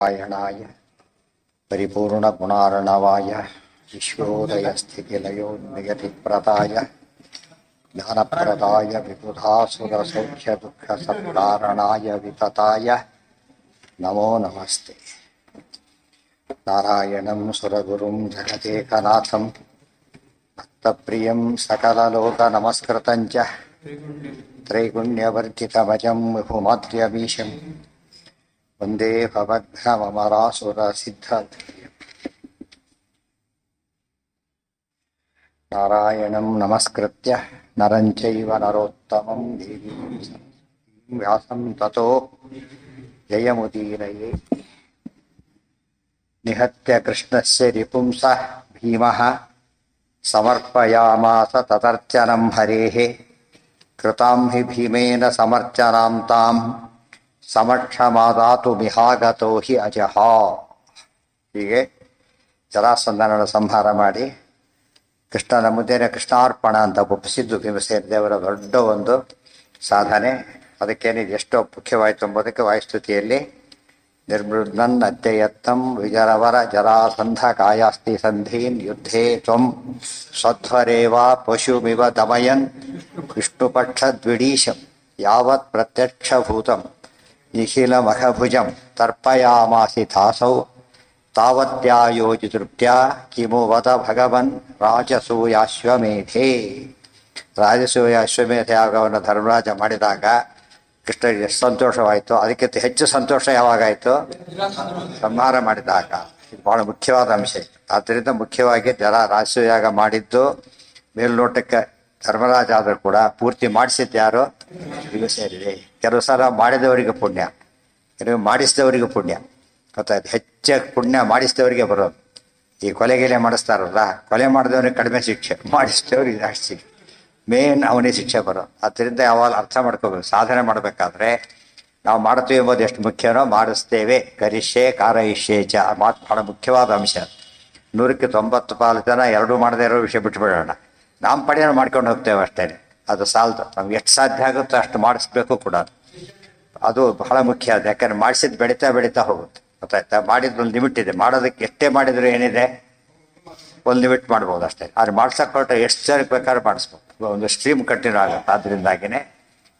ನಾರಾಯಣಾಯ ಪರಿಪೂರ್ಣಗುಣಾರ್ಣವಾಯ ವಿಶ್ವೋದಯಸ್ಥಿತಿಲಯೋನ್ನಿಯತಿಪ್ರದಾಯ ಜ್ಞಾನಪ್ರದಾಯ ವಿಬುಧಾಸುರಸೌಖ್ಯದುಃಖಸತ್ಕಾರಣಾಯ ವಿತತಾಯ ನಮೋ ನಮಸ್ತೆ. ನಾರಾಯಣಂ ಸುರಗುರುಂ ಜಗದೇಕನಾಥಂ ಭಕ್ತಪ್ರಿಯಂ ಸಕಲಲೋಕನಮಸ್ಕೃತಂ ಚ ತ್ರೈಗುಣ್ಯವರ್ಜಿತಮಜಂ ವಿಭುಮಾದ್ಯಮೀಶಂ ವಂದೇ ಭವದ್ಭ್ರಮರಾಸುರಸಿದ್ಧ. ನಾರಾಯಣಂ ನಮಸ್ಕೃತ್ಯ ನರಂ ಚೈವ ನರೋತ್ತಮಂ ದೇವೀಂ ವ್ಯಾಸಂ ತತೋ ಜಯಮುದೀರಯೇ. ನಿಹತ್ಯ ಕೃಷ್ಣಸ್ಯ ರಿಪುಂಸಃ ಭೀಮಃ ಸಮರ್ಪಯಾಮಾಸ ತದರ್ಚನಂ ಹರೇಃ. ಕೃತಾಂ ಹಿ ಭೀಮೇನ ಸಮರ್ಚನಾಂ ತಾಂ ಸಮಕ್ಷಮಾದಾತು ಮಿಹಾಗತೋ ಹಿ ಅಜಹ. ಹೀಗೆ ಜರಾಸಂಧನನ್ನು ಸಂಹಾರ ಮಾಡಿ ಕೃಷ್ಣನ ಮುಂದೆನೆ ಕೃಷ್ಣಾರ್ಪಣ ಅಂತ ಒಪ್ಪಿಸಿದ್ದು ಭೀಮಸೇನ ದೇವರ ದೊಡ್ಡ ಒಂದು ಸಾಧನೆ. ಅದಕ್ಕೇನೆ ಎಷ್ಟೋ ಮುಖ್ಯವಾಯಿತು ಎಂಬುದಕ್ಕೆ ವಾಯುಸ್ತುತಿಯಲ್ಲಿ ನಿರ್ಮೃದ್ನನ್ ಅತ್ಯಯತ್ನಂ ವಿಜರವರ ಜರಾಸಂಧ ಕಾಯಾಸ್ತಿ ಸಂಧೀನ್ ಯುದ್ಧೇ ತ್ವಂ ಸ್ವಧ್ವರೇವ ಪಶುಮಿವ ದಮಯನ್ ವಿಷ್ಣುಪಕ್ಷದ್ವಿಡೀಶಂ ಯಾವತ್ ಪ್ರತ್ಯಕ್ಷಭೂತಂ ನಿಖಿಲಮಖಭುಜಂ ತರ್ಪಯಾಮಾಸಿ ತಾಸೌ ತಾವತ್ಯಾಯೋಜಿತೃಪ್ತ್ಯಾ ಕಿಮು ವದ ಭಗವನ್ ರಾಜಸೂಯಾಶ್ವಮೇಧೇ. ರಾಜಸೂಯಾಶ್ವಮೇಧ ಯಾಗವನ್ನು ಧರ್ಮರಾಜ ಮಾಡಿದಾಗ ಕೃಷ್ಣರಿಗೆ ಎಷ್ಟು ಸಂತೋಷವಾಯಿತು, ಅದಕ್ಕಿಂತ ಹೆಚ್ಚು ಸಂತೋಷ ಯಾವಾಗಾಯಿತು ಸಂಹಾರ ಮಾಡಿದಾಗ. ಇದು ಬಹಳ ಮುಖ್ಯವಾದ ಅಂಶ. ಆದ್ದರಿಂದ ಮುಖ್ಯವಾಗಿ ರಾಜಸೂಯಾಗ ಮಾಡಿದ್ದು ಮೇಲ್ನೋಟಕ್ಕೆ ಧರ್ಮರಾಜ ಆದರೂ ಕೂಡ ಪೂರ್ತಿ ಮಾಡಿಸಿದ್ದು ಯಾರು? ಭೀಮಸೇನಿದೆ. ಕೆಲವು ಸಲ ಮಾಡಿದವರಿಗೆ ಪುಣ್ಯ, ಕೆಲವು ಮಾಡಿಸಿದವರಿಗೆ ಪುಣ್ಯ ಗೊತ್ತಾಯ್ತು. ಹೆಚ್ಚಾಗಿ ಪುಣ್ಯ ಮಾಡಿಸಿದವರಿಗೆ ಬರೋದು. ಈ ಕೊಲೆಗೆಲೆ ಮಾಡಿಸ್ತಾರಲ್ಲ, ಕೊಲೆ ಮಾಡಿದವನಿಗೆ ಕಡಿಮೆ ಶಿಕ್ಷೆ, ಮಾಡಿಸಿದವ್ರಿಗೆ ಜಾಸ್ತಿ ಶಿಕ್ಷೆ. ಮೇನ್ ಅವನಿಗೆ ಶಿಕ್ಷೆ ಬರೋದು. ಅದರಿಂದ ಯಾವಾಗ ಅರ್ಥ ಮಾಡ್ಕೋಬೇಕು. ಸಾಧನೆ ಮಾಡಬೇಕಾದ್ರೆ ನಾವು ಮಾಡ್ತೀವಿ ಎಂಬುದು ಎಷ್ಟು ಮುಖ್ಯನೋ ಮಾಡಿಸ್ತೇವೆ. ಕರಿಷ್ಯೆ ಕಾರಯಿಷ್ಯೆ ಚ ಮಾತು ಬಹಳ ಮುಖ್ಯವಾದ ಅಂಶ. 100% ಜನ ಎರಡೂ ಮಾಡದೇ ಇರೋ ವಿಷಯ ಬಿಟ್ಬಿಡೋಣ. ನಮ್ಮ ಪಡೆಯನ್ನು ಮಾಡ್ಕೊಂಡು ಹೋಗ್ತೇವೆ ಅಷ್ಟೇ. ಅದು ಸಾಲದು. ನಮ್ಗೆ ಎಷ್ಟು ಸಾಧ್ಯ ಆಗುತ್ತೋ ಅಷ್ಟು ಮಾಡಿಸ್ಬೇಕು ಕೂಡ. ಅದು ಬಹಳ ಮುಖ್ಯ. ಅದು ಯಾಕಂದ್ರೆ ಮಾಡಿಸಿದ್ದು ಬೆಳೀತಾ ಹೋಗುತ್ತೆ ಗೊತ್ತಾಯ್ತಾ. ಮಾಡಿದ್ದು ಒಂದು ಲಿಮಿಟ್ ಇದೆ. ಮಾಡೋದಕ್ಕೆ ಎಷ್ಟೇ ಮಾಡಿದ್ರು ಏನಿದೆ, ಒಂದು ಲಿಮಿಟ್ ಮಾಡ್ಬೋದು ಅಷ್ಟೇ. ಆದ್ರೆ ಮಾಡ್ಸಕ್ಕೆ ಹೊರಟ ಎಷ್ಟು ಜನಕ್ಕೆ ಬೇಕಾದ್ರೂ ಮಾಡಿಸ್ಬೋದು. ಒಂದು ಸ್ಟ್ರೀಮ್ ಕಂಟಿನ್ಯೂ ಆಗುತ್ತೆ. ಆದ್ದರಿಂದಾಗಿನೇ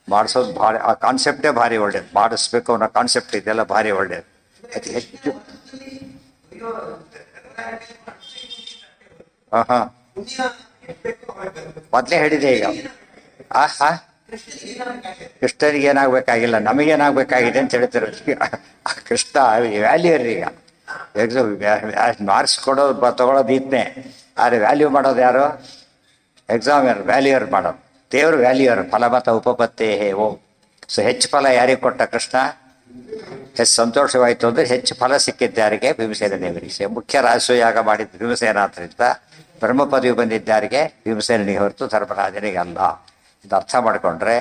ಮಾಡಿಸೋದು ಭಾರಿ, ಆ ಕಾನ್ಸೆಪ್ಟೇ ಭಾರಿ ಒಳ್ಳೇದು. ಮಾಡಿಸ್ಬೇಕು ಅನ್ನೋ ಕಾನ್ಸೆಪ್ಟ್ ಇದೆಲ್ಲ ಭಾರಿ ಒಳ್ಳೇದು. ಅತಿ ಹೆಚ್ಚು ಮೊದಲೇ ಹೇಳಿದೆ ಈಗ. ಕೃಷ್ಣನಿಗೆ ಏನಾಗಬೇಕಾಗಿಲ್ಲ, ನಮಗೇನಾಗಬೇಕಾಗಿದೆ ಅಂತ ಹೇಳ್ತಿರೋದು. ಕೃಷ್ಣ ವ್ಯಾಲ್ಯೂರ್ ಈಗ ಮಾರ್ಕ್ಸ್ ಕೊಡೋದು ತಗೊಳ್ಳೋದು ಇದ್ನೇ. ಆದರೆ ವ್ಯಾಲ್ಯೂ ಮಾಡೋದು ಯಾರು? ಎಕ್ಸಾಮಿನರ್ ವ್ಯಾಲ್ಯೂರ್ ಮಾಡೋದು. ದೇವರು ವ್ಯಾಲ್ಯೂರ್. ಫಲಮತ ಉಪಪತ್ತೇ ಓ. ಸೊ ಹೆಚ್ಚು ಫಲ ಯಾರಿಗೆ ಕೊಟ್ಟ ಕೃಷ್ಣ? ಹೆಚ್ಚು ಸಂತೋಷವಾಯಿತು ಅಂದರೆ ಹೆಚ್ಚು ಫಲ ಸಿಕ್ಕಿದ್ದು ಯಾರಿಗೆ? ಭೀಮಸೇನ ದೇವರಿಗೆ. ಮುಖ್ಯ ರಾಜಸೂಯಾಗ ಮಾಡಿದ್ದು ಭೀಮಸೇನ ಆದ್ದರಿಂದ ಬ್ರಹ್ಮ ಪದವಿ ಬಂದಿದ್ದಾರಿಗೆ ಭೀಮಸೇನಿಗೆ ಹೊರತು ಧರ್ಮರಾಜನಿಗೆ ಅಲ್ಲ. ಇದು ಅರ್ಥ ಮಾಡಿಕೊಂಡ್ರೆ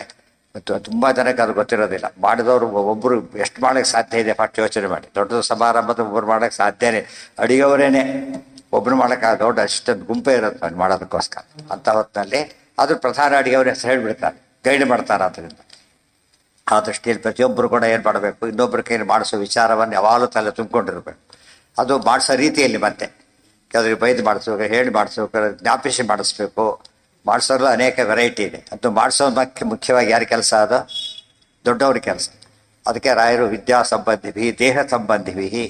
ತುಂಬ ಜನಕ್ಕೆ ಅದು ಗೊತ್ತಿರೋದಿಲ್ಲ. ಮಾಡಿದವರು ಒಬ್ಬರು ಎಷ್ಟು ಮಾಡೋಕ್ಕೆ ಸಾಧ್ಯ ಇದೆ ಫಸ್ಟ್ ಯೋಚನೆ ಮಾಡಿ. ದೊಡ್ಡ ಸಮಾರಂಭದ ಒಬ್ಬರು ಮಾಡೋಕ್ಕೆ ಸಾಧ್ಯನೇ. ಅಡಿಗೆವರೇನೆ ಒಬ್ಬರು ಮಾಡೋಕ್ಕೆ ದೊಡ್ಡ ಅಷ್ಟೊಂದು ಗುಂಪೇ ಇರುತ್ತೆ ಅವ್ನು ಮಾಡೋದಕ್ಕೋಸ್ಕರ. ಅಂಥ ಹೊತ್ತಿನಲ್ಲಿ ಅದ್ರ ಪ್ರಧಾನ ಅಡಿಗೆವ್ರ ಹೆಸರು ಹೇಳ್ಬಿಡ್ತಾರೆ, ಗೈಡ್ ಮಾಡ್ತಾರೆ. ಆದ್ದರಿಂದ ಆ ದೃಷ್ಟಿಯಲ್ಲಿ ಪ್ರತಿಯೊಬ್ಬರು ಕೂಡ ಏನು ಮಾಡಬೇಕು, ಇನ್ನೊಬ್ಬರ ಕೈಯಲ್ಲಿ ಮಾಡಿಸೋ ವಿಚಾರವನ್ನು ಯಾವಾಗಲೂ ತಲೆ ತುಂಬಿಕೊಂಡಿರ್ಬೇಕು. ಅದು ಮಾಡಿಸೋ ರೀತಿಯಲ್ಲಿ ಮತ್ತೆ ಕೆಲವರಿಗೆ ಬೈದು ಮಾಡಿಸ್ಬೇಕು, ಹೇಳಿ ಮಾಡಿಸ್ಬೇಕು, ಜ್ಞಾಪಿಸಿ ಮಾಡಿಸ್ಬೇಕು. ಮಾಡಿಸೋದ್ರಲ್ಲಿ ಅನೇಕ ವೆರೈಟಿ ಇದೆ. ಅದು ಮಾಡಿಸೋದಕ್ಕೆ ಮುಖ್ಯವಾಗಿ ಯಾರ ಕೆಲಸ? ಅದು ದೊಡ್ಡವ್ರ ಕೆಲಸ. ಅದಕ್ಕೆ ರಾಯರು ವಿದ್ಯಾ ಸಂಬಂಧಿಭಿ ದೇಹ ಸಂಬಂಧಿಭಿ.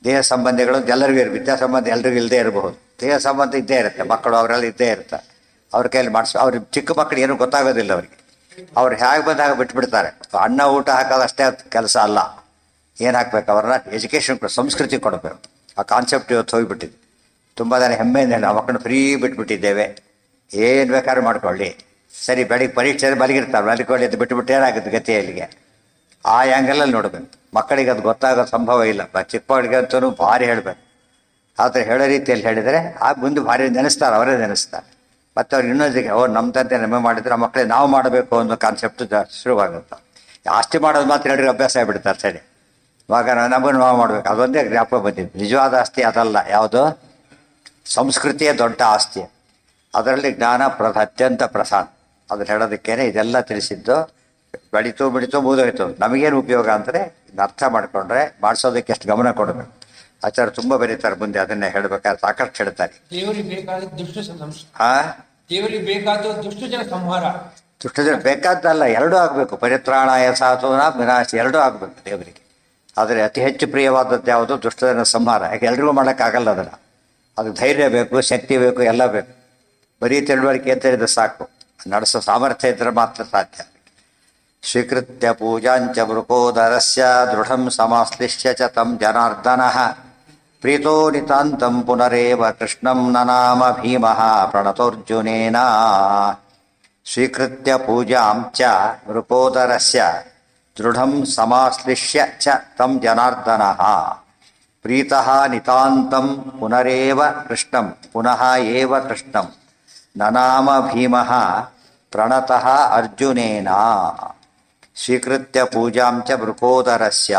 ದೇಹ ಸಂಬಂಧಿಗಳು ಎಲ್ಲರಿಗೂ ವಿದ್ಯಾ ಸಂಬಂಧ ಎಲ್ರಿಗೂ ಇಲ್ಲದೆ ಇರಬಹುದು. ದೇಹ ಸಂಬಂಧ ಇದ್ದೇ ಇರುತ್ತೆ. ಮಕ್ಕಳು ಅವರೆಲ್ಲ ಇದ್ದೇ ಇರ್ತಾರೆ. ಅವ್ರ ಕೈಯಲ್ಲಿ ಅವ್ರಿಗೆ ಚಿಕ್ಕ ಮಕ್ಕಳು ಏನೂ ಗೊತ್ತಾಗೋದಿಲ್ಲ ಅವರಿಗೆ. ಅವ್ರು ಹೇಗೆ ಬಂದಾಗ ಬಿಟ್ಬಿಡ್ತಾರೆ. ಅನ್ನ ಊಟ ಹಾಕೋದು ಅಷ್ಟೇ ಕೆಲಸ ಅಲ್ಲ. ಏನು ಹಾಕ್ಬೇಕು? ಅವ್ರನ್ನ ಎಜುಕೇಷನ್, ಸಂಸ್ಕೃತಿ ಕೊಡಬೇಕು. ಆ ಕಾನ್ಸೆಪ್ಟ್ ಇವತ್ತು ಹೋಗಿಬಿಟ್ಟಿದೆ. ತುಂಬ ಜನ ಹೆಮ್ಮೆಯಿಂದ ನಾವು ಮಕ್ಕಳನ್ನ ಫ್ರೀ ಬಿಟ್ಬಿಟ್ಟಿದ್ದೇವೆ, ಏನು ಬೇಕಾದ್ರೂ ಮಾಡ್ಕೊಳ್ಳಿ. ಸರಿ, ಬೆಳಿಗ್ಗೆ ಪರೀಕ್ಷೆ ಮಲಗಿರ್ತಾರೆ, ಮಲಗಿಕೊಳ್ಳಿ ಅದು ಬಿಟ್ಟುಬಿಟ್ಟು ಏನಾಗುತ್ತೆ ಗತಿಯಲ್ಲಿಗೆ? ಆ ಆ್ಯಂಗಲಲ್ಲಿ ನೋಡಬೇಕು. ಮಕ್ಕಳಿಗೆ ಅದು ಗೊತ್ತಾಗೋ ಸಂಭವ ಇಲ್ಲ. ಚಿಕ್ಕ ಮಕ್ಕಳಿಗಂತೂ ಭಾರಿ ಹೇಳಬೇಕು. ಆದರೆ ಹೇಳೋ ರೀತಿಯಲ್ಲಿ ಹೇಳಿದರೆ ಮುಂದೆ ಭಾರಿ ನೆನೆಸ್ತಾರೆ, ಅವರೇ ನೆನೆಸ್ತಾರೆ. ಮತ್ತು ಅವ್ರಿಗೆ ಇನ್ನೊಂದಿಗೆ ನಮ್ಮ ತಂದೆ ನಮಗೆ ಮಾಡಿದ್ರೆ ಆ ಮಕ್ಕಳೇ ನಾವು ಮಾಡಬೇಕು ಅನ್ನೋ ಕಾನ್ಸೆಪ್ಟು ಶುರುವಾಗುತ್ತೆ. ಆಸ್ತಿ ಮಾಡೋದು ಮಾತ್ರ ಹೇಳಿದ್ರೆ ಅಭ್ಯಾಸ ಆಗಿಬಿಡ್ತಾರೆ. ಸರಿ, ಇವಾಗ ನಮ್ಮನ್ನು ನಾವು ಮಾಡಬೇಕು, ಅದೊಂದೇ ಜ್ಞಾಪಕ ಬಂದಿದ್ದು. ನಿಜವಾದ ಆಸ್ತಿ ಅದಲ್ಲ. ಯಾವುದು? ಸಂಸ್ಕೃತಿಯೇ ದೊಡ್ಡ ಆಸ್ತಿ. ಅದರಲ್ಲಿ ಜ್ಞಾನ ಅತ್ಯಂತ ಪ್ರಧಾನ. ಅದನ್ನು ಹೇಳೋದಕ್ಕೇನೆ ಇದೆಲ್ಲ ತಿಳಿಸಿದ್ದು. ಬೆಳೀತು ಬೆಳೀತು ಮುಗಿದೋಯ್ತು. ನಮಗೇನು ಉಪಯೋಗ ಅಂದರೆ ಇದನ್ನ ಅರ್ಥ ಮಾಡಿಕೊಂಡ್ರೆ ಮಾಡಿಸೋದಕ್ಕೆ ಎಷ್ಟು ಗಮನ ಕೊಡಬೇಕು. ಆಚಾರ್ಯ ತುಂಬ ಬರೀತಾರೆ ಮುಂದೆ, ಅದನ್ನೇ ಹೇಳ್ಬೇಕಾದ್ರೆ ಸಾಕಷ್ಟು ಹೇಳ್ತಾರೆ. ದೇವರಿಗೆ ಬೇಕಾದ ದುಷ್ಟ ಆ ದೇವರಿಗೆ ಬೇಕಾದ ದುಷ್ಟ ಜನ ಸಂಹಾರ. ದುಷ್ಟ ಜನ ಬೇಕಾದ್ದಲ್ಲ, ಎರಡೂ ಆಗಬೇಕು. ಪರಿತ್ರಾಣಾಯ ಸಾಧುನ ವಿನಾಶ ಎರಡೂ ಆಗಬೇಕು ದೇವರಿಗೆ. ಆದರೆ ಅತಿ ಹೆಚ್ಚು ಪ್ರಿಯವಾದದ್ದು ಯಾವುದು? ದುಷ್ಟಜನ ಸಂಹಾರ. ಯಾಕೆ ಎಲ್ರಿಗೂ ಮಾಡೋಕ್ಕಾಗಲ್ಲ ಅದನ್ನು. ಅದಕ್ಕೆ ಧೈರ್ಯ ಬೇಕು, ಶಕ್ತಿ ಬೇಕು, ಎಲ್ಲ ಬೇಕು. ಬರೀ ತಿಳುವಳಿಕೆ ಅಂತ ಹೇಳಿದ್ರೆ ಸಾಕು, ನಡೆಸೋ ಸಾಮರ್ಥ್ಯ ಇದ್ದರೆ ಮಾತ್ರ ಸಾಧ್ಯ. ಸ್ವೀಕೃತ್ಯ ಪೂಜಾಂಚ ಮೃಕೋದರಸ್ಯ ದೃಢಂ ಸಮಾಶ್ಲಿಷ್ಯ ಚ ತಂ ಜನಾರ್ದನಃ ಪ್ರೀತೋ ನಿತಾಂತಂ ಪುನರೇವ ಕೃಷ್ಣಂ ನನಾಮ ಭೀಮಃ ಪ್ರಣತೋರ್ಜುನೇನ. ಸ್ವೀಕೃತ್ಯ ಪೂಜಾಂ ಚ ಮೃಕೋದರಸ್ಯ ದೃಢಂ ಸಮಾಶ್ಲಿಷ್ಯ ಚ ತಂ ಜನಾರ್ದನಃ ಪ್ರೀತಃ ನಿತಾಂತಂ ಪುನರೇವ ಕೃಷ್ಣಂ ಪುನಃ ಏವ ಕೃಷ್ಣಂ ನನಾಮ ಭೀಮಃ ಪ್ರಣತಃ ಅರ್ಜುನೇನ. ಸ್ವೀಕೃತ್ಯ ಪೂಜಾಂ ಚ ಮೃಕೋದರಸ್ಯ,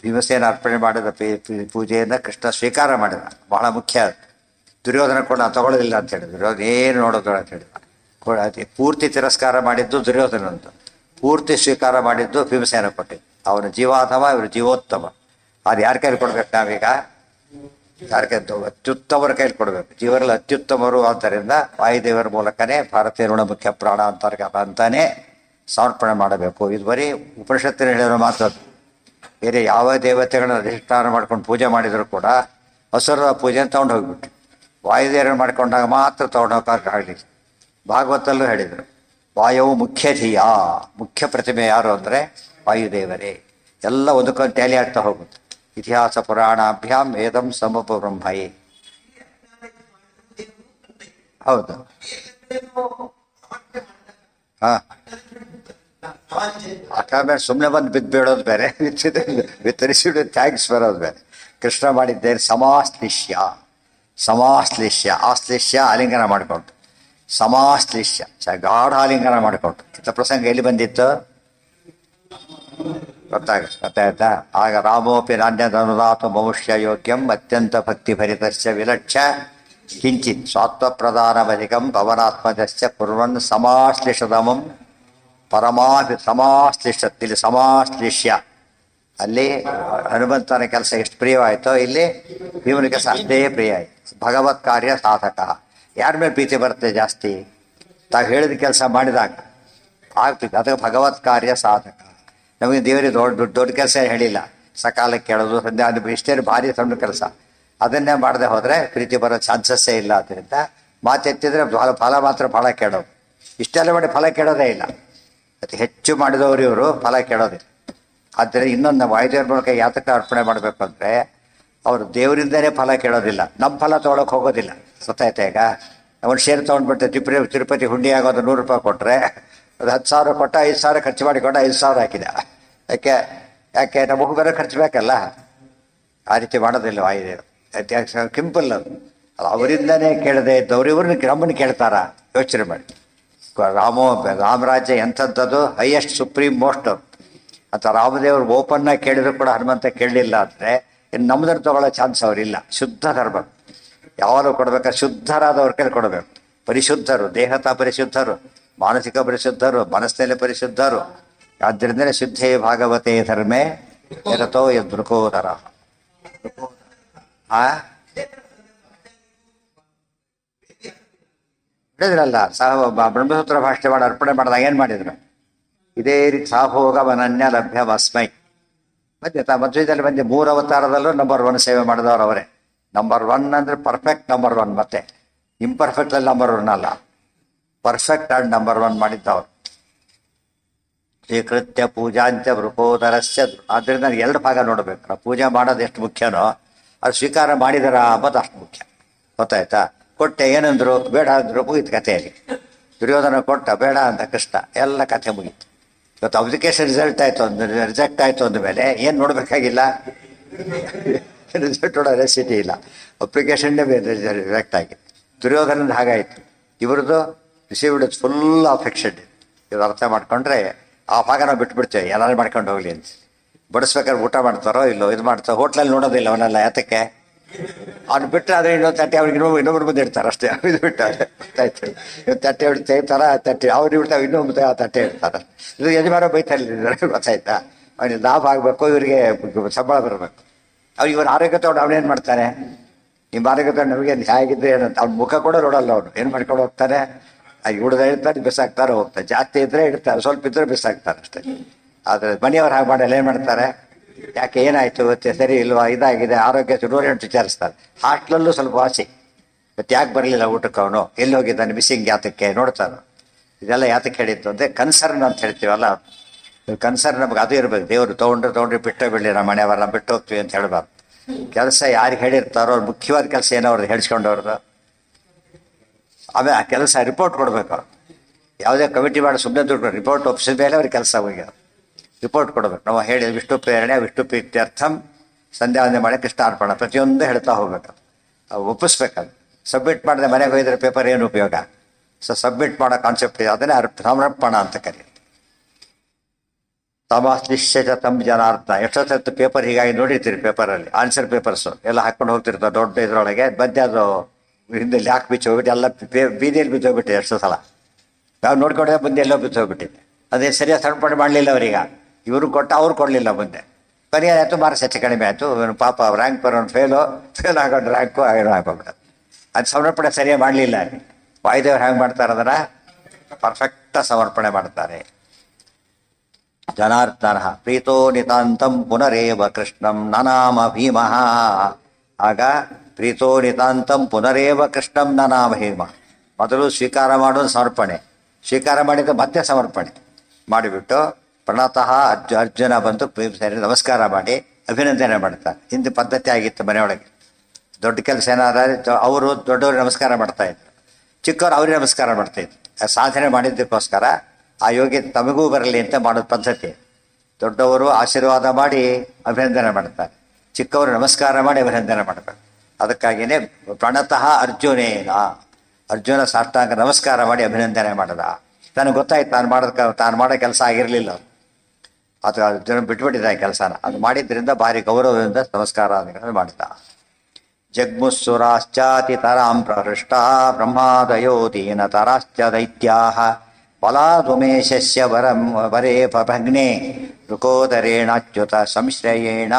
ಭೀಮಸೇನ ಅರ್ಪಣೆ ಮಾಡಿದ ಪೂಜೆಯನ್ನು ಕೃಷ್ಣ ಸ್ವೀಕಾರ ಮಾಡಿದ. ಬಹಳ ಮುಖ್ಯ. ದುರ್ಯೋಧನ ಕೂಡ ನಾನು ತಗೊಳ್ಳೋದಿಲ್ಲ ಅಂತ ಹೇಳಿದ್ರು. ದುರ್ಯೋಧನ ಏನು ನೋಡೋದು ಅಂತ ಹೇಳಿದ. ಪೂರ್ತಿ ತಿರಸ್ಕಾರ ಮಾಡಿದ್ದು ದುರ್ಯೋಧನಂತ, ಪೂರ್ತಿ ಸ್ವೀಕಾರ ಮಾಡಿದ್ದು ಭೀಮಸೇನ ಕೊಟ್ಟಿದ್ದು. ಅವನ ಜೀವಾಧಮ, ಇವರು ಜೀವೋತ್ತಮ. ಅದು ಯಾರ ಕೈಲಿ ಕೊಡ್ಬೇಕು ನಾವೀಗ? ಯಾರ ಕೈ? ಅತ್ಯುತ್ತಮರ ಕೈಲಿ ಕೊಡಬೇಕು. ಜೀವರಲ್ಲಿ ಅತ್ಯುತ್ತಮರು. ಆದ್ದರಿಂದ ವಾಯುದೇವರ ಮೂಲಕನೇ ಭಾರತೀಯ ಋಣ ಮುಖ್ಯ ಪ್ರಾಣ ಅಂತಾನೆ ಸಮರ್ಪಣೆ ಮಾಡಬೇಕು. ಇದು ಬರೀ ಉಪನಿಷತ್ತಿನ ಹೇಳಿರೋ ಮಾತ್ರ. ಬೇರೆ ಯಾವ ದೇವತೆಗಳನ್ನ ಅಧಿಷ್ಠಾನ ಮಾಡ್ಕೊಂಡು ಪೂಜೆ ಮಾಡಿದರೂ ಕೂಡ ಹಸುರ ಪೂಜೆನ ತೊಗೊಂಡು ಹೋಗ್ಬಿಟ್ಟು ವಾಯುದೇವರನ್ನು ಮಾಡ್ಕೊಂಡಾಗ ಮಾತ್ರ ತೊಗೊಂಡೋಗಕ್ಕಾಗಲಿ. ಭಾಗವತಲ್ಲೂ ಹೇಳಿದರು, ವಾಯವು ಮುಖ್ಯ ಧೀಯ, ಮುಖ್ಯ ಪ್ರತಿಮೆ ಯಾರು ಅಂದರೆ ವಾಯುದೇವರೇ. ಎಲ್ಲ ಒಂದಕ್ಕೊಂದು ಟ್ಯಾಲಿ ಆಗ್ತಾ ಹೋಗುತ್ತೆ. ಇತಿಹಾಸ ಪುರಾಣಾಭ್ಯಾಂ ವೇದಂ ಸಮಪ ಬ್ರಹ್ಮಯೇ. ಹೌದು. ಹಾಂ, ಆಮೇಲೆ ಸುಮ್ಮನೆ ಬಂದು ಬಿದ್ದು ಬೀಳೋದು ಬೇರೆ, ವಿತರಿಸಿಡು ಥ್ಯಾಂಕ್ಸ್ ಬರೋದು ಬೇರೆ. ಕೃಷ್ಣ ಮಾಡಿದ್ದೇನೆ ಸಮಾಶ್ಲಿಷ್ಯ. ಸಮಾಶ್ಲಿಷ್ಯ, ಆಶ್ಲಿಷ್ಯ ಆಲಿಂಗನ ಮಾಡಿಕೊಂಡು, ಸಮಾಶ್ಲಿಷ್ಯ ಗಾಢ ಆಲಿಂಗನ ಮಾಡಿಕೊಂಡು. ಇಂಥ ಪ್ರಸಂಗ ಎಲ್ಲಿ ಬಂದಿತ್ತು ಗೊತ್ತಾಯ್ತಾ? ಆಗ ರಾಮೋಪಿ ನಾಣ್ಯದನುದಾತು ಮನುಷ್ಯ ಯೋಗ್ಯಂ ಅತ್ಯಂತ ಭಕ್ತಿ ಭರಿತಶ್ಚ ವಿಲಕ್ಷ್ಯ ಕಿಂಚಿತ್ ಸ್ವಾತ್ವಪ್ರಧಾನಮಧಿಕಂ ಭವನಾತ್ಮಜಶ್ಚ ಕುರ್ವನ್ ಸಮಾಶ್ಲಿಷದಮಂ ಪರಮಾಭಿ ಸಮಾಶ್ಲಿಷತ್ತಿಲ್ಲಿ ಸಮಾಶ್ಲಿಷ್ಯ. ಅಲ್ಲಿ ಹನುಮಂತನ ಕೆಲಸ ಎಷ್ಟು ಪ್ರಿಯವಾಯಿತೋ ಇಲ್ಲಿ ಭೀಮನ ಕೆಲಸ ಅಷ್ಟೇ ಪ್ರಿಯ ಆಯಿತು. ಭಗವತ್ ಕಾರ್ಯ ಸಾಧಕ. ಯಾರ ಮೇಲೆ ಪ್ರೀತಿ ಬರುತ್ತೆ ಜಾಸ್ತಿ? ತಾವು ಹೇಳಿದ ಕೆಲಸ ಮಾಡಿದಾಗ ಆಗ್ತದೆ. ಅದಕ್ಕೆ ಭಗವತ್ ಕಾರ್ಯ ಸಾಧಕ. ನಮಗೆ ದೇವರಿಗೆ ದೊಡ್ಡ ಕೆಲಸ ಹೇಳಿಲ್ಲ. ಸಕಾಲಕ್ಕೆ ಕೇಳೋದು, ಸಂಧ್ಯಾ, ಅದು ಇಷ್ಟೇ ಭಾರಿ ಸಣ್ಣ ಕೆಲಸ. ಅದನ್ನೇ ಮಾಡದೆ ಹೋದರೆ ಪ್ರೀತಿ ಬರೋ ಚಾನ್ಸಸ್ಸೇ ಇಲ್ಲ. ಆದ್ದರಿಂದ ಮಾತೆತ್ತಿದ್ರೆ ಫಲ ಮಾತ್ರ ಫಲ ಕೇಳೋದು. ಇಷ್ಟೆಲ್ಲ ಮಾಡಿ ಫಲ ಕೇಳೋದೇ ಇಲ್ಲ. ಅತಿ ಹೆಚ್ಚು ಮಾಡಿದವರು ಇವರು ಫಲ ಕೇಳೋದಿಲ್ಲ. ಆದ್ದರಿಂದ ಇನ್ನೊಂದು ವಾಯುದೇವ್ರ ಮೂಲಕ ಯಾತಕ ಅರ್ಪಣೆ ಮಾಡಬೇಕು ಅಂದರೆ ಅವರು ದೇವರಿಂದನೇ ಫಲ ಕೇಳೋದಿಲ್ಲ, ನಮ್ಮ ಫಲ ತೊಗೊಳಕ್ಕೆ ಹೋಗೋದಿಲ್ಲ. ಗೊತ್ತಾಯ್ತಾ? ಈಗ ಒಂದು ಶೇರ್ ತೊಗೊಂಡ್ಬಿಡ್ತಾರೆ. ತಿರುಪತಿ ಹುಂಡಿ ಆಗೋದು 100 ರೂಪಾಯಿ ಕೊಟ್ಟರೆ ಅದು 10,000 ಕೊಟ್ಟ, 5,000 ಖರ್ಚು ಮಾಡಿಕೊಂಡ 5,000 ಹಾಕಿದ. ಯಾಕೆ ನಮಗೂ ಬೇರೆ ಖರ್ಚು ಬೇಕಲ್ಲ. ಆ ರೀತಿ ಮಾಡೋದಿಲ್ಲ ವಾಯುದೇವರು. ಸಿಂಪಲ್ ಅದು. ಅವರಿಂದನೇ ಕೇಳದೆ ಇದ್ದವ್ರು ಇವ್ರನ್ನ ನಮ್ಮನ್ನು ಕೇಳ್ತಾರ? ಯೋಚನೆ ಮಾಡಿ. ರಾಮರಾಜ್ಯ ಎಂಥದ್ದು ಹೈಯೆಸ್ಟ್ ಸುಪ್ರೀಂ ಮೋಸ್ಟ್ ಅಂತ ರಾಮದೇವರು ಓಪನ್ನಾಗಿ ಕೇಳಿದ್ರು ಕೂಡ ಹನುಮಂತ ಕೇಳಲಿಲ್ಲ ಅಂದರೆ ಇನ್ನು ನಮ್ಮದನ್ನು ತಗೊಳ್ಳೋ ಚಾನ್ಸ್ ಅವರಿಲ್ಲ. ಶುದ್ಧ ಧರ್ಮ ಯಾವಾಗಲೂ ಕೊಡ್ಬೇಕಾದ್ರೆ ಶುದ್ಧರಾದವ್ರ ಕೈಲಿ ಕೊಡಬೇಕು. ಪರಿಶುದ್ಧರು, ದೇಹತ ಪರಿಶುದ್ಧರು, ಮಾನಸಿಕ ಪರಿಶುದ್ಧರು, ಮನಸ್ಸಿನಲ್ಲಿ ಪರಿಶುದ್ಧರು. ಆದ್ದರಿಂದಲೇ ಶುದ್ಧೇ ಭಾಗವತೇ ಧರ್ಮೇ ಯರತೋ ಯದೃಕೋದರ. ಹೇಳಿದ್ರಲ್ಲ, ಬ್ರಹ್ಮಸೂತ್ರ ಭಾಷೆ ಮಾಡಿ ಅರ್ಪಣೆ ಮಾಡಿದಾಗ ಏನು ಮಾಡಿದ್ರು? ಇದೇ ರೀತಿ ಸಾಭೋಗವನನ್ಯ ಲಭ್ಯವಸ್ಮೈ. ಮಧ್ವದಲ್ಲಿ ಬಂದು 3 ಅವತಾರದಲ್ಲೂ ನಂಬರ್ 1 ಸೇವೆ ಮಾಡಿದವರು ಅವರೇ. ನಂಬರ್ 1 ಅಂದರೆ ಪರ್ಫೆಕ್ಟ್ ನಂಬರ್ 1. ಮತ್ತೆ ಇಂಪರ್ಫೆಕ್ಟಲ್ಲಿ ನಂಬರ್ 1 ಅಲ್ಲ, ಪರ್ಫೆಕ್ಟ್ ಆಗಿ ನಂಬರ್ 1 ಮಾಡಿದ್ದವರು. ಸ್ವೀಕೃತ್ಯ ಪೂಜಾಂಚ ವೃಕೋದರಸ್ಯ. ಆದ್ದರಿಂದ 2 ಭಾಗ ನೋಡಬೇಕು. ನಾವು ಪೂಜೆ ಮಾಡೋದು ಎಷ್ಟು ಮುಖ್ಯನೋ ಅದು ಸ್ವೀಕಾರ ಮಾಡಿದರ ಅಂಬದು ಅಷ್ಟು ಮುಖ್ಯ. ಗೊತ್ತಾಯ್ತಾ? ಕೊಟ್ಟೆ ಏನಂದ್ರು, ಬೇಡ ಅಂದರು, ಮುಗೀತು ಕಥೆಯಲ್ಲಿ. ದುರ್ಯೋಧನ ಕೊಟ್ಟ, ಬೇಡ ಅಂತ ಕೃಷ್ಣ, ಎಲ್ಲ ಕಥೆ ಮುಗೀತು. ಇವತ್ತು ಅಪ್ಲಿಕೇಶನ್ ರಿಜೆಕ್ಟ್ ಆಯಿತು ಅಂದಮೇಲೆ ಏನು ನೋಡಬೇಕಾಗಿಲ್ಲ, ರಿಸಲ್ಟ್ ನೋಡೋ ರೆಸಿಟಿ ಇಲ್ಲ, ಅಪ್ಲಿಕೇಶನ್ನೇ ರಿಜೆಕ್ಟ್ ಆಗಿ. ದುರ್ಯೋಧನದ ಹಾಗಾಯಿತು. ಇವ್ರದ್ದು ರಿಸೀವ್ಡ್ ಫುಲ್ ಅಫೆಕ್ಷನ್. ಇವ್ರು ಅರ್ಥ ಮಾಡ್ಕೊಂಡ್ರೆ ಆ ಭಾಗ ನಾವು ಬಿಟ್ಬಿಡ್ತೇವೆ, ಎಲ್ಲರೂ ಮಾಡ್ಕೊಂಡು ಹೋಗ್ಲಿ ಅಂತ. ಬಡಿಸ್ಬೇಕಾದ್ರೆ ಊಟ ಮಾಡ್ತಾರೋ ಇಲ್ಲೋ, ಇದು ಮಾಡ್ತಾರೋ, ಹೋಟ್ಲಲ್ಲಿ ನೋಡೋದಿಲ್ಲ ಅವನ್ನೆಲ್ಲ. ಯಾತಕ್ಕೆ? ಅವ್ನು ಬಿಟ್ಟರೆ ಆದರೆ ಇನ್ನೊಂದು ತಟ್ಟೆ ಅವ್ರಿಗೆ ಇನ್ನೊಬ್ರು ಮುಂದೆ ಇಡ್ತಾರೆ ಅಷ್ಟೇ. ಇದು ಬಿಟ್ಟಾರೆ ಗೊತ್ತಾಯ್ತು. ತಟ್ಟೆ ಹಿಡಿದು ತೆಗಿತಾರ ತಟ್ಟೆ ಅವ್ರು ಇಡ್ತಾವೆ, ಇನ್ನೊಬ್ಬ ತಟ್ಟೆ ಇಡ್ತಾರೆ. ಇದು ಯಜಮಾನ ಬೈತಾರೆ ಗೊತ್ತಾಯ್ತಾ. ಅವನಿಗೆ ಲಾಭ ಆಗಬೇಕು, ಇವರಿಗೆ ಸಂಬಳ ಬರಬೇಕು. ಅವ್ರು ಇವ್ರ ಆರೋಗ್ಯ ತಗೊಂಡು ಅವನೇನು ಮಾಡ್ತಾನೆ, ನಿಮ್ಮ ಆರೋಗ್ಯ ತಗೊಂಡು ನಮಗೆ ಹೇಗಿದ್ರೆ ಏನಂತ ಅವ್ನ ಮುಖ ಕೂಡ ನೋಡಲ್ಲ. ಅವನು ಏನು ಮಾಡ್ಕೊಂಡು ಹೋಗ್ತಾನೆ, ಹುಡ್ದ ಇಡ್ತಾರೆ ಬಿಸಾಕ್ತಾರೆ ಹೋಗ್ತಾರೆ. ಜಾಸ್ತಿ ಇದ್ರೆ ಇಡ್ತಾರೆ, ಸ್ವಲ್ಪ ಇದ್ರೆ ಬಿಸಾಕ್ತಾರೆ ಅಷ್ಟೇ. ಆದರೆ ಮನೆಯವ್ರು ಹಾಗೆ ಮಾಡಲ್ಲ. ಏನು ಮಾಡ್ತಾರೆ, ಯಾಕೆ ಏನಾಯ್ತು ಇವತ್ತೆ ಸರಿ ಇಲ್ವಾ, ಇದಾಗಿದೆ ಆರೋಗ್ಯ ನೂರೆಂಟು ವಿಚಾರಿಸ್ತಾರೆ. ಹಾಸ್ಟ್ಲಲ್ಲೂ ಸ್ವಲ್ಪ ವಾಸಿ, ಇವತ್ತು ಯಾಕೆ ಬರಲಿಲ್ಲ ಊಟಕ್ಕೆ, ಅವನು ಎಲ್ಲಿ ಹೋಗಿದ್ದಾನೆ, ಮಿಸ್ಸಿಂಗ್ ಯಾತಕ್ಕೆ ನೋಡ್ತಾನೆ. ಇದೆಲ್ಲ ಯಾತಕ್ಕೆ ಹೇಳಿತ್ತು ಅಂದರೆ ಕನ್ಸರ್ನ್ ಅಂತ ಹೇಳ್ತೀವಲ್ಲ, ಕನ್ಸರ್ನ್ ನಮ್ಗೆ ಅದು ಇರಬೇಕು. ದೇವರು ತೊಗೊಂಡ್ರೆ ಬಿಟ್ಟೇ ಬಿಡಲಿ, ನಮ್ಮ ಮನೆಯವರ ಬಿಟ್ಟು ಹೋಗ್ತೀವಿ ಅಂತ ಹೇಳಬಾರ್ದು. ಕೆಲಸ ಯಾರಿಗೆ ಹೇಳಿರ್ತಾರೋ ಅವ್ರು ಮುಖ್ಯವಾದ ಕೆಲಸ ಏನೋ ಅವ್ರದ್ದು ಹೇಳಿಸ್ಕೊಂಡವ್ರದ್ದು. ಆಮೇಲೆ ಆ ಕೆಲಸ ರಿಪೋರ್ಟ್ ಕೊಡಬೇಕು. ಅವ್ರು ಯಾವುದೇ ಕಮಿಟಿ ಮಾಡಿ ಸುಮ್ಮನೆ ದುಡ್ಡು ರಿಪೋರ್ಟ್ ಒಪ್ಪಿಸಿದ ಮೇಲೆ ಅವ್ರಿಗೆ ಕೆಲಸ ಹೋಗಿ ರಿಪೋರ್ಟ್ ಕೊಡಬೇಕು. ನಾವು ಹೇಳಿ ವಿಷ್ಣು ಪ್ರೇರಣೆ ವಿಷ್ಣು ಪ್ರೀತ್ಯರ್ಥಂ ಸಂಧ್ಯಾವಂದನೆ ಮಾಡಿ ಕೃಷ್ಣಾರ್ಪಣ ಪ್ರತಿಯೊಂದು ಹೇಳ್ತಾ ಹೋಗ್ಬೇಕು. ಒಪ್ಪಿಸ್ಬೇಕದು. ಸಬ್ಮಿಟ್ ಮಾಡಿದ್ರೆ ಮನೆಗೆ ಹೋಗಿದ್ರೆ ಪೇಪರ್ ಏನು ಉಪಯೋಗ. ಸೊ ಸಬ್ಮಿಟ್ ಮಾಡೋ ಕಾನ್ಸೆಪ್ಟ್ ಇದೆ, ಅದನ್ನೇ ಸಮರ್ಪಣ ಅಂತ ಕರೀತಾರೆ. ತಮಾಶ್ಲಿಶ್ಯ ತಮ್ಮ ಜನಾರ್ಥ. ಎಷ್ಟೊತ್ತು ಪೇಪರ್ ಹೀಗಾಗಿ ನೋಡಿರ್ತೀರಿ, ಪೇಪರಲ್ಲಿ ಆನ್ಸರ್ ಪೇಪರ್ಸು ಎಲ್ಲ ಹಾಕ್ಕೊಂಡು ಹೋಗ್ತಿರ್ತಾರೆ ದೊಡ್ಡ ಇದರೊಳಗೆ. ಮಧ್ಯೆ ಅದು ಹಿಂದೆ ಯಾಕೆ ಬಿಚ್ಚೋಗ್ಬಿಟ್ಟು ಎಲ್ಲ ಬೀದಿಯಲ್ಲಿ ಬಿದ್ದೋಗ್ಬಿಟ್ಟಿದೆ ಎಷ್ಟೋ ಸಲ. ನಾವು ನೋಡ್ಕೊಂಡ್ರೆ ಮುಂದೆ ಎಲ್ಲೋ ಬಿದ್ದೋಗ್ಬಿಟ್ಟಿದೆ. ಅದೇ ಸರಿಯಾಗಿ ಸಮರ್ಪಣೆ ಮಾಡಲಿಲ್ಲ ಅವರೀಗ. ಇವರು ಕೊಟ್ಟ ಅವ್ರು ಕೊಡಲಿಲ್ಲ. ಮುಂದೆ ಪರಿಹಾರ ಆಯಿತು, ಮಾರ್ಕ್ಸ್ ಹೆಚ್ಚು ಕಡಿಮೆ ಆಯಿತು. ಇವನು ಪಾಪ ರ್ಯಾಂಕ್ ಬರೋನು ಫೇಲ್ ಆಗೋದು ರ್ಯಾಂಕು ಏನೋ ಆಗೋಗ್ಬಿಡೋದು. ಅದು ಸಮರ್ಪಣೆ ಸರಿಯಾಗಿ ಮಾಡಲಿಲ್ಲ. ವಾಯುದೇವ್ರು ಹೆಂಗೆ ಮಾಡ್ತಾರೆ ಅದನ್ನು ಪರ್ಫೆಕ್ಟಾಗಿ ಸಮರ್ಪಣೆ ಮಾಡ್ತಾರೆ. ಜನಾರ್ದನ ಪ್ರೀತೋ ನಿತಾಂತಂ ಪುನರೇವ ಕೃಷ್ಣಂ ನನಾಮ ಭೀಮಃ. ಆಗ ಪ್ರೀತೋ ನಿತಾಂತಂ ಪುನರೇವ ಕೃಷ್ಣಂ ನನಾಮ ಭೀಮ. ಮೊದಲು ಸ್ವೀಕಾರ ಮಾಡೋದು ಸಮರ್ಪಣೆ, ಸ್ವೀಕಾರ ಮಾಡಿದ ಮತ್ತೆ ಸಮರ್ಪಣೆ ಮಾಡಿಬಿಟ್ಟು ಪ್ರಣತಃ ಅರ್ಜುನ ಬಂದು ಸರಿ ನಮಸ್ಕಾರ ಮಾಡಿ ಅಭಿನಂದನೆ ಮಾಡ್ತಾರೆ. ಹಿಂದೆ ಪದ್ಧತಿ ಆಗಿತ್ತು ಮನೆಯೊಳಗೆ. ದೊಡ್ಡ ಕೆಲಸ ಏನಾದ್ರೆ ಅವರು ದೊಡ್ಡವ್ರಿಗೆ ನಮಸ್ಕಾರ ಮಾಡ್ತಾಯಿದ್ರು, ಚಿಕ್ಕವ್ರು ಅವ್ರಿಗೆ ನಮಸ್ಕಾರ ಮಾಡ್ತಾಯಿದ್ರು. ಸಾಧನೆ ಮಾಡಿದ್ದಕ್ಕೋಸ್ಕರ ಆ ಯೋಗ್ಯತೆ ತಮಗೂ ಬರಲಿ ಅಂತ ಮಾಡೋದು ಪದ್ಧತಿ. ದೊಡ್ಡವರು ಆಶೀರ್ವಾದ ಮಾಡಿ ಅಭಿನಂದನೆ ಮಾಡ್ತಾರೆ, ಚಿಕ್ಕವರು ನಮಸ್ಕಾರ ಮಾಡಿ ಅಭಿನಂದನೆ ಮಾಡಬೇಕು. ಅದಕ್ಕಾಗಿಯೇ ಪ್ರಣತಃ ಅರ್ಜುನೇನ, ಅರ್ಜುನ ಸಾಷ್ಟಾಂಗ ನಮಸ್ಕಾರ ಮಾಡಿ ಅಭಿನಂದನೆ ಮಾಡಿದ. ನನಗೆ ಗೊತ್ತಾಯ್ತು ತಾನು ಮಾಡೋ ಕೆಲಸ ಆಗಿರಲಿಲ್ಲ, ಅದು ಅರ್ಜುನ ಬಿಟ್ಬಿಟ್ಟಿದ್ದ ಕೆಲಸನ. ಅದು ಮಾಡಿದ್ರಿಂದ ಭಾರಿ ಗೌರವದಿಂದ ನಮಸ್ಕಾರ ಮಾಡಿದ. ಜಗ್ಮುಸ್ಸುರಾಶ್ಚಾತಿ ತರಾಂ ಪ್ರಹೃಷ್ಟ ಬ್ರಹ್ಮಾದಯೋ ದೀನತರಾಶ್ಚ ದೈತ್ಯಾಃ ಫಲಾದುಮೇಶಸ್ಯ ವರೇ ಭಗ್ನೇ ಋಕೋದರೇಣಾಚ್ಯುತ ಸಂಶ್ರಯೇಣ.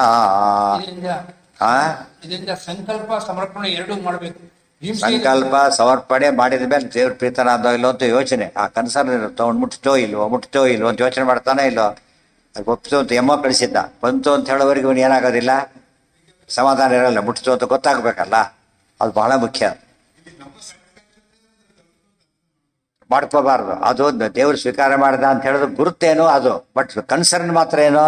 ಇದರಿಂದ ಸಂಕಲ್ಪ ಸಮರ್ಪಣೆ ಎರಡೂ ಮಾಡಬೇಕು. ಸಂಕಲ್ಪ ಸಮರ್ಪಣೆ ಮಾಡಿದ ಮೇಲೆ ದೇವ್ರ ಪ್ರೀತನಾದ ಇಲ್ಲೋ ಅಂತ ಯೋಚನೆ, ಆ ಕನ್ಸರ್ನ್ ಇರುತ್ತೋ ಅವ್ನು ಮುಟ್ತೋ ಇಲ್ವೋ ಅಂತ ಯೋಚನೆ ಮಾಡ್ತಾನೆ. ಇಲ್ಲೋ ಒಪ್ತು ಅಂತ ಎಮ್ಮೋ ಕಳಿಸಿದ್ದ, ಬಂತು ಅಂತ ಹೇಳೋವರೆಗೆ ಇವನು ಏನಾಗೋದಿಲ್ಲ, ಸಮಾಧಾನ ಇರಲ್ಲ. ಮುಟ್ತು ಅಂತ ಗೊತ್ತಾಗಬೇಕಲ್ಲ, ಅದು ಬಹಳ ಮುಖ್ಯ. ಮಾಡ್ಕೋಬಾರ್ದು. ಅದು ದೇವ್ರು ಸ್ವೀಕಾರ ಮಾಡ್ದ ಅಂತ ಹೇಳೋದು ಗುರುತೇನೋ ಅದು, ಬಟ್ ಕನ್ಸರ್ನ್ ಮಾತ್ರ ಏನೋ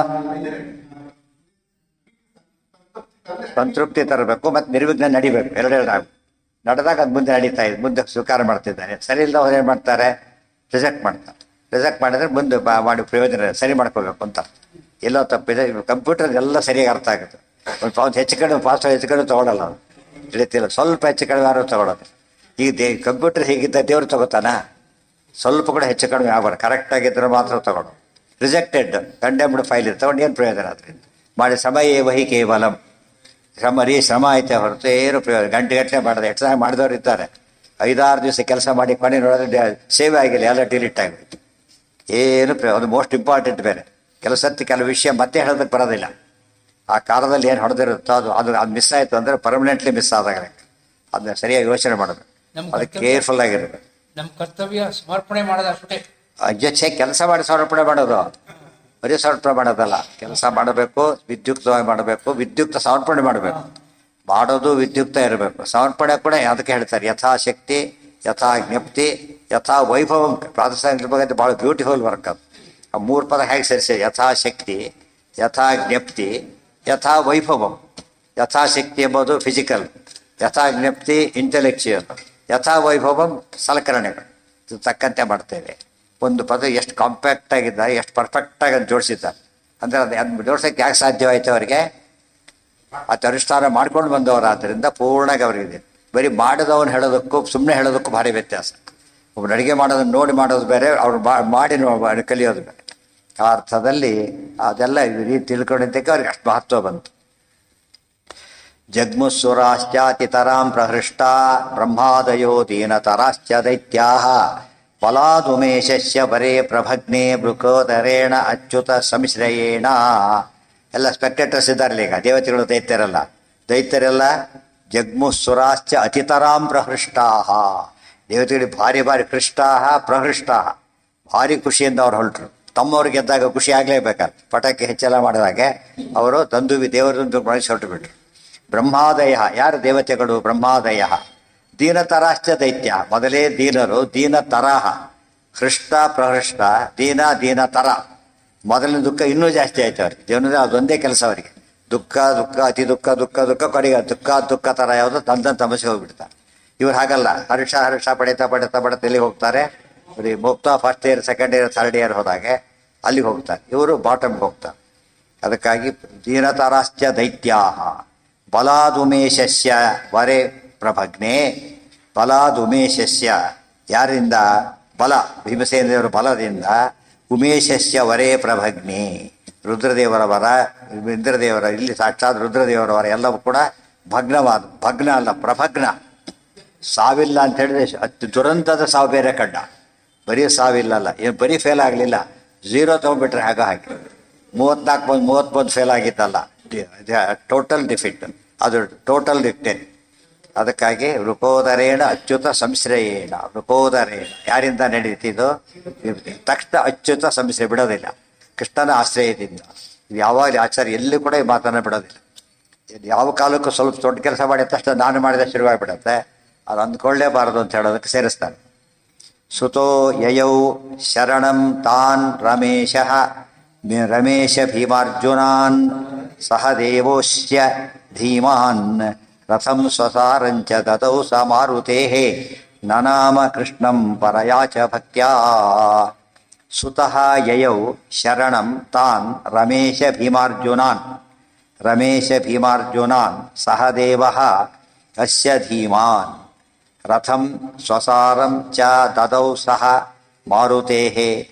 ಸಂತೃಪ್ತಿ ತರಬೇಕು ಮತ್ತು ನಿರ್ವಿಘ್ನ ನಡಿಬೇಕು. ಎರಡೆರಡು ನಡೆದಾಗ ಅದು ಮುಂದೆ ನಡೀತಾ ಇದೆ, ಮುಂದೆ ಸ್ವೀಕಾರ ಮಾಡ್ತಿದ್ದಾನೆ. ಸರಿ ಇಲ್ಲದ ಅವ್ರು ಏನು ಮಾಡ್ತಾರೆ, ರಿಜೆಕ್ಟ್ ಮಾಡ್ತಾರೆ. ರಿಜೆಕ್ಟ್ ಮಾಡಿದ್ರೆ ಮುಂದೆ ಮಾಡಿ ಪ್ರಯೋಜನ ಸರಿ ಮಾಡ್ಕೋಬೇಕು ಅಂತ. ಎಲ್ಲೋ ತಪ್ಪಿದೆ. ಕಂಪ್ಯೂಟರ್ ಎಲ್ಲ ಸರಿಯಾಗಿ ಅರ್ಥ ಆಗುತ್ತೆ. ಒಂದು ಹೆಚ್ಚು ಕಡಿಮೆ ಫಾಸ್ಟ್ ಹೆಚ್ಚು ಕಡಿಮೆ ತೊಗೊಳಲ್ಲ, ಅದು ತಿಳಿತಿಲ್ಲ. ಸ್ವಲ್ಪ ಹೆಚ್ಚು ಕಡಿಮೆ ಯಾರು ತೊಗೊಳೋದು. ಈಗ ಕಂಪ್ಯೂಟರ್ ಹೀಗಿದ್ದ ದೇವ್ರು ತಗೋತಾನ, ಸ್ವಲ್ಪ ಕೂಡ ಹೆಚ್ಚು ಕಡಿಮೆ ಆಗಬಾರ್ದು, ಕರೆಕ್ಟಾಗಿದ್ದರೆ ಮಾತ್ರ ತಗೊಳ್ಳೋ. ರಿಜೆಕ್ಟೆಡ್ ಕಂಡೆಮ್ಡ್ ಫೈಲ್ ಇದೆ, ತಗೊಂಡು ಏನು ಪ್ರಯೋಜನ ಅದರಿಂದ? ಮಾಡಿ ಸಮಯ ವಹಿ ಕೇವಲಂ, ಶ್ರಮ ಐತೆ ಹೊರತು ಏನು ಪ್ರಯೋಜನ. ಗಂಟೆ ಮಾಡಿದೆ. ಎಷ್ಟು ಸಹ ಮಾಡಿದವ್ರು ಇದ್ದಾರೆ, 5-6 ದಿವಸ ಕೆಲಸ ಮಾಡಿ ಕೊನೆ ನೋಡಿದ್ರೆ ಸೇವ್ ಆಗಿಲ್ಲ, ಎಲ್ಲ ಡಿಲೀಟ್ ಆಗಿಬಿಟ್ಟು ಏನು ಅದು ಮೋಸ್ಟ್ ಇಂಪಾರ್ಟೆಂಟ್. ಬೇರೆ ಕೆಲವು ವಿಷಯ ಮತ್ತೆ ಹೇಳೋದಕ್ಕೆ ಬರೋದಿಲ್ಲ. ಆ ಕಾಲದಲ್ಲಿ ಏನು ಹೊಡೆದಿರುತ್ತೋ ಅದು ಮಿಸ್ ಆಯಿತು ಅಂದರೆ ಪರ್ಮನೆಂಟ್ಲಿ ಮಿಸ್ ಆದಾಗ ಅದನ್ನ ಸರಿಯಾಗಿ ಯೋಚನೆ ಮಾಡಬೇಕು. ಅದಕ್ಕೆ ಕೇರ್ಫುಲ್ ಆಗಿರಬೇಕು. ನಮ್ಮ ಕರ್ತವ್ಯ ಸಮರ್ಪಣೆ ಮಾಡೋದು ಅಷ್ಟೇ. ಅಜ್ಜೆ ಕೆಲಸ ಮಾಡಿ ಸಮರ್ಪಣೆ ಮಾಡೋದು, ಬರೀ ಸಮರ್ಪಣೆ ಮಾಡೋದಲ್ಲ. ಕೆಲಸ ಮಾಡಬೇಕು, ವಿದ್ಯುಕ್ತವಾಗಿ ಮಾಡಬೇಕು, ವಿದ್ಯುಕ್ತ ಸಮರ್ಪಣೆ ಮಾಡಬೇಕು. ಮಾಡೋದು ವಿದ್ಯುಕ್ತ ಇರಬೇಕು. ಸಮರ್ಪಣೆ ಕೂಡ ಅದಕ್ಕೆ ಹೇಳ್ತಾರೆ, ಯಥಾಶಕ್ತಿ, ಯಥಾ ಜ್ಞಪ್ತಿ, ಯಥಾ ವೈಭವಂ. ಪ್ರಾತಃ ಬಗ್ಗೆ ಭಾಳ ಬ್ಯೂಟಿಫುಲ್ ವರ್ಕ್ ಅದು. ಆ 3 ಪದ ಹೇಗೆ ಸೇರಿಸಿ, ಯಥಾಶಕ್ತಿ, ಯಥಾ ಜ್ಞಪ್ತಿ, ಯಥಾ ವೈಭವಂ. ಯಥಾಶಕ್ತಿ ಎಂಬುದು ಫಿಸಿಕಲ್, ಯಥಾ ಜ್ಞಪ್ತಿ ಇಂಟೆಲೆಕ್ಚುಯಲ್, ಯಥಾ ವೈಭವಂ ಸಲಕರಣೆಗಳು. ಇದು ತಕ್ಕಂತೆ ಮಾಡ್ತೇವೆ. ಒಂದು ಪದ ಎಷ್ಟು ಕಾಂಪ್ಯಾಕ್ಟ್ ಆಗಿದ್ದಾರೆ, ಎಷ್ಟು ಪರ್ಫೆಕ್ಟಾಗಿ ಅದು ಜೋಡಿಸಿದ್ದಾರೆ ಅಂದರೆ ಅದು ಜೋಡ್ಸೋಕ್ಕೆ ಯಾಕೆ ಸಾಧ್ಯವಾಯಿತು ಅವರಿಗೆ? ಅದು ಅನುಷ್ಠಾನ ಮಾಡ್ಕೊಂಡು ಬಂದವರು. ಆದ್ದರಿಂದ ಪೂರ್ಣವಾಗಿ ಅವರಿಗಿದೆ. ಬರೀ ಮಾಡಿದವನು ಹೇಳೋದಕ್ಕೂ ಸುಮ್ಮನೆ ಹೇಳೋದಕ್ಕೂ ಭಾರಿ ವ್ಯತ್ಯಾಸ. ಒಬ್ಬರು ಅಡುಗೆ ಮಾಡೋದನ್ನು ನೋಡಿ ಮಾಡೋದು ಬೇರೆ, ಅವ್ರು ಮಾಡಿ ಕಲಿಯೋದು ಬೇರೆ. ಆ ಅರ್ಥದಲ್ಲಿ ಅದೆಲ್ಲ ಈ ರೀತಿ ತಿಳ್ಕೊಂಡಿದ್ದಕ್ಕೆ ಅವ್ರಿಗೆ ಅಷ್ಟು ಮಹತ್ವ ಬಂತು. ಜಗ್ಮುಸ್ಸುರಾಶ್ಚಾತಿತರಾಂ ಪ್ರಹೃಷ್ಟಾ ಬ್ರಹ್ಮಾದಯೋ ದೀನತರಾಶ್ಚ ದೈತ್ಯಾಃ ಫಲಾದುಮೇಶಸ್ಯ ಬರೇ ಪ್ರಭಗ್ನೆ ಬೃಕೋದರೇಣ ಅಚ್ಯುತ ಸಂಶ್ರಯೇಣ. ಎಲ್ಲ ಸ್ಪೆಕ್ಟೇಟರ್ಸ್ ಇದ್ದಾರಲ್ಲ, ಈಗ ದೇವತೆಗಳು ದೈತ್ಯರಲ್ಲ. ದೈತ್ಯರೆಲ್ಲ ಜಗ್ಮುಸ್ಸುರಾಶ್ಚ ಅತಿತರಾಂ ಪ್ರಹೃಷ್ಟಾಃ, ದೇವತೆಗಳಿಗೆ ಭಾರಿ ಭಾರಿ ಹೃಷ್ಟಾಃ ಪ್ರಹೃಷ್ಟಾಃ, ಭಾರಿ ಖುಷಿಯಿಂದ ಅವ್ರು ಹೊರಟರು. ತಮ್ಮವ್ರು ಗೆದ್ದಾಗ ಖುಷಿ ಆಗಲೇಬೇಕಾದ, ಪಟಾಕಿ ಹೆಚ್ಚೆಲ್ಲ ಮಾಡಿದಾಗೆ ಅವರು ದಂದುವಿ ದೇವರೊಂದು ಬಳಸಿ ಹೊರಟು ಬಿಟ್ರು. ಬ್ರಹ್ಮಾದಯ, ಯಾರು ದೇವತೆಗಳು? ಬ್ರಹ್ಮಾದಯ. ದೀನತರಾಶ್ಚ ದೈತ್ಯ, ಮೊದಲೇ ದೀನರು, ದೀನತರಾಹ, ಹೃಷ್ಟ ಪ್ರಹೃಷ್ಟ, ದೀನತರ. ಮೊದಲಿನ ದುಃಖ ಇನ್ನೂ ಜಾಸ್ತಿ ಆಯ್ತು ಅವ್ರಿಗೆ. ಜೀವನದಲ್ಲಿ ಅದೊಂದೇ ಕೆಲಸ ಅವರಿಗೆ, ದುಃಖ ದುಃಖ ಅತಿ ದುಃಖ ದುಃಖ ದುಃಖ, ಕೊನೆಗೆ ದುಃಖ ಥರ ಯಾವುದು ತಂದ ತಮಸ್ಗೆ ಹೋಗ್ಬಿಡ್ತಾರೆ. ಇವ್ರು ಹಾಗಲ್ಲ, ಹರ್ಷ ಪಡಿತಾ ಎಲ್ಲಿಗೆ ಹೋಗ್ತಾರೆ? ಮುಕ್ತ first year second year third year ಹೋದಾಗೆ ಅಲ್ಲಿಗೆ ಹೋಗ್ತಾರೆ. ಇವರು ಬಾಟಮ್ಗೆ ಹೋಗ್ತಾರೆ. ಅದಕ್ಕಾಗಿ ದೀನತರಾಶ್ಚ ದೈತ್ಯಾಹ ಬಲಾದುಮೇಶಸ್ಯ ವರೆ ಪ್ರಭಗ್ನೆ. ಬಲಾದುಮೇಶಸ್ಯ, ಯಾರಿಂದ? ಬಲ, ಭೀಮಸೇನ ದೇವರ ಬಲದಿಂದ. ಉಮೇಶಸ್ಯ ವರೇ ಪ್ರಭಗ್ನೆ, ರುದ್ರದೇವರ ವರ, ಇಂದ್ರದೇವರ, ಇಲ್ಲಿ ಸಾಕ್ಷಾತ್ ರುದ್ರದೇವರ ವರ ಎಲ್ಲವೂ ಕೂಡ ಭಗ್ನ ಅಲ್ಲ ಪ್ರಭಗ್ನ. ಸಾವಿಲ್ಲ ಅಂತ ಹೇಳಿದ್ರೆ ಅತಿ ದುರಂತದ ಸಾವು ಬೇರೆ ಕಂಡ. ಬರೀ ಸಾವಿಲ್ಲಲ್ಲ, ಏನು ಬರೀ ಫೇಲ್ ಆಗಲಿಲ್ಲ, 0 ತೊಗೊಂಡ್ಬಿಟ್ರೆ ಹಾಗೆ 34 ಫೇಲ್ ಆಗಿತ್ತಲ್ಲ, ಟೋಟಲ್ ಡಿಫಿಟ್, ಅದು ಟೋಟಲ್ ಡಿಕ್ಟೇನ್. ಅದಕ್ಕಾಗಿ ವೃಕೋದರೇಣ ಅಚ್ಯುತ ಸಂಶ್ರಯೇಣ. ವೃಕೋದರೇಣ ಯಾರಿಂದ ನಡೀತಿದ್ದು? ತಕ್ಷಣ ಅಚ್ಯುತ ಸಂಶ್ರಯ ಬಿಡೋದಿಲ್ಲ, ಕೃಷ್ಣನ ಆಶ್ರಯದಿಂದ. ಯಾವಾಗಲೂ ಆಚಾರ್ಯ ಎಲ್ಲಿ ಕೂಡ ಈ ಮಾತನ್ನು ಬಿಡೋದಿಲ್ಲ. ಯಾವ ಕಾಲಕ್ಕೂ ಸ್ವಲ್ಪ ದೊಡ್ಡ ಕೆಲಸ ಮಾಡಿದ ತಕ್ಷಣ ನಾನು ಮಾಡಿದ ಶುರುವಾಗಿಬಿಡತ್ತೆ, ಅದು ಅಂದ್ಕೊಳ್ಳೇಬಾರದು ಅಂತ ಹೇಳೋದಕ್ಕೆ ಸೇರಿಸ್ತಾನೆ. ಸುತೋ ಯಯೌ ಶರಣಂ ತಾನ್ ರಮೇಶ ಭೀಮಾರ್ಜುನಾನ್ ಸಹ ದೇವೋಶ್ಯ ಧೀಮಾನ್ ರಥಂ ಸ್ವಸಾರಂಚ ದದೌ ಸ ಮಾರುತೇಃ ನನಾಮ ಕೃಷ್ಣಂ ಪರಯಾ ಚ ಭಕ್ತ್ಯಾ. ಸುತಃ ಯಯೌ ಶರಣಂ ತಾನ್ ರಮೇಶ ಭೀಮಾರ್ಜುನಾನ್ ಸಹ ದೇವಃ ಅಸ್ಯ ಧೀಮಾನ್ ರಥಂ ಸ್ವಸಾರಂ ಚ ದದೌ ಸಹ ಮಾರುತೇಃ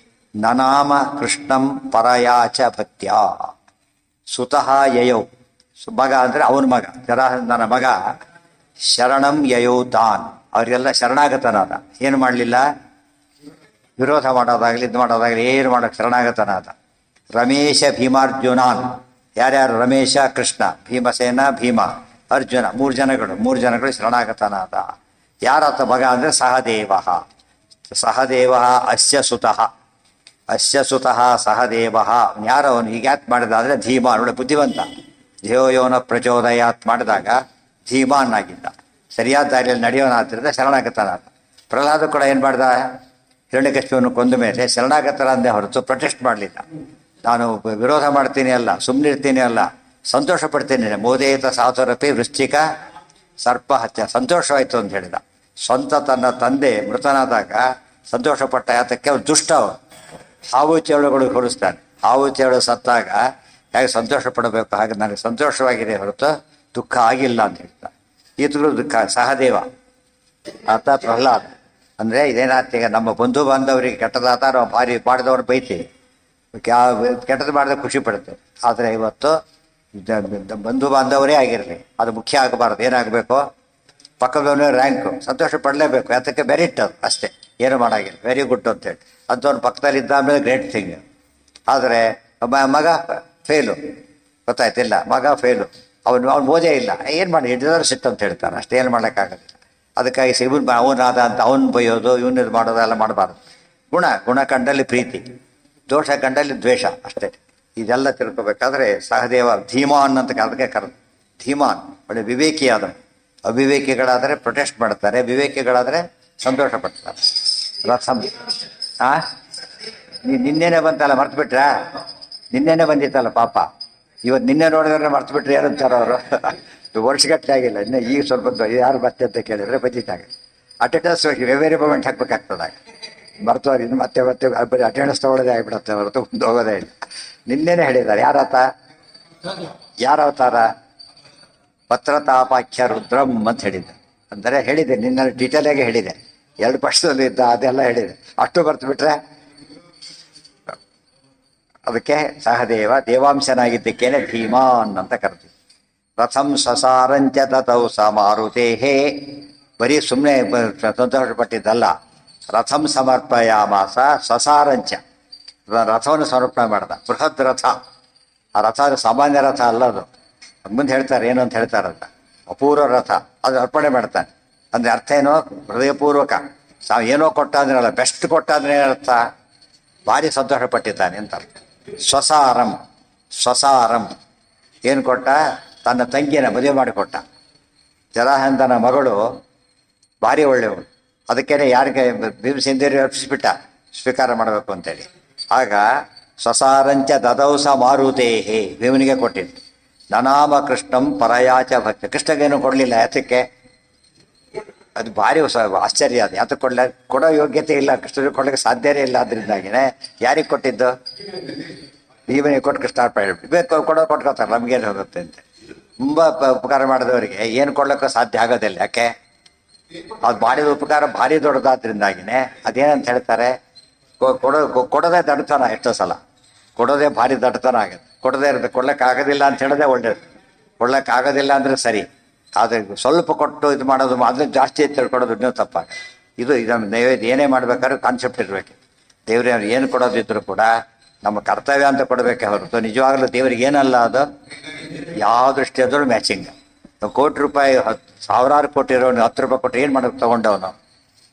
ನನಾಮ ಕೃಷ್ಣಂ ಪರಯಾ ಚ ಭಕ್ತ್ಯಾ. ಸುತಃ ಯಯೌ, ಮಗ ಅಂದರೆ ಅವನ ಮಗ, ಜರಾಸಂಧನ ಮಗ. ಶರಣಂ ಯಯೌ ತಾನ್, ಅವರಿಗೆಲ್ಲ ಶರಣಾಗತನಾದ. ಏನು ಮಾಡಲಿಲ್ಲ? ವಿರೋಧ ಮಾಡೋದಾಗಲಿ ಇದು ಮಾಡೋದಾಗಲಿ ಏನು ಮಾಡೋಕ್ಕೆ ಶರಣಾಗತನಾದ. ರಮೇಶ ಭೀಮಾರ್ಜುನಾನ್, ಯಾರ್ಯಾರು? ರಮೇಶ ಕೃಷ್ಣ, ಭೀಮಸೇನ ಭೀಮ, ಅರ್ಜುನ, ಮೂರು ಜನಗಳು ಶರಣಾಗತನಾದ. ಯಾರಾತ ಮಗ ಅಂದರೆ ಸಹದೇವ ಅಸ್ಯ ಸುತಃ ಸಹದೇವ. ಯಾರು ಅವನು? ಈಗ ಯಾಕೆ ಮಾಡಿದ ಅಂದರೆ ಧೀಮಾನ್, ಒಳ್ಳೆ ಬುದ್ಧಿವಂತ. ಧ್ಯೇಯೋನ ಪ್ರಚೋದಯಾತ್ ಮಾಡಿದಾಗ ಧೀಮಾನ್ ಆಗಿದ್ದ, ಸರಿಯಾದ ದಾರಿಯಲ್ಲಿ ನಡೆಯೋನಾದ್ರಿಂದ ಶರಣಾಗತನಾದ. ಪ್ರಹ್ಲಾದ ಕೂಡ ಏನು ಮಾಡ್ದ? ಹಿರಣ್ಯಕಶಿಪುವನ್ನು ಕೊಂದ ಮೇಲೆ ಶರಣಾಗತರಾಂದೇ ಹೊರತು ಪ್ರೊಟೆಸ್ಟ್ ಮಾಡಲಿಲ್ಲ. ನಾನು ವಿರೋಧ ಮಾಡ್ತೀನಿ ಅಲ್ಲ, ಸುಮ್ಮನಿರ್ತೀನಿ ಅಲ್ಲ, ಸಂತೋಷ ಪಡ್ತೀನಿ. ಮೋದೇತ ಸಾತುರಪಿ ವೃಶ್ಚಿಕ ಸರ್ಪ ಹತ್ಯ, ಸಂತೋಷವಾಯಿತು ಅಂತ ಹೇಳಿದ. ಸ್ವಂತ ತನ್ನ ತಂದೆ ಮೃತನಾದಾಗ ಸಂತೋಷಪಟ್ಟ. ಯಾತಕ್ಕೆ? ಅವ್ರು ದುಷ್ಟ. ಅವರು ಹಾವು ಚೇಳುಗಳಿಗೆ ಹೋಲಿಸ್ತಾನೆ. ಹಾವು ಚೇಳು ಸತ್ತಾಗ ಹೇಗೆ ಸಂತೋಷ ಪಡಬೇಕು, ಹಾಗೆ ನನಗೆ ಸಂತೋಷವಾಗಿದೆ ಹೊರತು ದುಃಖ ಆಗಿಲ್ಲ ಅಂತ ಹೇಳ್ತಾರೆ. ಈತರು ದುಃಖ ಸಹದೇವ, ಆತ ಪ್ರಹ್ಲಾದ. ಅಂದರೆ ಇದೇನಾಗ್ತ, ಈಗ ನಮ್ಮ ಬಂಧು ಬಾಂಧವರಿಗೆ ಕೆಟ್ಟದಾತ ನಾವು ಭಾರಿ ಮಾಡಿದವ್ರು ಬೈತೀವಿ, ಕೆಟ್ಟದ್ದು ಮಾಡಿದ್ರೆ ಖುಷಿ ಪಡುತ್ತೆ. ಆದರೆ ಇವತ್ತು ಬಂಧು ಬಾಂಧವರೇ ಆಗಿರಲಿ, ಅದು ಮುಖ್ಯ ಆಗಬಾರ್ದು. ಏನಾಗಬೇಕು? ಪಕ್ಕದವನೇ ರ್ಯಾಂಕು, ಸಂತೋಷ ಪಡಲೇಬೇಕು. ಯಾತಕ್ಕೆ? ಮೆರಿಟ್ ಅದು ಅಷ್ಟೇ, ಏನು ಮಾಡಾಗಿಲ್ಲ, ವೆರಿ ಗುಡ್ ಅಂತೇಳಿ. ಅಂಥವ್ನು ಪಕ್ಕದಲ್ಲಿ ಇದ್ದಾದ್ಮೇಲೆ ಗ್ರೇಟ್ ಥಿಂಗ್. ಆದರೆ ಮಗ ಫೇಲು, ಗೊತ್ತಾಯ್ತಿಲ್ಲ, ಮಗ ಫೇಲು, ಅವನು ಓದೇ ಇಲ್ಲ, ಏನು ಮಾಡಿ ಹಿಡಿದ್ರೆ ಸಿಟ್ಟು ಅಂತ ಹೇಳ್ತಾನೆ, ಅಷ್ಟೇನು ಮಾಡೋಕ್ಕಾಗೋದಿಲ್ಲ. ಅದಕ್ಕಾಗಿ ಅವನಾದ ಅಂತ ಅವನು ಬೈಯೋದು, ಇವನು ಇದು ಮಾಡೋದು ಎಲ್ಲ ಮಾಡಬಾರ್ದು. ಗುಣ ಕಂಡಲ್ಲಿ ಪ್ರೀತಿ, ದೋಷ ಕಂಡಲ್ಲಿ ದ್ವೇಷ, ಅಷ್ಟೇ. ಇದೆಲ್ಲ ತಿಳ್ಕೊಬೇಕಾದ್ರೆ ಸಹದೇವ ಧೀಮಾನ್ ಅಂತ ಅದಕ್ಕೆ ಕರೆದು. ಧೀಮಾನ್ ಒಳ್ಳೆ ವಿವೇಕಿಯಾದನು. ಅವಿವೇಕಿಗಳಾದರೆ ಪ್ರೊಟೆಸ್ಟ್ ಮಾಡ್ತಾರೆ, ವಿವೇಕಿಗಳಾದರೆ ಸಂತೋಷ ಪಡ್ತಾರೆ. ರಥಂ ನಿನ್ನೆನೆ ಬಂತಲ್ಲ, ಮರ್ತು ಬಿಟ್ರಾ? ನಿನ್ನೆನೆ ಬಂದಿತ್ತಲ್ಲ ಪಾಪ, ಇವತ್ತು ನಿನ್ನೆ ನೋಡಿದ್ರೆ ಮರ್ತು ಬಿಟ್ರೆ ಏನಂತಾರ ಅವರು? ವರ್ಷಗಟ್ಟಲೆ ಆಗಿಲ್ಲ, ಇನ್ನು ಈಗ ಸ್ವಲ್ಪ ಯಾರು ಬರ್ತೆ ಅಂತ ಕೇಳಿದ್ರೆ ಬಂದಿದ್ದಾಗ ಅಟೆಂಡೆನ್ಸ್ ವೆರಿ ಮೂಮೆಂಟ್ ಹಾಕ್ಬೇಕಾಗ್ತದಾಗ. ಮರ್ತವ್ರು ಇನ್ನು ಮತ್ತೆ ಬರೀ ಅಟೆಂಡೆನ್ಸ್ ತೊಗೊಳ್ಳೋದೇ ಆಗಿಬಿಡತ್ತೆ ಹೊರತು ಮುಂದೆ ಹೋಗೋದೇ ಇಲ್ಲ. ನಿನ್ನೆನೆ ಹೇಳಿದ್ದಾರೆ. ಯಾರ ಅವತಾರ? ಪತ್ರತಾಪಾಖ್ಯ ರುದ್ರಂ ಅಂತ ಹೇಳಿದ್ದೆ. ಅಂದರೆ ಹೇಳಿದೆ, ನಿನ್ನ ಡೀಟೇಲಾಗಿ ಹೇಳಿದೆ. 2 ಪಕ್ಷದಲ್ಲಿ ಇದ್ದ ಅದೆಲ್ಲ ಹೇಳಿದೆ. ಅಷ್ಟು ಬರ್ತು ಬಿಟ್ರೆ ಅದಕ್ಕೆ ಸಹದೇವ ದೇವಾಂಶನಾಗಿದ್ದಕ್ಕೇನೆ ಧೀಮಾನ್ ಅಂತ ಕರ್ತೀವಿ. ರಥಂ ಸಸಾರಂಚ ತತೌ ಸ ಮಾರುತೇಹೇ ಬರೀ ಸುಮ್ಮನೆ ಸಂತೋಷಪಟ್ಟಿದ್ದಲ್ಲ. ರಥಂ ಸಮರ್ಪಯಾಮಾಸ ಸಸಾರಂಚ ರಥವನ್ನು ಸಮರ್ಪಣೆ ಮಾಡ್ದ. ಬೃಹತ್ ರಥ. ಆ ರಥ ಸಾಮಾನ್ಯ ರಥ ಅಲ್ಲ ಅದು. ಮುಂದೆ ಹೇಳ್ತಾರೆ ಏನು ಅಂತ ಹೇಳ್ತಾರಂತ. ಅಪೂರ್ವ ರಥ ಅದು ಅರ್ಪಣೆ ಮಾಡ್ತಾನೆ. ಅಂದರೆ ಅರ್ಥ ಏನೋ ಹೃದಯಪೂರ್ವಕ ಏನೋ ಕೊಟ್ಟ ಅಂದ್ರಲ್ಲ, ಬೆಸ್ಟ್ ಕೊಟ್ಟ ಅಂದ್ರೆ ಏನರ್ಥ? ಭಾರಿ ಸಂತೋಷಪಟ್ಟಿದ್ದಾನೆ ಅಂತ ಅರ್ಥ. ಸ್ವಸಾರಂ ಸ್ವಸಾರಂ ಏನು ಕೊಟ್ಟ? ತನ್ನ ತಂಗಿಯನ್ನು ಮದುವೆ ಮಾಡಿಕೊಟ್ಟ. ಜರಾಸಂಧನ ಮಗಳು ಭಾರಿ ಒಳ್ಳೆಯವಳು. ಅದಕ್ಕೇನೆ ಯಾರಿಗೆ ಭೀಮಸೇನದೇವರು ಅರ್ಪಿಸಿಬಿಟ್ಟ ಸ್ವೀಕಾರ ಮಾಡಬೇಕು ಅಂತೇಳಿ. ಆಗ ಸ್ವಸಾರಂಚ ದದೌಸ ಮಾರುತೇಹೇ ಭೀಮನಿಗೆ ಕೊಟ್ಟಿದ್ದು. ನನಾಮ ಕೃಷ್ಣಂ ಪರಯಾಚ ಭಕ್ತಿ. ಕೃಷ್ಣಗೇನು ಕೊಡಲಿಲ್ಲ. ಯಾತಕ್ಕೆ? ಅದು ಭಾರಿ ಆಶ್ಚರ್ಯ. ಅದು ಯಾತಕ್ಕೆ ಕೊಡೋ ಯೋಗ್ಯತೆ ಇಲ್ಲ, ಕೃಷ್ಣನಿಗೆ ಕೊಡಲಿಕ್ಕೆ ಸಾಧ್ಯವೇ ಇಲ್ಲ. ಅದರಿಂದಾಗಿನೇ ಯಾರಿಗೆ ಕೊಟ್ಟಿದ್ದು? ಭೀಮನಿಗೆ ಕೊಟ್ಟು ಕೃಷ್ಣ ಅರ್ಪಣೆ ಬೇಕು ಕೊಟ್ಕೋತಾರೆ. ನಮಗೇನು ಹೋಗುತ್ತೆ ಅಂತ. ತುಂಬ ಉಪಕಾರ ಮಾಡಿದವರಿಗೆ ಏನು ಕೊಡ್ಲಿಕ್ಕೂ ಸಾಧ್ಯ ಆಗೋದಿಲ್ಲ. ಯಾಕೆ? ಅದು ಮಾಡಿದ ಉಪಕಾರ ಭಾರಿ ದೊಡ್ಡದಾದ್ರಿಂದಾಗಿನೇ ಅದೇನಂತ ಹೇಳ್ತಾರೆ, ಕೊಡೋದೇ ದಡ್ತನ. ಎಷ್ಟೋ ಸಲ ಕೊಡೋದೇ ಭಾರಿ ದಡ್ತನ ಆಗುತ್ತೆ. ಕೊಡದೇ ಇರುತ್ತೆ. ಕೊಡ್ಲಿಕ್ಕಾಗೋದಿಲ್ಲ ಅಂತ ಹೇಳೋದೇ ಒಳ್ಳೇದು. ಕೊಡ್ಲಿಕ್ಕಾಗೋದಿಲ್ಲ ಅಂದರೆ ಸರಿ, ಆದರೆ ಸ್ವಲ್ಪ ಕೊಟ್ಟು ಇದು ಮಾಡೋದು ಅದನ್ನ ಜಾಸ್ತಿ ತಿಳ್ಕೊಡೋದು ಇನ್ನೂ ತಪ್ಪಾಗ. ಇದು ನೈವೇದ್ಯ ಏನೇ ಮಾಡ್ಬೇಕಾದ್ರೂ ಕಾನ್ಸೆಪ್ಟ್ ಇರಬೇಕು. ದೇವ್ರಿಗೆ ಏನು ಕೊಡೋದಿದ್ರು ಕೂಡ ನಮ್ಮ ಕರ್ತವ್ಯ ಅಂತ ಕೊಡಬೇಕೆ ಹೊರತು ನಿಜವಾಗ್ಲೂ ದೇವರಿಗೆ ಏನಲ್ಲ. ಅದು ಯಾವ ದೃಷ್ಟಿಯಾದ್ರೂ ಮ್ಯಾಚಿಂಗ್. ಕೋಟಿ ರೂಪಾಯಿ ಸಾವಿರಾರು ಕೋಟಿ ಇರೋನು 10 ರೂಪಾಯಿ ಕೊಟ್ಟು ಏನು ಮಾಡೋಕ್ಕೆ ತೊಗೊಂಡವನು?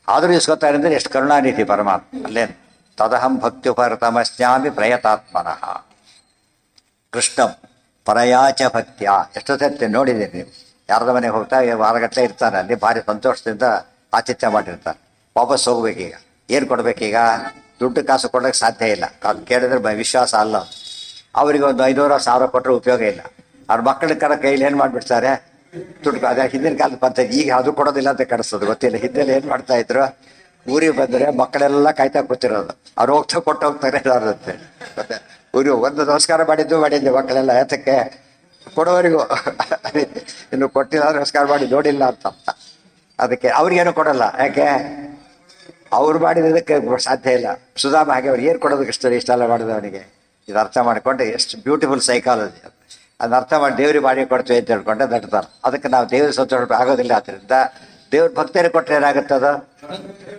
ಆದರೂ ಇಸ್ಕೊತಾರೆ ಅಂದರೆ ಎಷ್ಟು ಕರುಣಾನಿಧಿ ಪರಮಾತ್ಮ. ಅಲ್ಲೇನು ತದಹಂ ಭಕ್ತ್ಯುಪರತಮಸ್ಯಾಮಿ ಪ್ರಯತಾತ್ಮನಃ ಕೃಷ್ಣಂ ಪರಯಾಚ ಭಕ್ತ್ಯ. ಎಷ್ಟೋ ಸತ್ಯ ನೋಡಿದ್ದೀರಿ ನೀವು. ಯಾರದ ಮನೆಗೆ ಹೋಗ್ತಾ ವಾರಗಟ್ಟಲೆ ಇರ್ತಾನೆ, ಅಲ್ಲಿ ಭಾರಿ ಸಂತೋಷದಿಂದ ಆತಿಥ್ಯ ಮಾಡಿರ್ತಾನೆ. ವಾಪಸ್ ಹೋಗ್ಬೇಕೀಗ. ಏನು ಕೊಡಬೇಕೀಗ? ದುಡ್ಡು ಕಾಸು ಕೊಡೋಕ್ಕೆ ಸಾಧ್ಯ ಇಲ್ಲ. ಕೇಳಿದ್ರೆ ವಿಶ್ವಾಸ ಅಲ್ಲ. ಅವರಿಗೆ ಒಂದು 500-1000 ಕೊಟ್ಟರೆ ಉಪಯೋಗ ಇಲ್ಲ. ಅವ್ರ ಮಕ್ಕಳ ಕೈಲಿ ಏನು ಮಾಡಿಬಿಡ್ತಾರೆ? ದುಡ್ಡು. ಅದೇ ಹಿಂದಿನ ಕಾಲದ ಪದ್ಧತಿ. ಈಗ ಅದು ಕೊಡೋದಿಲ್ಲ ಅಂತ ಕಡಿಸೋದು ಗೊತ್ತಿಲ್ಲ. ಹಿಂದೆಲ್ಲ ಏನು ಮಾಡ್ತಾ ಇದ್ರು? ಊರಿಗೆ ಬಂದರೆ ಮಕ್ಕಳೆಲ್ಲ ಕಾಯ್ತಾ ಕೂತಿರೋದು. ಅವ್ರು ಹೋಗ್ತಾ ಕೊಟ್ಟು ಹೋಗ್ತಾರೆ ಇರುತ್ತೆ. ಮತ್ತೆ ಊರಿಗೆ ಒಂದು ನಮಸ್ಕಾರ ಮಾಡಿದ್ದೆ ಮಕ್ಕಳೆಲ್ಲ. ಯಾತಕ್ಕೆ? ಕೊಡೋವರಿಗೂ. ಇನ್ನು ಕೊಟ್ಟಿಲ್ಲ ನಮಸ್ಕಾರ ಮಾಡಿ ನೋಡಿಲ್ಲ ಅಂತ. ಅದಕ್ಕೆ ಅವ್ರಿಗೇನು ಕೊಡಲ್ಲ. ಯಾಕೆ? ಅವ್ರು ಮಾಡಿದ್ದಕ್ಕೆ ಸಾಧ್ಯ ಇಲ್ಲ. ಸುಧಾಮ ಹಾಗೆ ಅವ್ರು ಏನು ಕೊಡೋದಕ್ಕೆ ಇಷ್ಟೆಲ್ಲ ಮಾಡಿದವನಿಗೆ. ಇದು ಅರ್ಥ ಮಾಡಿಕೊಂಡೆ ಎಷ್ಟು ಬ್ಯೂಟಿಫುಲ್ ಸೈಕಾಲಜಿ. ಅದನ್ನ ಅರ್ಥ ಮಾಡಿ ದೇವ್ರಿಗೆ ಮಾಡಿ ಕೊಡ್ತೀವಿ ಅಂತ ಹೇಳ್ಕೊಂಡೆ ದಡ್ತಾರೆ. ಅದಕ್ಕೆ ನಾವು ದೇವ್ರ ಸಂತೋಷ ಆಗೋದಿಲ್ಲ. ಆದ್ದರಿಂದ ದೇವ್ರ ಭಕ್ತರಿಗೆ ಕೊಟ್ಟರೆ ಏನಾಗುತ್ತದ?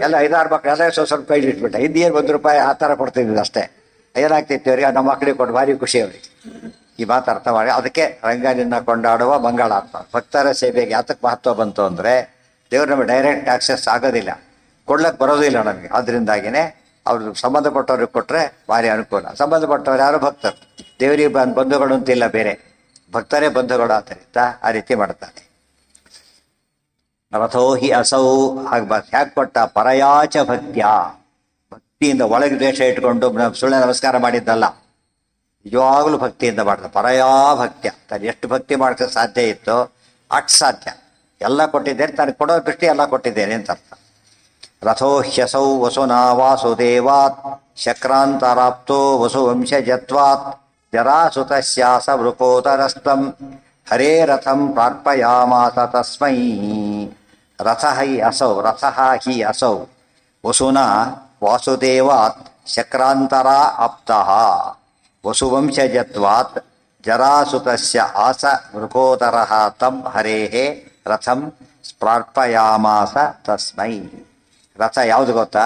ಎಲ್ಲ 5-6 ಮಕ್ಕಳು ಎಲ್ಲ ಸ್ವಲ್ಪ ಕೈ ಇಟ್ಬಿಟ್ಟ. ಹಿಂದೇನು ₹1 ಆ ಥರ ಕೊಡ್ತಿದ್ದಿದ್ದು ಅಷ್ಟೇ. ಏನಾಗ್ತಿತ್ತು ಅವ್ರಿಗೆ? ನಮ್ಮ ಮಕ್ಕಳಿಗೆ ಕೊಟ್ಟು ಭಾರಿ ಖುಷಿ ಅವ್ರಿಗೆ. ಈ ಮಾತು ಅರ್ಥ ಮಾಡಿ. ಅದಕ್ಕೆ ರಂಗನಿನ್ನ ಕೊಂಡಾಡುವ ಮಂಗಳಾತ್ಮ ಭಕ್ತರ ಸೇವೆಗೆ ಯಾತಕ್ಕೆ ಮಹತ್ವ ಬಂತು ಅಂದರೆ ದೇವ್ರು ನಮಗೆ ಡೈರೆಕ್ಟ್ ಆಕ್ಸೆಸ್ ಆಗೋದಿಲ್ಲ, ಕೊಡ್ಲಕ್ಕೆ ಬರೋದಿಲ್ಲ ನಮಗೆ. ಅದರಿಂದಾಗಿಯೇ ಅವ್ರು ಸಂಬಂಧಪಟ್ಟವ್ರಿಗೆ ಕೊಟ್ಟರೆ ಭಾರಿ ಅನುಕೂಲ. ಸಂಬಂಧಪಟ್ಟವ್ರು ಯಾರು? ಭಕ್ತರು. ದೇವರಿಗೆ ಬಂಧುಗಳು ಅಂತಿಲ್ಲ, ಬೇರೆ ಭಕ್ತರೇ ಬಂಧುಗಳು. ಆದ್ದರಿಂದ ಆ ರೀತಿ ಮಾಡ್ತಾನೆ. ರಥೋ ಹಿ ಅಸೌ. ಹ್ಯಾಕ್ ಕೊಟ್ಟ? ಪರಯಾಚ ಭಕ್ತ್ಯ. ಭಕ್ತಿಯಿಂದ ಒಳಗೆ ದ್ವೇಷ ಇಟ್ಕೊಂಡು ಸುಳ್ಳೆ ನಮಸ್ಕಾರ ಮಾಡಿದ್ದಲ್ಲ, ನಿಜವಾಗಲೂ ಭಕ್ತಿಯಿಂದ ಮಾಡ್ದ. ಪರಯಾ ಭಕ್ತ್ಯ. ತಾನು ಎಷ್ಟು ಭಕ್ತಿ ಮಾಡೋಕ್ಕೆ ಸಾಧ್ಯ ಇತ್ತೋ ಅಷ್ಟು ಸಾಧ್ಯ ಎಲ್ಲ ಕೊಟ್ಟಿದ್ದೇನೆ. ತಾನು ಕೊಡೋ ದೃಷ್ಟಿ ಎಲ್ಲ ಕೊಟ್ಟಿದ್ದೇನೆ ಅಂತ ಅರ್ಥ. ರಥೋ ಹ್ಯಸೌ ವಸುನಾ ವಾಸುದೇವಾತ್ ಶಕ್ರಾಂತರಾಪ್ತೋ ವಸುವಂಶಜತ್ವಾತ್ ಜರಾಸುತಸ್ಯಾಸ ವೃಕೋದರಸ್ತಂ ಹರೇ ರಥಂ ಪ್ರಾರ್ಪಯಾಮಾಸ ತಸ್ಮೈ. ರಥ ಹಿ ಅಸೌ. ರಥ ಹಿ ಅಸೌ ವಸುನಾ ವಾಸುದೇವಾತ್ ಶಕ್ರಾಂತರ ಆಪ್ತಃ ವಸುವಂಶಜತ್ವಾತ್ ಜರಾಸುತಸ್ಯ ಆಸ ವೃಕೋದರಃ ತಂ ಹರೇಃ ರಥಂ ಪ್ರಾರ್ಪಯಾಮಾಸ ತಸ್ಮೈ. ರಥ ಯಾವುದು ಗೊತ್ತಾ?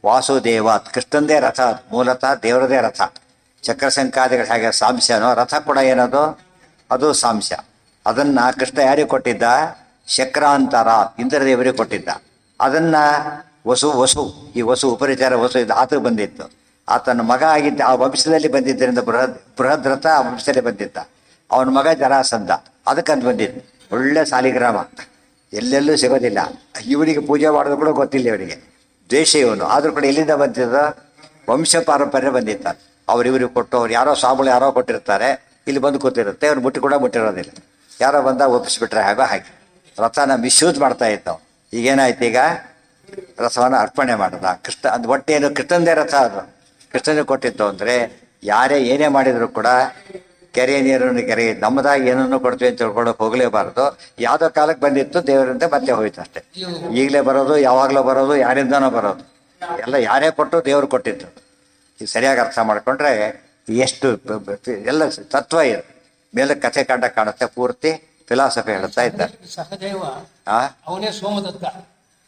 ವಾಸುದೇವಾತ್. ಕೃಷ್ಣಂದೇ ರಥ. ಮೂಲತಃ ದೇವರದೇ ರಥ. ಚಕ್ರಸಂಕಾದಿಗಳು ಹೇಗೆ ಸಾಂಶನೋ, ರಥ ಕೂಡ ಏನದು? ಅದು ಸಾಂಶ. ಅದನ್ನು ಕೃಷ್ಣ ಯಾರಿಗೆ ಕೊಟ್ಟಿದ್ದ? ಶಕ್ರಾಂತರ ಇಂದ್ರದೇವರಿಗೆ ಕೊಟ್ಟಿದ್ದ. ಅದನ್ನು ವಸು ಈ ಉಪರಿಚಾರ ವಸು ಇದು ಆತಗೆ ಬಂದಿತ್ತು. ಆತನ ಮಗ ಆಗಿದ್ದ ಆ ವಂಶದಲ್ಲಿ ಬಂದಿದ್ದರಿಂದ ಬೃಹದ್ ರಥ ಆ ವಂಶದಲ್ಲಿ ಬಂದಿದ್ದ. ಅವನ ಮಗ ಜರಾಸಂಧ, ಅದಕ್ಕಂತ ಬಂದಿದ್ದು. ಒಳ್ಳೆ ಸಾಲಿಗ್ರಾಮ, ಎಲ್ಲೆಲ್ಲೂ ಸಿಗೋದಿಲ್ಲ. ಇವನಿಗೆ ಪೂಜೆ ಮಾಡೋದು ಕೂಡ ಗೊತ್ತಿಲ್ಲ ಇವನಿಗೆ. ದ್ವೇಷ ಇವನು. ಆದರೂ ಕೂಡ ಎಲ್ಲಿಂದ ಬಂದಿದ್ದ? ವಂಶ ಪಾರಂಪರ್ಯ ಬಂದಿತ್ತ. ಅವ್ರಿವ್ರಿಗೆ ಕೊಟ್ಟು ಅವ್ರು ಯಾರೋ ಸ್ವಾಮಿಗಳು ಯಾರೋ ಕೊಟ್ಟಿರ್ತಾರೆ, ಇಲ್ಲಿ ಬಂದು ಕೂತಿರುತ್ತೆ. ಅವ್ರು ಮುಟ್ಟಿ ಕೂಡ ಮುಟ್ಟಿರೋದಿಲ್ಲ. ಯಾರೋ ಬಂದಾಗ ಒಪ್ಪಿಸ್ಬಿಟ್ರೆ ಹಾಗೋ ಹಾಗೆ ರಥನ ಮಿಸ್ಯೂಸ್ ಮಾಡ್ತಾ ಇದ್ದವು. ಈಗೇನಾಯ್ತು? ಈಗ ರಥವನ್ನು ಅರ್ಪಣೆ ಮಾಡೋದ ಕೃಷ್ಣ. ಅದು ಒಟ್ಟೇನು ಕೃಷ್ಣಂದೇ ರಥ. ಅದು ಕೃಷ್ಣನಿಗೆ ಕೊಟ್ಟಿತ್ತು ಅಂದರೆ ಯಾರೇ ಏನೇ ಮಾಡಿದ್ರು ಕೂಡ ಕೆರೆ ನೀರನ್ನು ಕೆರೆ ನಮ್ಮದಾಗಿ ಏನನ್ನು ಕೊಡ್ತೀವಿ ಅಂತ ತಿಳ್ಕೊಳ್ಳೋಕೆ ಹೋಗಲೇಬಾರದು. ಯಾವುದೋ ಕಾಲಕ್ಕೆ ಬಂದಿತ್ತು ದೇವರಿಂದ ಮತ್ತೆ ಹೋಯ್ತು ಅಷ್ಟೇ. ಈಗಲೇ ಬರೋದು, ಯಾವಾಗಲೂ ಬರೋದು, ಯಾರಿಂದನೋ ಬರೋದು ಎಲ್ಲ ಯಾರೇ ಕೊಟ್ಟು ದೇವರು ಕೊಟ್ಟಿದ್ದು. ಇದು ಸರಿಯಾಗಿ ಅರ್ಥ ಮಾಡಿಕೊಂಡ್ರೆ ಎಷ್ಟು ಎಲ್ಲ ತತ್ವ ಇದೆ. ಮೇಲೆ ಕಥೆ ಕಂಡ ಕಾಣುತ್ತೆ, ಪೂರ್ತಿ ಫಿಲಾಸಫಿ ಹೇಳ್ತಾ ಇದ್ದಾರೆ. ಸಹದೇವ ಆ ಅವನೇ ಸೋಮದತ್ತ.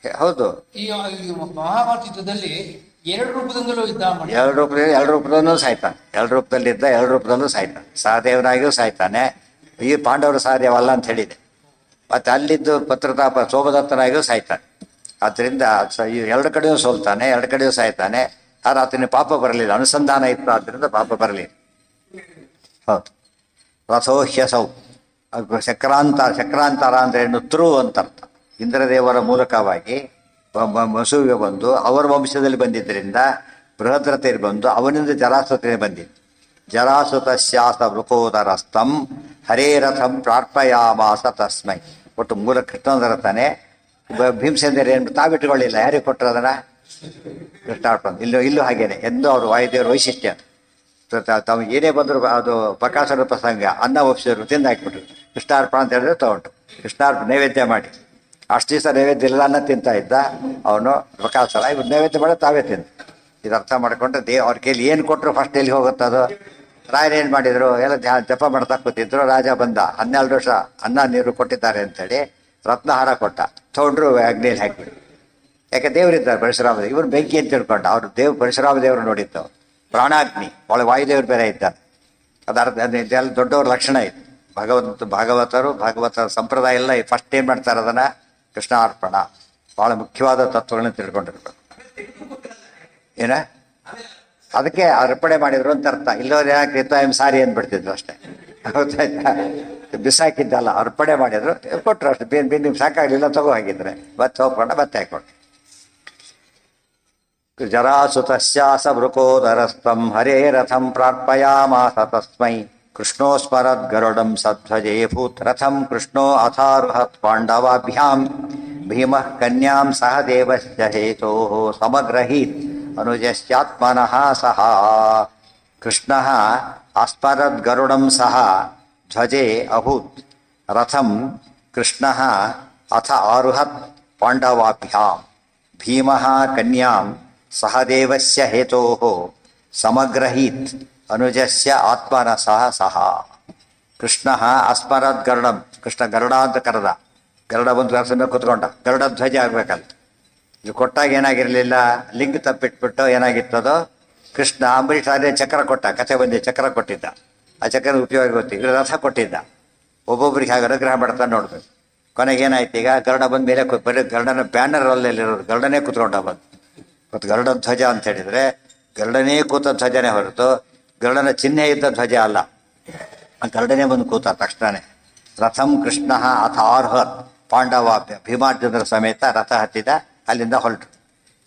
ಹೌದು, ಈ ಮಹಾಭಾರತ ಯುದ್ಧದಲ್ಲಿ ಎರಡು ರೂಪದಿಂದಲೂ ಯುದ್ಧ ಮಾಡಿ ಎರಡು ರೂಪದಲ್ಲೂ ಸಾಯ್ತಾನೆ. ಎರಡು ರೂಪದಲ್ಲಿದ್ದ, ಎರಡು ರೂಪದಲ್ಲೂ ಸಾಯ್ತಾನೆ. ಸಹದೇವನಾಗಿಯೂ ಸಾಯ್ತಾನೆ. ಈ ಪಾಂಡವರು ಸಹದೇವಲ್ಲ ಅಂತ ಹೇಳಿದೆ. ಮತ್ತೆ ಅಲ್ಲಿದ್ದು ಪತ್ರತಾಪ ಸೋಮದತ್ತನಾಗಿಯೂ ಸಾಯ್ತಾನೆ. ಆದ್ದರಿಂದ ಈ ಎರಡು ಕಡೆಯೂ ಸೋಲ್ತಾನೆ, ಎರಡು ಕಡೆಯೂ ಸಾಯ್ತಾನೆ. ಆದ್ರೆ ಆತನಿಗೆ ಪಾಪ ಬರಲಿಲ್ಲ, ಅನುಸಂಧಾನ ಇತ್ತು, ಆದ್ದರಿಂದ ಪಾಪ ಬರಲಿಲ್ಲ. ಹೌದು. ರಥೋಹ್ಯಸೌ ಚಕ್ರಾಂತರ ಅಂದ್ರೆ ಏನು? ತ್ರು ಅಂತ ಅರ್ಥ. ಇಂದ್ರದೇವರ ಮೂಲಕವಾಗಿ ವಸುವಿಗೆ ಬಂದು ಅವರ ವಂಶದಲ್ಲಿ ಬಂದಿದ್ದರಿಂದ ಬೃಹದ್ರತೆಯಲ್ಲಿ ಬಂದು ಅವನಿಂದ ಜರಾಸುತನೇ ಬಂದಿದ್ದು. ಜರಾಸುತಸ್ಯಾಸ ವೃಕೋದರಸ್ತಂ ಹರೇರಥಂ ಪ್ರಾರ್ಪಯಾಮಾಸ ತಸ್ಮೈ. ಒಟ್ಟು ಮೂಲ ಕೃಷ್ಣಂದರತಾನೆ. ಭೀಮಸೇಂದ್ರ ಏನು ತಾವಿಟ್ಟುಕೊಳ್ಳಿಲ್ಲ, ಯಾರಿಗೆ ಕೊಟ್ಟರು ಅದನ್ನ? ಕೃಷ್ಣಾರ್ಪಣ. ಇಲ್ಲೂ ಹಾಗೇನೆ, ಎಂದು ಅವರು ವಾಯುದೇವರ ವೈಶಿಷ್ಟ್ಯ. ತಾವು ಏನೇ ಬಂದರೂ ಅದು ಬಕಾಸುರ ಪ್ರಸಂಗ, ಅನ್ನ ಒಪ್ಪಿಸಿದ್ರು, ತಿಂದು ಹಾಕಿಬಿಟ್ರು. ಕೃಷ್ಣಾರ್ಪಣ ಅಂತ ಹೇಳಿದ್ರೆ ತಗೊಂಡು ಕೃಷ್ಣಾರ್ಪಣ ನೈವೇದ್ಯ ಮಾಡಿ. ಅಷ್ಟು ದಿವಸ ನೈವೇದ್ಯ ಇಲ್ಲ, ಅನ್ನ ತಿಂತ ಇದ್ದ ಅವನು ಬಕಾಸುರ. ಇವ್ರು ನೈವೇದ್ಯ ಮಾಡಿ ತಾವೇ ತಿಂದು. ಇದು ಅರ್ಥ ಮಾಡಿಕೊಂಡ್ರೆ ಅವ್ರ ಕೈಲಿ ಏನು ಕೊಟ್ಟರು ಫಸ್ಟ್ ಎಲ್ಲಿ ಹೋಗುತ್ತೆ ಅದು? ರಾಯರು ಏನು ಮಾಡಿದ್ರು? ಎಲ್ಲ ಜಪ ಮಾಡ್ತಾ ಕೂತಿದ್ರು. ರಾಜ ಬಂದ, 12 ವರ್ಷ ಅನ್ನ ನೀರು ಕೊಟ್ಟಿದ್ದಾರೆ ಅಂತೇಳಿ ರತ್ನಹಾರ ಕೊಟ್ಟ. ತೊಗೊಂಡ್ರು, ಅಗ್ನಿಯಲ್ಲಿ ಹಾಕಿಬಿಟ್ಟು. ಯಾಕೆ ದೇವರಿದ್ದಾರೆ ಪರಶುರಾಮ. ಇವರು ಬೆಂಕಿ ಅಂತ ತಿಳ್ಕೊಂಡ. ಅವರು ಪರಶುರಾಮ ದೇವರು ನೋಡಿದ್ದು ಪ್ರಾಣಾಗ್ನಿ, ಒಳಗೆ ವಾಯುದೇವರು ಬೇರೆ ಇದ್ದಾರೆ. ಇದೆಲ್ಲ ದೊಡ್ಡವ್ರ ಲಕ್ಷಣ ಇದು. ಭಾಗವತರ ಸಂಪ್ರದಾಯ ಎಲ್ಲ ಫಸ್ಟ್ ಏನ್ ಮಾಡ್ತಾರೆ? ಅದನ್ನ ಕೃಷ್ಣಾರ್ಪಣ. ಬಹಳ ಮುಖ್ಯವಾದ ತತ್ವಗಳನ್ನ ತಿಳ್ಕೊಂಡಿರ್ಬೇಕು. ಏನ ಅದಕ್ಕೆ ಅರ್ಪಣೆ ಮಾಡಿದ್ರು ಅಂತ ಅರ್ಥ. ಇಲ್ಲೋರು ಯಾಕೆ ಸಾರಿ ಅಂದ್ಬಿಡ್ತಿದ್ರು ಅಷ್ಟೇ. ಗೊತ್ತಾಯ್ತಾ? ಬಿಸಾಕಿದ್ದಲ್ಲ, ಅರ್ಪಣೆ ಮಾಡಿದ್ರು, ಕೊಟ್ಟರು ಅಷ್ಟೇ. ಬೇರೆ ನಿಮ್ಗೆ ಸಾಕಾಗಲಿಲ್ಲ, ತಗೋ ಹಾಗಿದ್ರೆ ಮತ್ತೆ ಹೋಗ್ಕೊಂಡು ಮತ್ತೆ ಹಾಕೊಂಡು. ಜರಾಸುತಸ್ಯಾಸ ವೃಕೋದರಸ್ತಂ ಹರೇರಥಂ ಪ್ರಾರ್ಪಯಾಮಾಸ ತಸ್ಮೈ ಕೃಷ್ಣೋಸ್ಮರದ್ ಗರುಡಂ ಸಧ್ವಜೇ ಭೂತ್ ರಥಂ ಕೃಷ್ಣೋ ಅಥಾರುಹತ್ ಪಾಂಡವಾಭ್ಯಾಂ ಭೀಮಃ ಕನ್ಯಾಂ ಸಹ ದೇವಶ್ಚ ಹೇತೋಃ ಸಮಗ್ರಹೀತ್ ಅನುಜಶ್ಚಾತ್ಮನಃ ಸಹ. ಕೃಷ್ಣಃ ಅಸ್ಮರದ್ ಗರುಡಂ ಸಹ ಧ್ವಜೇ ಅಭೂತ್ ರಥಂ ಕೃಷ್ಣಃ ಅಥ ಆರುಹತ್ ಪಾಂಡವಾಭ್ಯಾಂ ಭೀಮಃ ಕನ್ಯಾಂ ಸಹದೇವಸ್ಯ ಹೇತೋಃ ಸಮಗ್ರಹೀತ್ ಅನುಜಸ್ಯ ಆತ್ಮನಃ ಸಹ. ಕೃಷ್ಣ ಅಸ್ಮರದ್ ಗರುಡಂ, ಕೃಷ್ಣ ಗರುಡ ಅಂತ ಕರೆದ. ಗರುಡ ಬಂದು ಮೇಲೆ ಕುತ್ಕೊಂಡ. ಗರುಡ ಧ್ವಜ ಆಗ್ಬೇಕಂತ. ಇದು ಕೊಟ್ಟಾಗ ಏನಾಗಿರಲಿಲ್ಲ, ಲಿಂಗ ತಪ್ಪಿಟ್ಬಿಟ್ಟು ಏನಾಗಿತ್ತದೋ, ಕೃಷ್ಣ ಅಂಬರೀಷ್ ಅದೇ ಚಕ್ರ ಕೊಟ್ಟ. ಕಥೆ ಬಂದಿ ಚಕ್ರ ಕೊಟ್ಟಿದ್ದ. ಆ ಚಕ್ರದ ಉಪಯೋಗ ಗೊತ್ತಿ. ಇವರು ರಥ ಕೊಟ್ಟಿದ್ದ. ಒಬ್ಬೊಬ್ರಿಗೆ ಹಾಗೆ ಅನುಗ್ರಹ ಮಾಡ್ತಾನೆ ನೋಡ್ಬೇಕು. ಕೊನೆಗೇನಾಯ್ತು, ಈಗ ಗರುಡ ಬಂದ ಮೇಲೆ ಬರೀ ಗರುಡನ ಬ್ಯಾನರ್ ಅಲ್ಲಿರೋದು, ಗರುಡನೇ ಕೂತ್ಕೊಂಡ ಬಂದು. ಮತ್ತು ಗರುಡ ಧ್ವಜ ಅಂತ ಹೇಳಿದ್ರೆ ಗರುಡನೇ ಕೂತ ಧ್ವಜನೇ ಹೊರತು ಗರುಡನ ಚಿಹ್ನೆ ಇದ್ದ ಧ್ವಜ ಅಲ್ಲ. ಗರುಡನೇ ಬಂದು ಕೂತ ತಕ್ಷಣನೇ. ರಥಂ ಕೃಷ್ಣ ಅಥ ಆರ್ಹತ್ ಪಾಂಡವಾಭ್ಯ ಭೀಮಾರ್ಜುನರ ಸಮೇತ ರಥ ಹತ್ತಿದ, ಅಲ್ಲಿಂದ ಹೊರಟರು.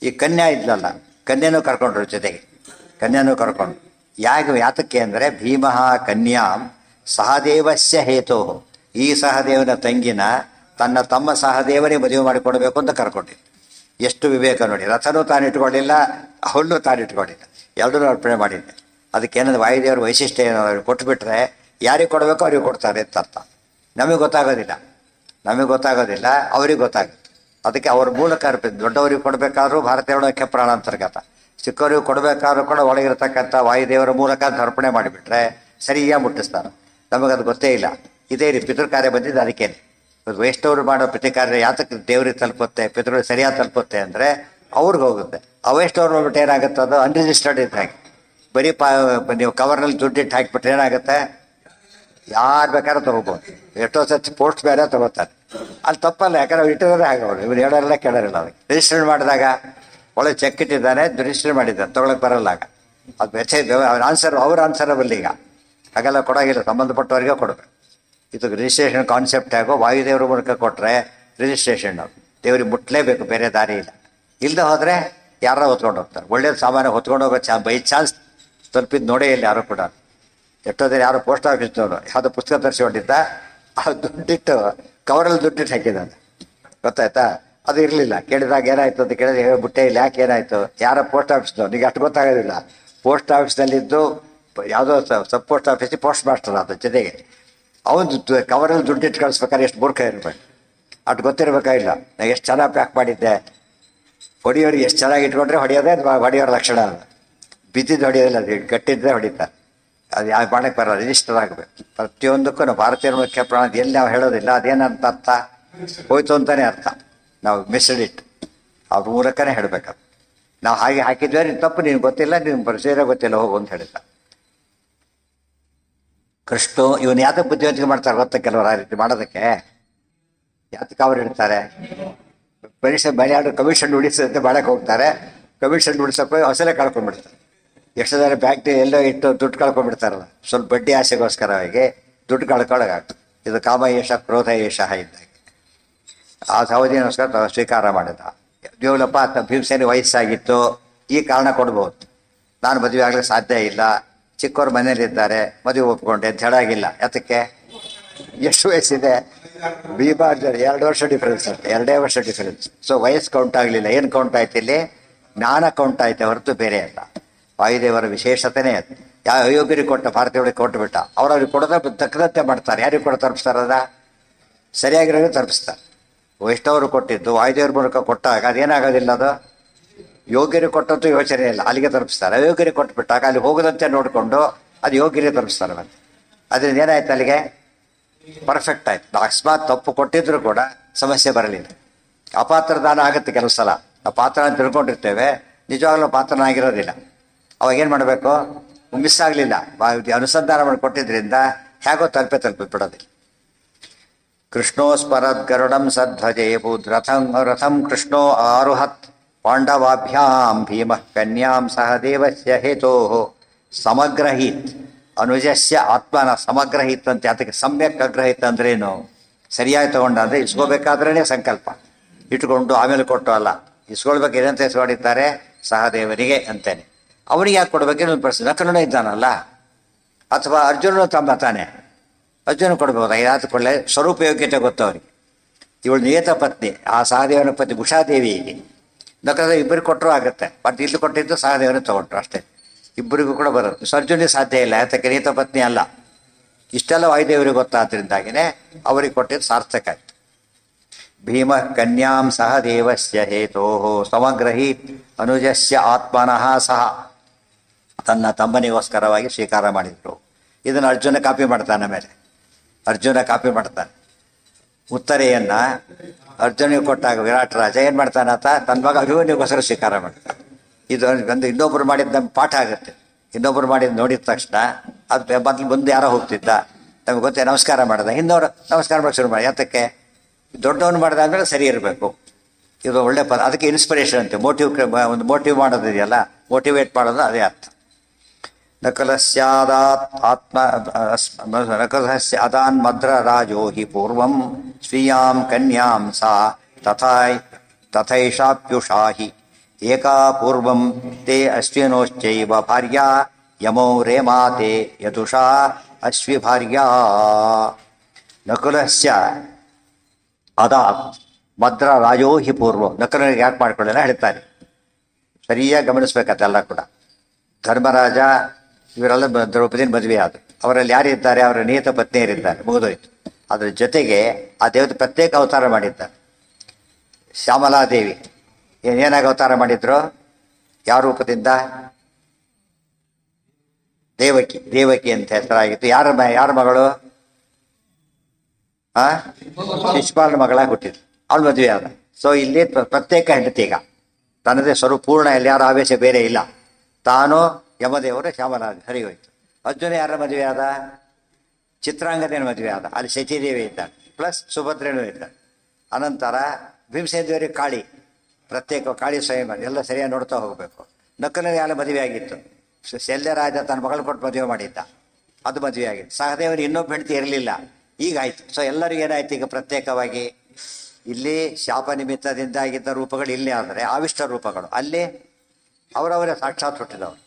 ಈ ಕನ್ಯಾ ಇದ್ಲಲ್ಲ, ಕನ್ಯೆನೂ ಕರ್ಕೊಂಡ್ರು ಜೊತೆಗೆ. ಕನ್ಯಾನೂ ಕರ್ಕೊಂಡು ಯಾತಕ್ಕೆ ಅಂದರೆ ಭೀಮಃ ಕನ್ಯಾಂ ಸಹದೇವಸ್ಯ ಹೇತೋ, ಈ ಸಹದೇವನ ತಂಗಿನ ತನ್ನ ತಮ್ಮ ಸಹದೇವನೇ ಮದುವೆ ಮಾಡಿಕೊಡ್ಬೇಕು ಅಂತ ಕರ್ಕೊಂಡಿದ್ದು. ಎಷ್ಟು ವಿವೇಕ ನೋಡಿ. ರಥನೂ ತಾನಿಟ್ಕೊಳ್ಳಿಲ್ಲ, ಅವಳನ್ನೂ ತಾನಿಟ್ಕೊಳ್ಳಿಲ್ಲ, ಎರಡೂ ಅರ್ಪಣೆ ಮಾಡಿದ್ದೆ. ಅದಕ್ಕೇನಂದ್ರೆ ವಾಯುದೇವರ ವೈಶಿಷ್ಟ್ಯ ಏನೋ, ಕೊಟ್ಬಿಟ್ರೆ ಯಾರಿಗೆ ಕೊಡಬೇಕು ಅವ್ರಿಗೆ ಕೊಡ್ತಾರೆ ಅಂತ ಅರ್ಥ. ನಮಗೆ ಗೊತ್ತಾಗೋದಿಲ್ಲ, ಅವ್ರಿಗೆ ಗೊತ್ತಾಗುತ್ತೆ. ಅದಕ್ಕೆ ಅವ್ರ ಮೂಲಕ ದೊಡ್ಡವರಿಗೆ ಕೊಡಬೇಕಾದ್ರೂ ಭಾರತೀಯ ಪ್ರಾಣ ಅಂತರ್ಗತ, ಚಿಕ್ಕವರಿಗೆ ಕೊಡಬೇಕಾದ್ರೂ ಕೂಡ ಒಳಗಿರ್ತಕ್ಕಂಥ ವಾಯುದೇವರ ಮೂಲಕ ಅರ್ಪಣೆ ಮಾಡಿಬಿಟ್ರೆ ಸರಿಯಾಗಿ ಮುಟ್ಟಿಸ್ತಾರೆ. ನಮಗದು ಗೊತ್ತೇ ಇಲ್ಲ. ಇದೇ ರೀತಿ ಪಿತೃ ಕಾರ್ಯ ಬಂದಿದ್ದು ಅದಕ್ಕೇನೆ. ವೈಷ್ಣವರು ಮಾಡೋ ಪ್ರತಿ ಕಾರ್ಯ ಯಾತಕ್ಕೆ ದೇವ್ರಿಗೆ ತಲುಪುತ್ತೆ, ಪಿತೃ ಸರಿಯಾಗಿ ತಲುಪುತ್ತೆ ಅಂದರೆ ಅವ್ರಿಗೆ ಹೋಗುತ್ತೆ. ಅವೈಷ್ಣವ್ರು ನೋಡ್ಬಿಟ್ಟು ಏನಾಗುತ್ತೆ, ಅದು ಅನ್ರಿಜಿಸ್ಟರ್ಡ್ ಇದ್ದ ಹಾಗೆ. ಬರೀ ನೀವು ಕವರ್ನಲ್ಲಿ ದುಡ್ಡಿಟ್ಟು ಹಾಕಿಬಿಟ್ರೆ ಏನಾಗುತ್ತೆ, ಯಾರು ಬೇಕಾದ್ರೂ ತಗೋಬೋದು. ಎಷ್ಟೋ ಸರ್ತಿ ಪೋಸ್ಟ್ ಬೇರೆ ತಗೋತಾರೆ. ಅಲ್ಲಿ ತಪ್ಪಲ್ಲ, ಯಾಕಂದ್ರೆ ಇಟ್ಟಿರೋದೇ ಹಾಗವ್ರು. ಇವ್ರು ಹೇಳೋರಿಲ್ಲ ಕೇಳೋರಿಲ್ಲ. ಅದಕ್ಕೆ ರಿಜಿಸ್ಟರ್ ಮಾಡಿದಾಗ ಒಳ್ಳೆ ಚೆಕ್ ಇಟ್ಟಿದ್ದಾನೆ, ರಿಜಿಸ್ಟರ್ ಮಾಡಿದ್ದಾನೆ, ತೊಗೊಳಕ್ಕೆ ಬರಲ್ಲ. ಆಗ ಅದು ಮೆಸೇಜ್ ಅವ್ರ ಆನ್ಸರಬಲ್. ಈಗ ಹಾಗೆಲ್ಲ ಕೊಡೋಗಿಲ್ಲ, ಸಂಬಂಧಪಟ್ಟವರಿಗೆ ಕೊಡಬೇಕು. ಇದು ರಿಜಿಸ್ಟ್ರೇಷನ್ ಕಾನ್ಸೆಪ್ಟ್ ಆಗೋ ವಾಯುದೇವ್ರ ಮೂಲಕ ಕೊಟ್ಟರೆ ರಿಜಿಸ್ಟ್ರೇಷನ್ ದೇವ್ರಿಗೆ ಮುಟ್ಲೇಬೇಕು, ಬೇರೆ ದಾರಿ ಇಲ್ಲ. ಇಲ್ಲದೆ ಹೋದರೆ ಯಾರ ಹೊತ್ಕೊಂಡು ಹೋಗ್ತಾರೆ. ಒಳ್ಳೇದು ಸಾಮಾನ್ಯ ಹೊತ್ಕೊಂಡು ಹೋಗೋ ಬೈ ಚಾನ್ಸ್ ತಲುಪಿದ್ದು ನೋಡೇ ಇಲ್ಲ ಯಾರು ಕೂಡ. ಎಷ್ಟೋದ್ರೆ ಯಾರೋ ಪೋಸ್ಟ್ ಆಫೀಸ್ನವರು ಯಾವುದೋ ಪುಸ್ತಕ ತರಿಸಿಕೊಂಡಿದ್ದ, ಅದು ದುಡ್ಡಿಟ್ಟು ಕವರಲ್ಲಿ ದುಡ್ಡಿಟ್ಟು ಹಾಕಿದ್ದಾನೆ. ಗೊತ್ತಾಯ್ತಾ? ಅದು ಇರಲಿಲ್ಲ. ಕೇಳಿದಾಗ ಏನಾಯ್ತು ಅಂತ ಕೇಳಿದ್ರೆ ಬುಟ್ಟೆ ಇಲ್ಲ. ಯಾಕೆ ಏನಾಯ್ತು? ಯಾರೋ ಪೋಸ್ಟ್ ಆಫೀಸ್ನವ್ರು, ನಿಮಗೆ ಅಷ್ಟು ಗೊತ್ತಾಗೋದಿಲ್ಲ. ಪೋಸ್ಟ್ ಆಫೀಸ್ನಲ್ಲಿದ್ದು ಯಾವುದೋ ಸಬ್ ಪೋಸ್ಟ್ ಆಫೀಸಿಗೆ ಪೋಸ್ಟ್ ಮಾಸ್ಟರ್ ಅದ ಜೊತೆಗೆ ಅವನು ಕವರಲ್ಲಿ ದುಡ್ಡಿಟ್ಟು ಕಳಿಸ್ಬೇಕಾದ್ರೆ ಎಷ್ಟು ಮೂರ್ಖ ಇರಬೇಕು, ಅಷ್ಟು ಗೊತ್ತಿರಬೇಕಾಗಿಲ್ಲ. ನಾನು ಎಷ್ಟು ಚೆನ್ನಾಗಿ ಪ್ಯಾಕ್ ಮಾಡಿದ್ದೆ. ಹೊಡಿಯೋರಿಗೆ ಎಷ್ಟು ಚೆನ್ನಾಗಿ ಇಟ್ಕೊಂಡ್ರೆ ಹೊಡೆಯೋದೇ ಹೊಡೆಯೋರ ಲಕ್ಷಣ. ಅದು ಬಿದ್ದಿದ್ದು ಹೊಡೆಯೋದಿಲ್ಲ, ಅದು ಗಟ್ಟಿದ್ದೇ ಹೊಡಿತಾರೆ. ಅದು ಯಾವ ಮಾಡಕ್ಕೆ ಬರೋಲ್ಲ, ರಿಜಿಸ್ಟರ್ ಆಗಬೇಕು. ಪ್ರತಿಯೊಂದಕ್ಕೂ ನಾವು ಭಾರತೀಯ ಮುಖ್ಯ ಪ್ರಾಣ ಎಲ್ಲಿ ನಾವು ಹೇಳೋದಿಲ್ಲ, ಅದೇನಂತ ಅರ್ಥ ಹೋಯ್ತು ಅಂತಲೇ ಅರ್ಥ. ನಾವು ಮಿಸ್ಡ್ ಇಟ್, ಅವ್ರ ಮೂಲಕನೇ ಹೇಳಬೇಕದು. ನಾವು ಹಾಗೆ ಹಾಕಿದ್ವಿ, ನೀನು ತಪ್ಪು, ನೀನು ಗೊತ್ತಿಲ್ಲ, ನೀನು ಪರಿಚಯ ಗೊತ್ತಿಲ್ಲ, ಹೋಗು ಅಂತ ಹೇಳಿದ್ದ. ಕೃಷ್ಣ ಇವನು ಯಾತಕ್ಕೆ ಬುದ್ಧಿವಂತಿಕೆ ಮಾಡ್ತಾರೆ ಗೊತ್ತಾ? ಕೆಲವರು ಆ ರೀತಿ ಮಾಡೋದಕ್ಕೆ ಯಾತಕ್ಕೆ ಅವ್ರು ಹೇಳ್ತಾರೆ, ಪರೀಕ್ಷೆ ಮನೆಯಾಡು ಕಮಿಷನ್ ಉಳಿಸಂತೆ ಮಾಡಕ್ಕೆ ಹೋಗ್ತಾರೆ. ಕಮಿಷನ್ ಉಳಿಸೋಕೆ ಹೊಸಲೇ ಕಳ್ಕೊಂಡ್ಬಿಡ್ತಾರೆ. ಎಷ್ಟು ಜನ ಬ್ಯಾಂಕ್ ಎಲ್ಲೋ ಇಟ್ಟು ದುಡ್ಡು ಕಳ್ಕೊಂಡ್ಬಿಡ್ತಾರಲ್ಲ, ಸ್ವಲ್ಪ ಬಡ್ಡಿ ಆಸೆಗೋಸ್ಕರವಾಗಿ ದುಡ್ಡು ಕಳ್ಕೊಳ್ಳೋಕ್ಕಾಗ್ತದೆ. ಇದು ಕಾಮ ಏಷ ಕ್ರೋಧ ಏಷ ಇದ್ದಾಗ ಆ ಸಹೋದರಿಗೋಸ್ಕರ ಸ್ವೀಕಾರ ಮಾಡಿದ. ದೇವಲಪ್ಪ ಭೀಮಸೇನೆ ವಯಸ್ಸಾಗಿತ್ತು, ಈ ಕಾರಣ ಕೊಡ್ಬೋದು, ನಾನು ಮದುವೆ ಆಗ್ಲಿಕ್ಕೆ ಸಾಧ್ಯ ಇಲ್ಲ, ಚಿಕ್ಕವ್ರ ಮನೇಲಿದ್ದಾರೆ, ಮದುವೆ ಒಪ್ಕೊಂಡೆ ಅಂತ ಹೇಳಾಗಿಲ್ಲ. ಯಾತಕ್ಕೆ? ಎಷ್ಟು ವಯಸ್ಸಿದೆ? ಭೀಮಾರ್ಜುನ 2 ವರ್ಷ ಡಿಫರೆನ್ಸ್ ಅಂತೆ, 2 ವರ್ಷ ಡಿಫರೆನ್ಸ್. ಸೊ ವಯಸ್ಸು ಕೌಂಟ್ ಆಗಲಿಲ್ಲ. ಏನು ಕೌಂಟ್ ಆಯ್ತು ಇಲ್ಲಿ? ಜ್ಞಾನ ಕೌಂಟ್ ಆಯ್ತೆ ಹೊರತು ಬೇರೆ ಅಲ್ಲ. ವಾಯುದೇವರ ವಿಶೇಷತೆನೇ ಅದು. ಯಾವ ಅಯೋಗ್ಯರಿಗೆ ಕೊಟ್ಟ ಭಾರತೀಯರಿಗೆ ಕೊಟ್ಟುಬಿಟ್ಟ, ಅವ್ರವ್ರಿಗೆ ಕೊಡೋದ ತಕ್ಕದಂತೆ ಮಾಡ್ತಾರೆ. ಯಾರಿಗೆ ಕೊಡ ತಲುಪಿಸ್ತಾರದ? ಸರಿಯಾಗಿರೋದು ತಲುಪಿಸ್ತಾರೆ. ವೈಷ್ಣವರು ಕೊಟ್ಟಿದ್ದು ವಾಯುದೇವ್ರ ಮೂಲಕ ಕೊಟ್ಟಾಗ ಅದೇನಾಗೋದಿಲ್ಲ, ಅದು ಯೋಗ್ಯರಿಗೆ ಕೊಟ್ಟಂತೂ ಯೋಚನೆ ಇಲ್ಲ, ಅಲ್ಲಿಗೆ ತಲುಪಿಸ್ತಾರೆ. ಅಯೋಗ್ಯರಿಗೆ ಕೊಟ್ಬಿಟ್ಟಾಗ ಅಲ್ಲಿ ಹೋಗದಂತೆ ನೋಡಿಕೊಂಡು ಅದು ಯೋಗ್ಯರಿಗೆ ತಲುಪಿಸ್ತಾರೆ. ಮತ್ತೆ ಅದರಿಂದ ಏನಾಯ್ತು, ಅಲ್ಲಿಗೆ ಪರ್ಫೆಕ್ಟ್ ಆಯ್ತು. ಅಕಸ್ಮಾತ್ ತಪ್ಪು ಕೊಟ್ಟಿದ್ರು ಕೂಡ ಸಮಸ್ಯೆ ಬರಲಿಲ್ಲ. ಅಪಾತ್ರ ದಾನ ಆಗುತ್ತೆ ಕೆಲವು ಸಲ. ಆ ಪಾತ್ರ ಅಂತ ತಿಳ್ಕೊಂಡಿರ್ತೇವೆ, ನಿಜವಾಗ್ಲೂ ಪಾತ್ರನ ಆಗಿರೋದಿಲ್ಲ. ಅವಾಗ ಏನು ಮಾಡಬೇಕು? ಮಿಸ್ ಆಗಲಿಲ್ಲ, ಅನುಸಂಧಾನ ಮಾಡಿ ಕೊಟ್ಟಿದ್ರಿಂದ ಹೇಗೋ ತಲುಪಿ ಬಿಡೋದಿಲ್ಲ. ಕೃಷ್ಣೋಸ್ಪರದ್ ಗರುಡಂ ಸಧ್ವಜೇಬೂದ್ ರಥಂ ಕೃಷ್ಣೋ ಆರುಹತ್ ಪಾಂಡವಾಭ್ಯಾಂ ಭೀಮಃ ಕನ್ಯಾಂ ಸಹ ದೇವಸ್ಯ ಹೇತೋಃ ಸಮಗ್ರಹೀತ್ ಅನುಜಸ್ಯ ಆತ್ಮನ. ಸಮಗ್ರಹೀತ್ ಅಂತ ಅದಕ್ಕೆ ಸಮ್ಯಕ್ ಅಗ್ರಹಿತ್ ಅಂದ್ರೇನು? ಸರಿಯಾಗಿ ತಗೊಂಡ ಅಂದರೆ ಇಸ್ಕೋಬೇಕಾದ್ರೇ ಸಂಕಲ್ಪ ಇಟ್ಕೊಂಡು ಆಮೇಲೆ ಕೊಟ್ಟು ಅಲ್ಲ. ಇಸ್ಕೊಳ್ಬೇಕು ಏನಂತ ಇಸ್ಕೊಂಡಿದ್ದಾರೆ? ಸಹದೇವನಿಗೆ ಅಂತೇನೆ. ಅವನಿಗೆ ಯಾಕೆ ಕೊಡ್ಬೇಕೇನು ಪ್ರಶ್ನೆ. ನಕಲನೇ ಇದ್ದಾನಲ್ಲ, ಅಥವಾ ಅರ್ಜುನನು ತಮ್ಮ ತಾನೆ, ಅರ್ಜುನ ಕೊಡ್ಬೋದು. ಯಾತು ಕೊಳ್ಳೆ ಸ್ವರೂಪ ಯೋಗ್ಯತೆ ಗೊತ್ತು ಅವರಿಗೆ. ಇವಳು ನಿಯತ ಪತ್ನಿ, ಆ ಸಹದೇವನ ಪತ್ನಿ ಉಷಾದೇವಿಗೆ. ನಕಲ ಇಬ್ಬರಿಗೆ ಕೊಟ್ಟರು ಆಗುತ್ತೆ, ಬಟ್ ಇಲ್ಲಿ ಕೊಟ್ಟಿದ್ದು ಸಹದೇವನ ತಗೊಂಡ್ರು ಅಷ್ಟೇ. ಇಬ್ಬರಿಗೂ ಕೂಡ ಬರುತ್ತೆ. ಅರ್ಜುನಿಗೆ ಸಾಧ್ಯ ಇಲ್ಲ, ಯಾತಕ್ಕೆ ನಿಯತ ಪತ್ನಿ ಅಲ್ಲ. ಇಷ್ಟೆಲ್ಲ ವಾಯುದೇವರಿಗೆ ಗೊತ್ತಾದ್ರಿಂದಾಗಿನೇ ಅವರಿಗೆ ಕೊಟ್ಟಿದ್ದು ಸಾರ್ಥಕ ಆಯ್ತು. ಭೀಮ ಕನ್ಯಾಂ ಸಹ ದೇವಸ್ಯ ಹೇತೋಃ ಸಮಗ್ರಹೀತ್ ಅನುಜಸ್ಯ ಆತ್ಮನಃ ಸಹ. ತನ್ನ ತಮ್ಮನಿಗೋಸ್ಕರವಾಗಿ ಸ್ವೀಕಾರ ಮಾಡಿದ್ರು. ಇದನ್ನು ಅರ್ಜುನ ಕಾಪಿ ಮಾಡ್ತಾನೆ. ಆಮೇಲೆ ಅರ್ಜುನ ಕಾಪಿ ಮಾಡ್ತಾನೆ. ಉತ್ತರೆಯನ್ನ ಅರ್ಜುನಿಗೆ ಕೊಟ್ಟಾಗ ವಿರಾಟ್ ರಾಜ ಏನು ಮಾಡ್ತಾನೆ ಆತ? ತನ್ನ ಮಗ ಅಭಿಮನ್ಯುಗೋಸ್ಕರ ಸ್ವೀಕಾರ ಮಾಡ್ತಾನೆ. ಇದು ಒಂದು ಇನ್ನೊಬ್ರು ಮಾಡಿದ ನಮ್ಗೆ ಪಾಠ ಆಗುತ್ತೆ. ಇನ್ನೊಬ್ರು ಮಾಡಿದ ನೋಡಿದ ತಕ್ಷಣ ಅದು ಮೊದಲು ಮುಂದೆ ಯಾರೋ ಹೋಗ್ತಿದ್ದ, ನಮ್ಗೆ ಗೊತ್ತೇ, ನಮಸ್ಕಾರ ಮಾಡಿದ, ಹಿಂದವರು ನಮಸ್ಕಾರ ಮಾಡಿ ಶುರು ಮಾಡಿ. ಯಾತಕ್ಕೆ? ದೊಡ್ಡವನು ಮಾಡಿದಾದ್ಮೇಲೆ ಸರಿ ಇರಬೇಕು. ಇದು ಒಳ್ಳೆ ಪದ. ಅದಕ್ಕೆ ಇನ್ಸ್ಪಿರೇಷನ್ ಅಂತೆ. ಒಂದು ಮೋಟಿವ್ ಮಾಡೋದಿದೆಯಲ್ಲ, ಮೋಟಿವೇಟ್ ಮಾಡೋದು ಅದೇ ಅರ್ಥ. ನಕಲಸ್ಯಾದಾನ್ ಮದ್ರ ರಾಜೋ ಹಿ ಪೂರ್ವಂ ಸ್ವೀಯಾಂ ಕನ್ಯಾಂ ಸಾ ತಥೈಷಾಪ್ಯುಷಾ ಹಿ ಏಕಾ ಪೂರ್ವಂ ತೇ ಅಶ್ವಿನೋಶ್ಚೈವ ಭಾರ್ಯಾ ಯಮೋ ರೇಮಾತೆ ಯದುಷಾ ಅಶ್ವಿ ಭಾರ್ಯಾ. ನಕುಲಸ್ಯ ಅದಾತ್ ಮದ್ರ ರಾಜೋ ಹಿ ಪೂರ್ವಂ. ನಕಲನಿಗೆ ಯಾಕೆ ಮಾಡ್ಕೊಳ್ಳೋಣ ಹೇಳ್ತಾರೆ. ಸರಿಯಾಗಿ ಗಮನಿಸ್ಬೇಕತ್ತೆಲ್ಲ ಕೂಡ. ಧರ್ಮರಾಜ ಇವರೆಲ್ಲ ದ್ರೌಪದಿನ ಮದುವೆ ಆದರು. ಅವರಲ್ಲಿ ಯಾರಿದ್ದಾರೆ? ಅವರ ನಿಯತ ಪತ್ನಿಯರಿದ್ದಾರೆ, ಮುಗಿದೋಯ್ತು. ಅದ್ರ ಜೊತೆಗೆ ಆ ದೇವತೆ ಪ್ರತ್ಯೇಕ ಅವತಾರ ಮಾಡಿದ್ದಾರೆ. ಶ್ಯಾಮಲಾದೇವಿ ಏನಾಗಿ ಅವತಾರ ಮಾಡಿದ್ರು? ಯಾವ ರೂಪದಿಂದ? ದೇವಕಿ ಅಂತ ಹೆಸರಾಗಿತ್ತು. ಯಾರ ಮಗಳು? ಶಿಶುಪಾಲನ ಮಗಳಾಗಿ ಹುಟ್ಟಿದ್ರು. ಅವಳು ಮದುವೆ ಆದ. ಸೊ ಇಲ್ಲಿ ಪ್ರತ್ಯೇಕ ಹೆಂಡತಿ. ಈಗ ತನ್ನದೇ ಸ್ವರೂಪ ಪೂರ್ಣ, ಇಲ್ಲಿ ಯಾರ ಆವೇಶ ಬೇರೆ ಇಲ್ಲ. ತಾನು ಯಮದೇವರು, ಶ್ಯಾಮಲಾದೇವಿ ಸರಿ ಹೋಯ್ತು. ಅರ್ಜುನ ಯಾರ ಮದುವೆ ಆದ? ಚಿತ್ರಾಂಗದೇನ ಮದುವೆ ಆದ. ಅಲ್ಲಿ ಶಚಿದೇವಿ ಇದ್ದಾಳೆ, ಪ್ಲಸ್ ಸುಭದ್ರೇನೂ ಇದ್ದಾಳೆ. ಅನಂತರ ಭೀಮಸೇನದೇವರಿಗೆ ಕಾಳಿ, ಪ್ರತ್ಯೇಕ ಕಾಳಿ ಸ್ವಯಂ, ಎಲ್ಲ ಸರಿಯಾಗಿ ನೋಡ್ತಾ ಹೋಗಬೇಕು. ನಕಲನಿಗೆ ಯಾರ ಮದುವೆ ಆಗಿತ್ತು? ಶಲ್ಯರಾಜ ತನ್ನ ಮಗಳು ಕೊಟ್ಟು ಮದುವೆ ಮಾಡಿದ್ದ, ಅದು ಮದುವೆ ಆಗಿತ್ತು. ಸಹದೇವನಿಗೆ ಇನ್ನೊಬ್ಬ ಹೆಂಡತಿ ಇರಲಿಲ್ಲ, ಈಗ ಆಯ್ತು. ಸೊ ಎಲ್ಲರಿಗೂ ಏನಾಯ್ತು ಈಗ ಪ್ರತ್ಯೇಕವಾಗಿ? ಇಲ್ಲಿ ಶಾಪ ನಿಮಿತ್ತದಿಂದ ಆಗಿದ್ದ ರೂಪಗಳು ಇಲ್ಲಿ, ಆದರೆ ಆವಿಷ್ಟ ರೂಪಗಳು ಅಲ್ಲಿ ಅವರವರೇ ಸಾಕ್ಷಾತ್ ಹುಟ್ಟಿದವರು.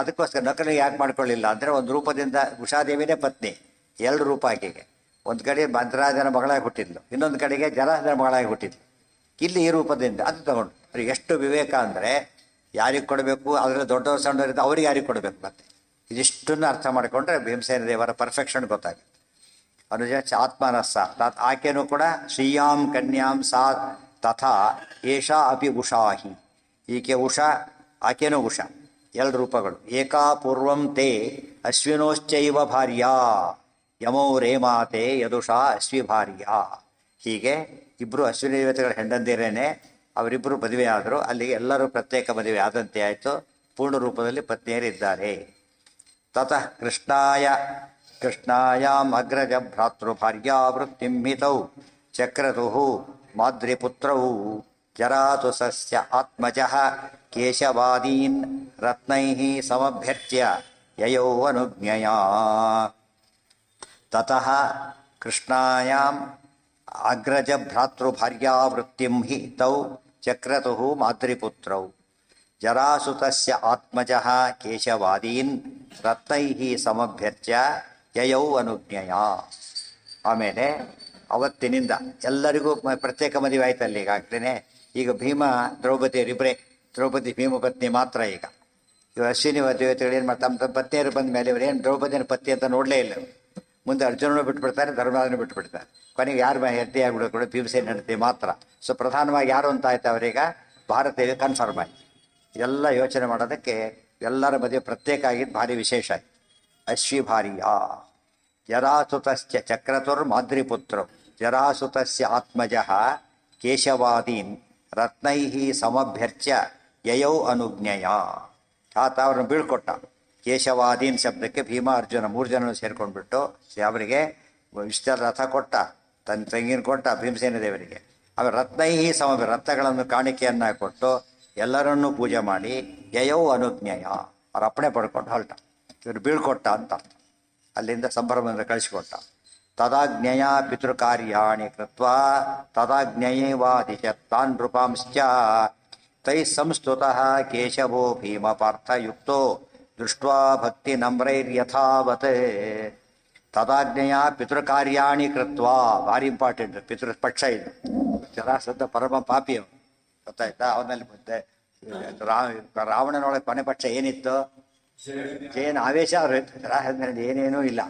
ಅದಕ್ಕೋಸ್ಕರ ನಕಲಿಗೆ ಯಾಕೆ ಮಾಡ್ಕೊಳ್ಳಿಲ್ಲ ಅಂದರೆ, ಒಂದು ರೂಪದಿಂದ ಉಷಾದೇವಿನೇ ಪತ್ನಿ, 2 ರೂಪ ಆಕೆಗೆ. ಒಂದು ಕಡೆ ಮಂತ್ರಾಜನ ಮಗಳಾಗಿ ಹುಟ್ಟಿದ್ಲು, ಇನ್ನೊಂದು ಕಡೆಗೆ ಜರಾಸಂಧನ ಮಗಳಾಗಿ ಹುಟ್ಟಿದ್ಲು. ಇಲ್ಲಿ ಈ ರೂಪದಿಂದ ಅದು ತಗೊಂಡು ಅವ್ರಿಗೆ ಎಷ್ಟು ವಿವೇಕ ಅಂದರೆ, ಯಾರಿಗೆ ಕೊಡಬೇಕು, ಅದರಲ್ಲಿ ದೊಡ್ಡವರು ಸಣ್ಣವರಿದ್ದ ಅವ್ರಿಗೆ ಯಾರಿಗೆ ಕೊಡಬೇಕು. ಮತ್ತೆ ಇದಿಷ್ಟನ್ನು ಅರ್ಥ ಮಾಡಿಕೊಂಡ್ರೆ ಭೀಮಸೇನ ದೇವರ ಪರ್ಫೆಕ್ಷನ್ ಗೊತ್ತಾಗುತ್ತೆ. ಅನುಜ ಆತ್ಮನಸ್ಸ ಆಕೆನೂ ಕೂಡ ಶ್ರೀಯಾಂ ಕನ್ಯಾಂ ಸಾ ತಥಾ ಏಷಾ ಅಪಿ ಉಷಾಹಿ. ಈಕೆ ಉಷಾ, ಆಕೆನೂ ಉಷಾ. ಎರಡು ರೂಪಗಳು. ಏಕಾ ಪೂರ್ವಂ ತೇ ಅಶ್ವಿನೋಶ್ಚೈವ ಭಾರ್ಯಾ ಯಮೌ ರೇಮಾತೆ ಯದುಷಾ ಅಶ್ವಿ ಭಾರ್ಯಾ. ಹೀಗೆ ಇಬ್ಬರು ಅಶ್ವಿನಿ ದೇವತೆಗಳ ಹೆಂಡಂದಿರೇನೆ ಅವರಿಬ್ಬರು ಮದುವೆ ಆದರು. ಅಲ್ಲಿಗೆ ಎಲ್ಲರೂ ಪ್ರತ್ಯೇಕ ಮದುವೆ ಆದಂತೆ ಆಯಿತು. ಪೂರ್ಣ ರೂಪದಲ್ಲಿ ಪತ್ನಿಯರಿದ್ದಾರೆ. ತತಃ ಕೃಷ್ಣಾಯಾಮ್ ಅಗ್ರಜ ಭ್ರಾತೃ ಭಾರ್ಯಾವೃತ್ತಿಂ ಹಿತೌ ಚಕ್ರತುಃ ಮಾದ್ರಿಪುತ್ರೌ ಜರಾತುಸಸ್ಯ ಆತ್ಮಜಃ ಕೇಶವಾದೀನ್ ರತ್ನೈಃ ಸಮಭ್ಯರ್ಚ್ಯ ಯಯೌ ಅನುಜ್ಞಯಾ. ತತಃ ಕೃಷ್ಣಾಯಾಮ್ ಅಗ್ರಜ ಭ್ರಾತೃ ಭಾರ್ಯಾವೃತ್ತಿಂ ಹಿ ತೌ ಚಕ್ರತುಃ ಮಾದ್ರಿಪುತ್ರೌ ಜರಾಸುತಸ್ಯ ಆತ್ಮಜಃ ಕೇಶವಾದೀನ್ ರತ್ನೈಃ ಸಮಭ್ಯರ್ಚ್ಯ ಯಯೌ ಅನುಜ್ಞಯಾ. ಆಮೇಲೆ ಅವತ್ತಿನಿಂದ ಎಲ್ಲರಿಗೂ ಪ್ರತ್ಯೇಕ ಮದುವೆ ಆಯ್ತಲ್ಲ ಈಗಾಗ್ಲೇ. ಈಗ ಭೀಮ ದ್ರೌಪದಿಯರಿಬ್ಬರೇ, ದ್ರೌಪದಿ ಭೀಮ ಪತ್ನಿ ಮಾತ್ರ. ಈಗ ಇವರು ಅಶ್ವಿನಿ ದೇವತೆಗಳು ಏನು ಮಾಡ್ತಾರೆ, ತಮ್ಮ ಪತ್ನಿಯರು ಬಂದ ಮೇಲೆ ಇವರು ಏನು ದ್ರೌಪದಿನ ಪತ್ನಿ ಅಂತ ನೋಡಲೇ ಇಲ್ಲ. ಮುಂದೆ ಅರ್ಜುನನು ಬಿಟ್ಬಿಡ್ತಾರೆ, ಧರ್ಮರಾಜನು ಬಿಟ್ಬಿಡ್ತಾರೆ. ಕೊನೆಗೆ ಯಾರು ಹೆಂಡತಿ ಆಗಿಬಿಡೋದು ಭೀಮಸೇನ ಹೆಂಡತಿ ಮಾತ್ರ. ಸೊ ಪ್ರಧಾನವಾಗಿ ಯಾರು ಅಂತ ಆಯ್ತು ಅವರೀಗ ಭಾರತೀಯ ಕನ್ಫರ್ಮ್ ಆಯ್ತು. ಎಲ್ಲ ಯೋಚನೆ ಮಾಡೋದಕ್ಕೆ ಎಲ್ಲರ ಮದುವೆ ಪ್ರತ್ಯೇಕ ಆಗಿದ್ದು ಭಾರಿ ವಿಶೇಷ ಆಯ್ತು. ಅಶ್ವಿ ಭಾರ್ಯ ಜರಾಸುತಸ್ಯ ಚಕ್ರತುರ್ ಮಾದ್ರಿಪುತ್ರ ಜರಾಸುತಸ್ಯ ಆತ್ಮಜಃ ಕೇಶವಾದೀನ್ ರತ್ನೈಃ ಸಮಭ್ಯರ್ಚ್ಯ ಯಯೌ ಅನುಜ್ಞಯ. ಆತ ಅವ್ರನ್ನ ಬೀಳ್ಕೊಟ್ಟ. ಕೇಶವಾದೀನ್ ಶಬ್ದಕ್ಕೆ ಭೀಮ ಅರ್ಜುನ 3 ಜನರು ಸೇರ್ಕೊಂಡ್ಬಿಟ್ಟು ಅವರಿಗೆ ವಿಸ್ತಾರ ರಥ ಕೊಟ್ಟ, ತನ್ನ ತಂಗಿನ ಕೊಟ್ಟ ಭೀಮಸೇನ ದೇವರಿಗೆ. ಆಮೇಲೆ ರತ್ನೈಹಿ ರತ್ನಗಳನ್ನು ಕಾಣಿಕೆಯನ್ನ ಕೊಟ್ಟು ಎಲ್ಲರನ್ನೂ ಪೂಜೆ ಮಾಡಿ ಯಯೌ ಅನುಜ್ಞಯ ಅವ್ರ ಅಪ್ಪಣೆ ಪಡ್ಕೊಂಡು ಹೊರಟ. ಇವರು ಬೀಳ್ಕೊಟ್ಟ ಅಂತ ಅರ್ಥ. ಅಲ್ಲಿಂದ ಸಂಭ್ರಮದಿಂದ ಕಳಿಸಿಕೊಟ್ಟ. ತದಾಜ್ಞೆಯ ಪಿತೃಕಾರ್ಯಾಣಿ ಕೃತ್ವಾ ತದಾಜ್ಞೆಯೇವಾದಿಶತ್ತಾನ್ ನೃಪಾಂಶ್ಚ ತೈ ಸಂಸ್ತುತಃ ಕೇಶವೋ ಭೀಮ ಪಾರ್ಥಯುಕ್ತೋ ದೃಷ್ಟ್ವಾ ಭಕ್ತಿ ನಮ್ರೈರ್ಯಥಾವತ್. ತದಾಜ್ಞೆಯ ಪಿತೃಕಾರ್ಯಾಣಿ ಕೃತ್ವಾ, ಭಾರಿ ಇಂಪಾರ್ಟೆಂಟ್ ಪಿತೃಪಕ್ಷ ಇದು. ಜರಾಸಂಧ ಪರಮ ಪಾಪಿ ಅವನು, ಗೊತ್ತಾಯ್ತಾ. ಅವನಲ್ಲಿ ರಾವಣನೊಳಗೆ ಕೊನೆ ಪಕ್ಷ ಏನಿತ್ತು, ಜೇನು ಆವೇಶ ಅವರು ಜರಾಸಂಧನಲ್ಲಿ ಏನೇನೂ ಇಲ್ಲ.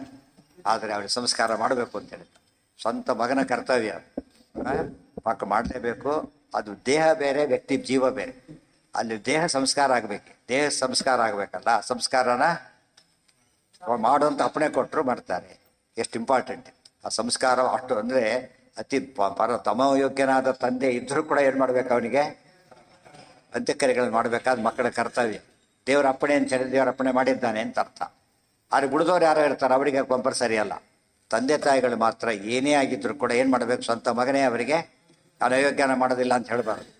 ಆದರೆ ಅವ್ರಿಗೆ ಸಂಸ್ಕಾರ ಮಾಡಬೇಕು ಅಂತ ಹೇಳಿದ್ರು. ಸ್ವಂತ ಮಗನ ಕರ್ತವ್ಯ ಪಾಕ ಮಾಡಲೇಬೇಕು. ಅದು ದೇಹ ಬೇರೆ, ವ್ಯಕ್ತಿ ಜೀವ ಬೇರೆ. ಅಲ್ಲಿ ದೇಹ ಸಂಸ್ಕಾರ ಆಗಬೇಕು, ದೇಹ ಸಂಸ್ಕಾರ ಆಗಬೇಕಲ್ಲ. ಸಂಸ್ಕಾರನ ಮಾಡುವಂತ ಅಪ್ಪಣೆ ಕೊಟ್ಟರು ಮಾಡ್ತಾರೆ. ಎಷ್ಟು ಇಂಪಾರ್ಟೆಂಟ್ ಆ ಸಂಸ್ಕಾರ. ಅಷ್ಟು ಅಂದರೆ ಅತಿ ತಮಯೋಗ್ಯನಾದ ತಂದೆ ಇದ್ದರೂ ಕೂಡ ಏನು ಮಾಡ್ಬೇಕು, ಅವನಿಗೆ ಅಂತ್ಯಕ್ರಿಯೆಗಳನ್ನು ಮಾಡಬೇಕಾದ ಮಕ್ಕಳ ಕರ್ತವ್ಯ. ದೇವರ ಅಪ್ಪಣೆ ಅಂತ ಹೇಳಿ ದೇವರ ಅಪ್ಪಣೆ ಮಾಡಿದ್ದಾನೆ ಅಂತ ಅರ್ಥ. ಆದರೆ ಉಳಿದವ್ರು ಯಾರೋ ಇರ್ತಾರೆ, ಅವರಿಗೆ ಕಂಪಲ್ಸರಿ ಅಲ್ಲ. ತಂದೆ ತಾಯಿಗಳು ಮಾತ್ರ ಏನೇ ಆಗಿದ್ರು ಕೂಡ ಏನು ಮಾಡಬೇಕು, ಸ್ವಂತ ಮಗನೇ ಅವರಿಗೆ ಅವನ ಅಯೋಗ್ಯನ ಮಾಡೋದಿಲ್ಲ ಅಂತ ಹೇಳಬಾರ್ದು.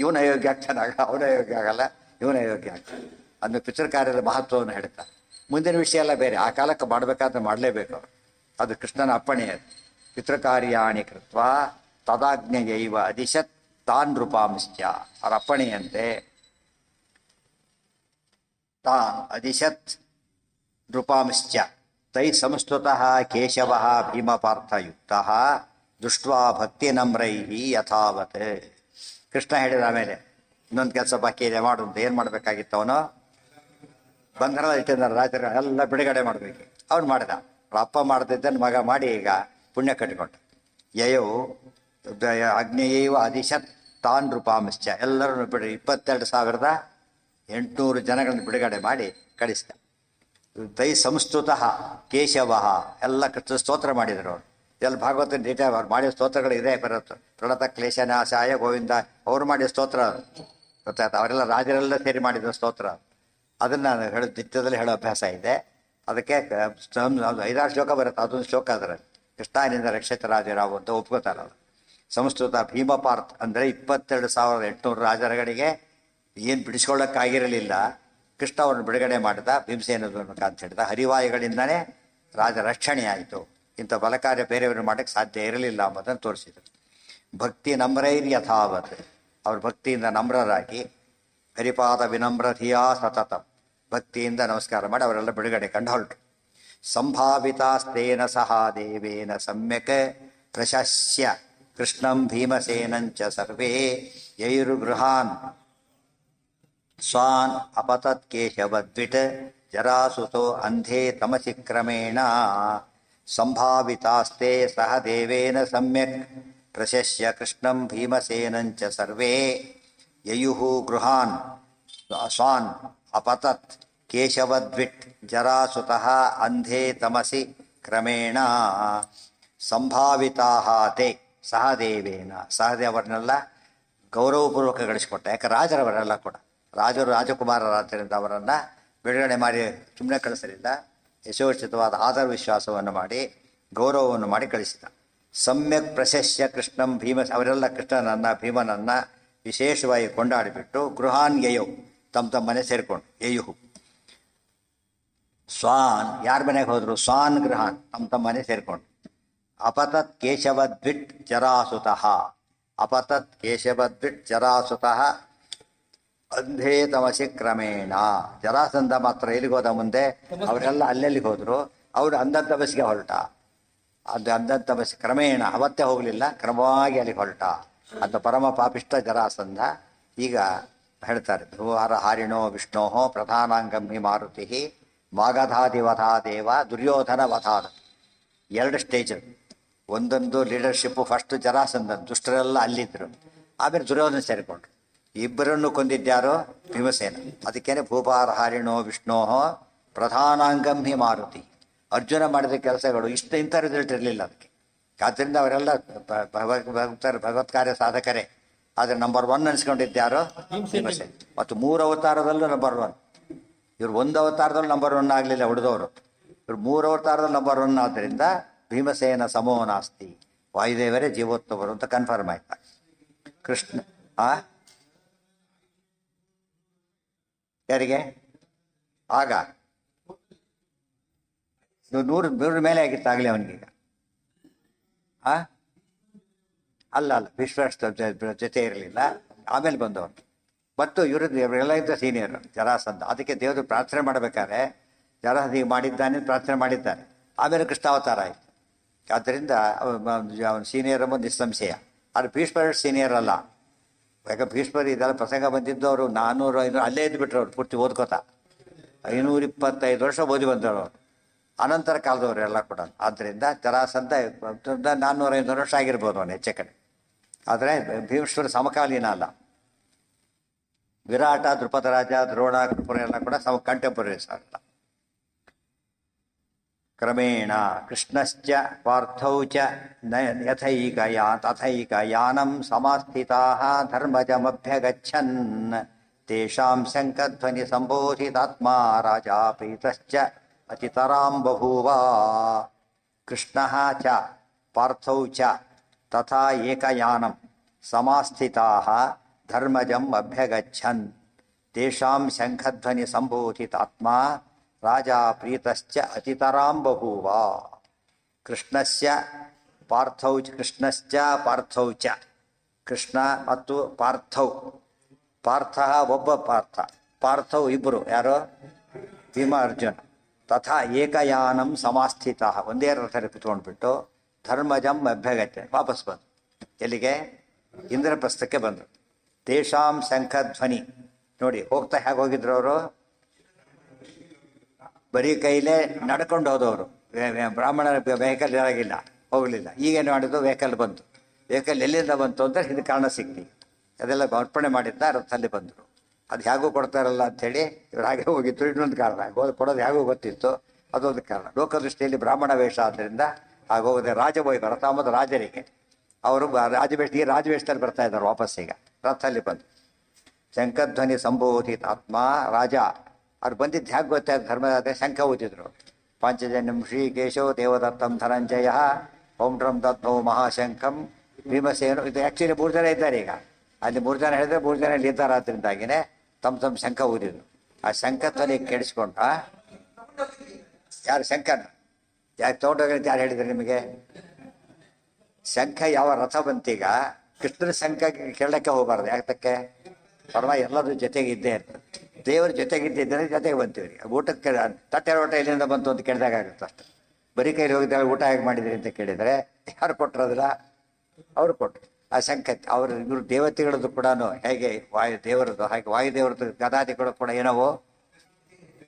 ಇವನ ಅಯೋಗ್ಯ ಆಗ್ತಾನಾಗ, ಅವನ ಅಯೋಗ್ಯ ಆಗಲ್ಲ, ಇವನ ಅಯೋಗ್ಯ ಆಗ್ತಾನೆ. ಅದನ್ನು ಪಿತೃಕಾರ್ಯದ ಮಹತ್ವವನ್ನು ಹೇಳ್ತಾರೆ. ಮುಂದಿನ ವಿಷಯ ಎಲ್ಲ ಬೇರೆ, ಆ ಕಾಲಕ್ಕೆ ಮಾಡಬೇಕಾದ್ರೆ ಮಾಡಲೇಬೇಕು ಅವರು. ಅದು ಕೃಷ್ಣನ ಅಪ್ಪಣೆ. ಅದು ಪಿತೃಕಾರ್ಯಾಣಿ ಕೃತ್ವ ತದಾಜ್ಞೆಯೈವ ಅದಿಶತ್ ತಾನ್ ನೃಪಾಂಶ್ಚ. ಅವರ ಅಪ್ಪಣೆಯಂತೆ ತಾನ್ ಅದಿಶತ್ ನೃಪಾಂಶ್ಚ ತೈ ಸಂಸ್ತುತಃ ಕೇಶವಃ ಭೀಮಪಾರ್ಥಯುಕ್ತಃ ದೃಷ್ಟ್ವಾ ಭಕ್ತಿ ನಮ್ರೈಹಿ ಯಥಾವತ್. ಕೃಷ್ಣ ಹೇಳಿದ ಆಮೇಲೆ ಇನ್ನೊಂದು ಕೆಲಸ ಬಾಕಿ ಇದೆ ಮಾಡು ಅಂತ. ಏನು ಮಾಡಬೇಕಾಗಿತ್ತು ಅವನು? ಬಂಧನ ಇಟ್ಟಿದ್ದಾರೆ ರಾಜರು ಎಲ್ಲ ಬಿಡುಗಡೆ ಮಾಡಬೇಕು. ಅವ್ನು ಮಾಡಿದ. ಅವ್ರ ಅಪ್ಪ ಮಾಡ್ತಿದ್ದನ್ನು ಮಗ ಮಾಡಿ ಈಗ ಪುಣ್ಯ ಕಟ್ಟಿಕೊಂಡ. ಯಯೋ ಅಗ್ನೇಯೈವ ಅದಿಶತ್ ತಾನ್ ನೃಪಾಂಶ್ಚ. ಎಲ್ಲರನ್ನು 22,800 ಜನಗಳನ್ನು ಬಿಡುಗಡೆ ಮಾಡಿ ಕಳಿಸಿದ. ತೈ ಸಂಸ್ತುತಃ ಕೇಶವಃ ಎಲ್ಲ ಕೃಷ್ಣ ಸ್ತೋತ್ರ ಮಾಡಿದರು ಅವರು. ಇದೆಲ್ಲ ಭಾಗವತ ಡೀಟೇಲ್ ಅವ್ರು ಮಾಡಿದ ಸ್ತೋತ್ರಗಳು ಇದೆ ಬರುತ್ತೆ. ಪ್ರಣತ ಕ್ಲೇಶನಾಶಾಯ ಗೋವಿಂದ ಅವರು ಮಾಡಿದ ಸ್ತೋತ್ರ ಗೊತ್ತಾಯ್ತು. ಅವರೆಲ್ಲ ರಾಜರೆಲ್ಲ ಸೇರಿ ಮಾಡಿದ ಸ್ತೋತ್ರ. ಅದನ್ನು ನಾನು ಹೇಳೋ ನಿತ್ಯದಲ್ಲಿ ಹೇಳೋ ಅಭ್ಯಾಸ ಇದೆ. ಅದಕ್ಕೆ 5-6 ಶ್ಲೋಕ ಬರುತ್ತೆ. ಅದೊಂದು ಶ್ಲೋಕ ಅದರಲ್ಲಿ ಕೃಷ್ಣನಿಂದ ರಕ್ಷಿತ ರಾಜರಾವು ಅಂತ ಒಪ್ಕೋತಾರೆ ಅವರು. ಸಂಸ್ಕೃತ ಭೀಮಪಾರ್ಥ ಅಂದರೆ 22,800 ರಾಜರುಗಳಿಗೆ ಏನು ಬಿಡಿಸ್ಕೊಳ್ಳೋಕ್ಕಾಗಿರಲಿಲ್ಲ. ಕೃಷ್ಣ ಅವ್ರನ್ನ ಬಿಡುಗಡೆ ಮಾಡಿದ ಭೀಮಸೇನದ ಅಂತ ಹೇಳಿದ. ಹರಿವಾಯುಗಳಿಂದನೇ ರಾಜ ರಕ್ಷಣೆ ಆಯಿತು. ಇಂಥ ಬಲಕಾರ್ಯ ಬೇರೆಯವರು ಮಾಡೋಕ್ಕೆ ಸಾಧ್ಯ ಇರಲಿಲ್ಲ ಎಂಬುದನ್ನು ತೋರಿಸಿದರು. ಭಕ್ತಿ ನಮ್ರೈರ್ ಯಥಾವತ್. ಅವ್ರ ಭಕ್ತಿಯಿಂದ ನಮ್ರರಾಗಿ ಹರಿಪಾದ ವಿನಮ್ರಧಿಯಾ ಸತತಂ ಭಕ್ತಿಯಿಂದ ನಮಸ್ಕಾರ ಮಾಡಿ ಅವರೆಲ್ಲ ಬಿಡುಗಡೆ ಕಂಡು ಹೊರಟು. ಸಂಭಾವಿತಾಸ್ತೇನ ಸಹ ದೇವೇನ ಸಮ್ಯಕ್ ಪ್ರಶಸ್ಯ ಕೃಷ್ಣಂ ಭೀಮಸೇನಂಚ ಸರ್ವೇ ಯೈರುಗೃಹಾನ್ ಸ್ವಾನ್ ಅಪತತ್ ಕೇಶವದ್ವಿಟ್ ಜರಾಸುತೋ ಅಂಧೇ ತಮಸಿ ಕ್ರಮೇಣ. ಸಂಭಾವಿತಾಸ್ತೆ ಸಹ ದೇವೇನ ಸಮ್ಯಕ್ ಪ್ರಶಸ್ಯ ಕೃಷ್ಣಂ ಭೀಮಸೇನಂಚ ಸರ್ವೇ ಯಯುಃ ಗೃಹಾನ್ ಸ್ವಾನ್ ಅಪತತ್ ಕೇಶವದ್ವಿಟ್ ಜರಾಸುತಃ ಅಂಧೇ ತಮಸಿ ಕ್ರಮೇಣ ಸಂಭಾವಿತಾಹ ತೇ ಸಹದೇವೇನ ಸಹದೇವರನ್ನೆಲ್ಲ ಗೌರವಪೂರ್ವಕ ಗಳಿಸಿಕೊಟ್ಟ. ಯಾಕೆ ರಾಜರವರೆಲ್ಲ ಕೂಡ ರಾಜರು ರಾಜಕುಮಾರರಾದ್ದರಿಂದ ಅವರನ್ನು ಬಿಡುಗಡೆ ಮಾಡಿ ಸುಮ್ಮನೆ ಕಳಿಸಲಿಲ್ಲ. ಯಶೋಚಿತವಾದ ಆದರ ವಿಶ್ವಾಸವನ್ನು ಮಾಡಿ ಗೌರವವನ್ನು ಮಾಡಿ ಕಳಿಸಿದ. ಸಮ್ಯಕ್ ಪ್ರಶಸ್ಯ ಕೃಷ್ಣಂ ಅವರೆಲ್ಲ ಕೃಷ್ಣನನ್ನು ಭೀಮನನ್ನು ವಿಶೇಷವಾಗಿ ಕೊಂಡಾಡಿಬಿಟ್ಟು ಗೃಹಾನ್ ಯಯೌ ತಮ್ಮ ಮನೆ ಸೇರಿಕೊಂಡು ಯಯುಹು ಸ್ವಾನ್ ಯಾರ ಮನೆಗೆ ಹೋದ್ರು ಸ್ವಾನ್ ಗೃಹಾನ್ ತಮ್ಮ ಮನೆ ಸೇರಿಕೊಂಡು ಅಪತತ್ ಕೇಶವದ್ವಿಟ್ ಜರಾಸುತಃ ಅಪತತ್ ಕೇಶವದ್ವಿಟ್ ಜರಾಸುತಃ ಅಂಧೇ ತಮಸಿ ಕ್ರಮೇಣ ಜರಾಸಂಧ ಮಾತ್ರ ಎಲ್ಲಿಗೆ ಮುಂದೆ ಅವರೆಲ್ಲ ಅಲ್ಲೆಲ್ಲಿಗೆ ಹೋದ್ರು. ಅವರು ಅಂಧನ್ ತಮಸ್ಸಿಗೆ ಹೊರಟ. ಅದು ಅಂಧನ್ ತಮಸ್ಸಿ ಕ್ರಮೇಣ ಅವತ್ತೇ ಹೋಗಲಿಲ್ಲ, ಕ್ರಮವಾಗಿ ಅಲ್ಲಿಗೆ ಹೊರಟ ಅಂತ ಪರಮ ಪಾಪಿಷ್ಟ ಜರಾಸಂಧ. ಈಗ ಹೇಳ್ತಾರೆ ಭೂಹಾರ ಹಾರಿಣೋ ವಿಷ್ಣೋ ಪ್ರಧಾನಾಂಗಂ ಹಿ ಮಾರುತಿ ಮಾಗಧಾದಿವಧಾ ದೇವ ದುರ್ಯೋಧನ ವಧಾದ. ಎರಡು ಸ್ಟೇಜ್. ಒಂದೊಂದು ಲೀಡರ್ಶಿಪ್ಪು ಫಸ್ಟ್ ಜರಾಸಂಧ ದುಷ್ಟರೆಲ್ಲ ಅಲ್ಲಿದ್ದರು, ಆಮೇಲೆ ದುರ್ಯೋಧನ ಸೇರಿಕೊಂಡ್ರು. ಇಬ್ಬರನ್ನು ಕೊಂದಿದ್ಯಾರೋ ಭೀಮಸೇನ. ಅದಕ್ಕೇನೆ ಭೂಪಾರ ಹಾರಿಣೋ ವಿಷ್ಣೋ ಪ್ರಧಾನಾಂಗಂ ಹಿ ಮಾರುತಿ. ಅರ್ಜುನ ಮಾಡಿದ ಕೆಲಸಗಳು ಇಂಥ ರಿಸಲ್ಟ್ ಇರಲಿಲ್ಲ ಅದಕ್ಕೆ. ಆದ್ದರಿಂದ ಅವರೆಲ್ಲ ಭಗವತ್ ಕಾರ್ಯ ಸಾಧಕರೇ. ಆದರೆ ನಂಬರ್ 1 ಅನಿಸ್ಕೊಂಡಿದ್ಯಾರೋ ಭೀಮಸೇನ. ಮತ್ತು 3 ಅವತಾರದಲ್ಲೂ ನಂಬರ್ 1. ಇವ್ರು 1 ಅವತಾರದಲ್ಲಿ ನಂಬರ್ 1 ಆಗಲಿಲ್ಲ ಉಳಿದವರು. ಇವ್ರು 3 ಅವತಾರದಲ್ಲಿ ನಂಬರ್ 1 ಆದ್ದರಿಂದ ಭೀಮಸೇನ ಸಮೋ ನಾಸ್ತಿ. ವಾಯುದೇವರೇ ಜೀವೋತ್ತಮರು ಅಂತ ಕನ್ಫರ್ಮ್ ಆಯ್ತಾ. ಕೃಷ್ಣ ಯಾರಿಗೆ ಆಗ 100 ಮೇಲೆ ಆಗಿತ್ತು ಆಗಲೇ ಅವನಿಗೀಗ. ಅಲ್ಲ ವಿಶ್ವಾಸ ಜೊತೆ ಇರಲಿಲ್ಲ, ಆಮೇಲೆ ಬಂದವನು. ಮತ್ತು ಇವರೆಲ್ಲ ಇದ್ದ ಸೀನಿಯರ್ ಜರಾಸಂಧ. ಅದಕ್ಕೆ ದೇವರು ಪ್ರಾರ್ಥನೆ ಮಾಡಬೇಕಾದ್ರೆ ಜರಾಸಂಧ ಹೀಗೆ ಮಾಡಿದ್ದಾನೆ ಪ್ರಾರ್ಥನೆ ಮಾಡಿದ್ದಾನೆ. ಆಮೇಲೆ ಕೃಷ್ಣಾವತಾರ ಆಯಿತು. ಆದ್ದರಿಂದ ಅವನು ಸೀನಿಯರ್ ಎಂಬ ನಿಸ್ಸಂಶಯ. ಆದರೆ ಭೀಷ್ಮರ ಸೀನಿಯರ್ ಅಲ್ಲ. ಯಾಕೆ ಭೀಷ್ಮರು ಇದೆಲ್ಲ ಪ್ರಸಂಗ ಬಂದಿದ್ದು ಅವರು 400-500 ಅಲ್ಲೇ ಇದ್ದುಬಿಟ್ರು. ಅವ್ರು ಪೂರ್ತಿ ಓದ್ಕೋತಾ 525 ವರ್ಷ ಓದಿ ಬಂದವರು ಅವರು, ಅನಂತರ ಕಾಲದವರು ಎಲ್ಲ ಕೂಡ. ಆದ್ದರಿಂದ ಜರಾಸಂಧ 400-500 ವರ್ಷ ಆಗಿರ್ಬೋದು ಅವನು ಹೆಚ್ಚೆ ಕಡೆ. ಆದರೆ ಭೀಷ್ಮರ ಸಮಕಾಲೀನ ಅಲ್ಲ. ವಿರಾಟ, ದ್ರುಪದರಾಜ, ದ್ರೋಣ, ಕೃಪುರ ಎಲ್ಲ ಕೂಡ ಕಂಟೆಂಪರರೀಸ್ ಅಲ್ಲ. ಕ್ರಮೇಣ ಕೃಷ್ಣಶ್ಚ ಪಾರ್ಥೌ ಚ ತಥೈಕ ಯಾನಂ ಸಮಾಸ್ಥಿತಾಃ ಧರ್ಮಜಮಭ್ಯಗಚ್ಚನ್ ತೇಷಾಂ ಶಂಖಧ್ವನಿ ಸಂಬೋಧಿತಾತ್ಮಾ ರಾಜಾ ಪ್ರೀತಶ್ಚ ಅತಿತರಾಂ ಬಭೂವ. ಕೃಷ್ಣಃ ಚ ಪಾರ್ಥೌ ಚ ತಥಾ ಏಕಯಾನಂ ಸಮಾಸ್ಥಿತಾಃ ಧರ್ಮಜಂ ಅಭ್ಯಗಚ್ಚನ್ ತೇಷಾಂ ಶಂಖಧ್ವನಿ ಸಂಬೋಧಿತಾತ್ಮಾ ರಾಜಾ ಪ್ರೀತಶ್ಚ ಅತಿತರಾಂ ಬಭೂವ. ಕೃಷ್ಣಸ್ಯ ಪಾರ್ಥೌ ಕೃಷ್ಣಶ್ಚ ಪಾರ್ಥೌ ಚ ಕೃಷ್ಣ ಮತ್ತು ಪಾರ್ಥೌ. ಪಾರ್ಥ ಒಬ್ಬ ಪಾರ್ಥ, ಪಾರ್ಥೌ ಇಬ್ಬರು. ಯಾರೋ ಭೀಮ ಅರ್ಜುನ. ತಥಾ ಏಕಯಾನಂ ಸಮಾಸ್ಥಿತ ಒಂದೇ ರಥದಲ್ಲಿ ಕುತ್ಕೊಂಡ್ಬಿಟ್ಟು ಧರ್ಮಜಂ ಅಭ್ಯಗತ್ಯ ವಾಪಸ್ ಬಂದು ಎಲ್ಲಿಗೆ ಇಂದ್ರಪ್ರಸ್ಥಕ್ಕೆ ಬಂದರು. ತೇಷಾಂ ಶಂಖಧ್ವನಿ ನೋಡಿ ಹೋಗ್ತಾ ಹೇಗೆ ಹೋಗಿದ್ರು ಅವರು, ಬರೀ ಕೈಲೇ ನಡ್ಕೊಂಡು ಹೋದವರು. ಬ್ರಾಹ್ಮಣರ ವೆಹಿಕಲ್ ಇರಾಗಿಲ್ಲ, ಹೋಗಲಿಲ್ಲ. ಈಗೇನು ಮಾಡಿದ್ದು ವೆಹಿಕಲ್ ಬಂತು. ವೆಹಿಕಲ್ ಎಲ್ಲಿಂದ ಬಂತು ಅಂದರೆ ಇದು ಕಾರಣ ಸಿಗ್ತಿ. ಅದೆಲ್ಲ ಅರ್ಪಣೆ ಮಾಡಿದ್ದ ರಥದಲ್ಲಿ ಬಂದರು. ಅದು ಹೇಗೂ ಕೊಡ್ತಾರಲ್ಲ ಅಂಥೇಳಿ ಇವ್ರು ಹಾಗೆ ಹೋಗಿತ್ತು. ಇನ್ನೊಂದು ಕಾರಣ ಕೊಡೋದು ಹೇಗೂ ಗೊತ್ತಿತ್ತು, ಅದೊಂದು ಕಾರಣ. ಲೋಕದೃಷ್ಟಿಯಲ್ಲಿ ಬ್ರಾಹ್ಮಣ ವೇಷ ಆದ್ದರಿಂದ ಆಗೋದೆ ರಾಜವೈಭವ. ರಥ ಅಂಬುದು ರಾಜರಿಗೆ. ಅವರು ರಾಜವೇಷದಲ್ಲಿ ಬರ್ತಾ ಇದ್ದಾರೆ ವಾಪಸ್. ಈಗ ರಥದಲ್ಲಿ ಬಂದು ಶಂಖಧ್ವನಿ ಸಂಬೋಧಿತ ಆತ್ಮ ರಾಜ. ಅವ್ರು ಬಂದಿದ್ದು ಹೇಗೆ ಗೊತ್ತಾಯ್ತು ಧರ್ಮದಾದ್ರೆ ಶಂಖ ಊದಿದ್ರು. ಪಾಂಚಜನ್ಯಂ ಶ್ರೀಕೇಶೋ ದೇವದತ್ತಂ ಧನಂಜಯ ಓಂಡ್ರಂ ದತ್ತೋ ಮಹಾಶಂಖಂ ಭೀಮಸೇನು. ಇದು ಆ್ಯಕ್ಚುಲಿ 3 ಜನ ಇದ್ದಾರೆ. ಈಗ ಅಲ್ಲಿ 3 ಜನ ಹೇಳಿದ್ರೆ 3 ಜನ ಇಲ್ಲಿ ಇದ್ದಾರೆ. ಆದ್ದರಿಂದಾಗಿನೇ ತಮ್ಮ ಶಂಖ ಊದಿದ್ರು. ಆ ಶಂಖಧ್ವನಿ ಕೇಳಿಸ್ಕೊಂಡ ಯಾರು ಶಂಖನ ಯಾಕೆ ತೊಗೊಂಡೋಗಿದ್ದು ಯಾರು ಹೇಳಿದ್ರು ನಿಮಗೆ? ಶಂಖ ಯಾವ ರಥ ಬಂತೀಗ ಕೃಷ್ಣನ ಶಂಖ ಕೇಳಕ್ಕೆ ಹೋಗಬಾರ್ದು. ಯಾತಕ್ಕೆ? ಪರವಾಗಿ ಎಲ್ಲರೂ ಜೊತೆಗೆ ಇದ್ದೇ ಇರ್ತದೆ. ದೇವ್ರ ಜೊತೆಗಿದ್ದಿದ್ದರೆ ಜೊತೆಗೆ ಬಂತೀವಿ. ಊಟಕ್ಕೆ ತಟ್ಟೆ ಊಟ ಎಲ್ಲಿಂದ ಬಂತು ಅಂತ ಕೇಳಿದಾಗ ಆಗುತ್ತೆ ಅಷ್ಟೆ. ಬರೀ ಕೈಲಿ ಹೋಗಿದ್ದಾಗ ಊಟ ಹೇಗೆ ಮಾಡಿದ್ರಿ ಅಂತ ಕೇಳಿದರೆ ಯಾರು ಕೊಟ್ಟರದಿಲ್ಲ, ಅವರು ಕೊಟ್ಟರು. ಆ ಶಂಖ ಇವರು ದೇವತೆಗಳದ್ದು ಕೂಡ ಹೇಗೆ ದೇವರದ್ದು ಹಾಗೆ ವಾಯುದೇವರದ್ದು ಗದಾದಿಗಳು ಕೂಡ ಏನವೋ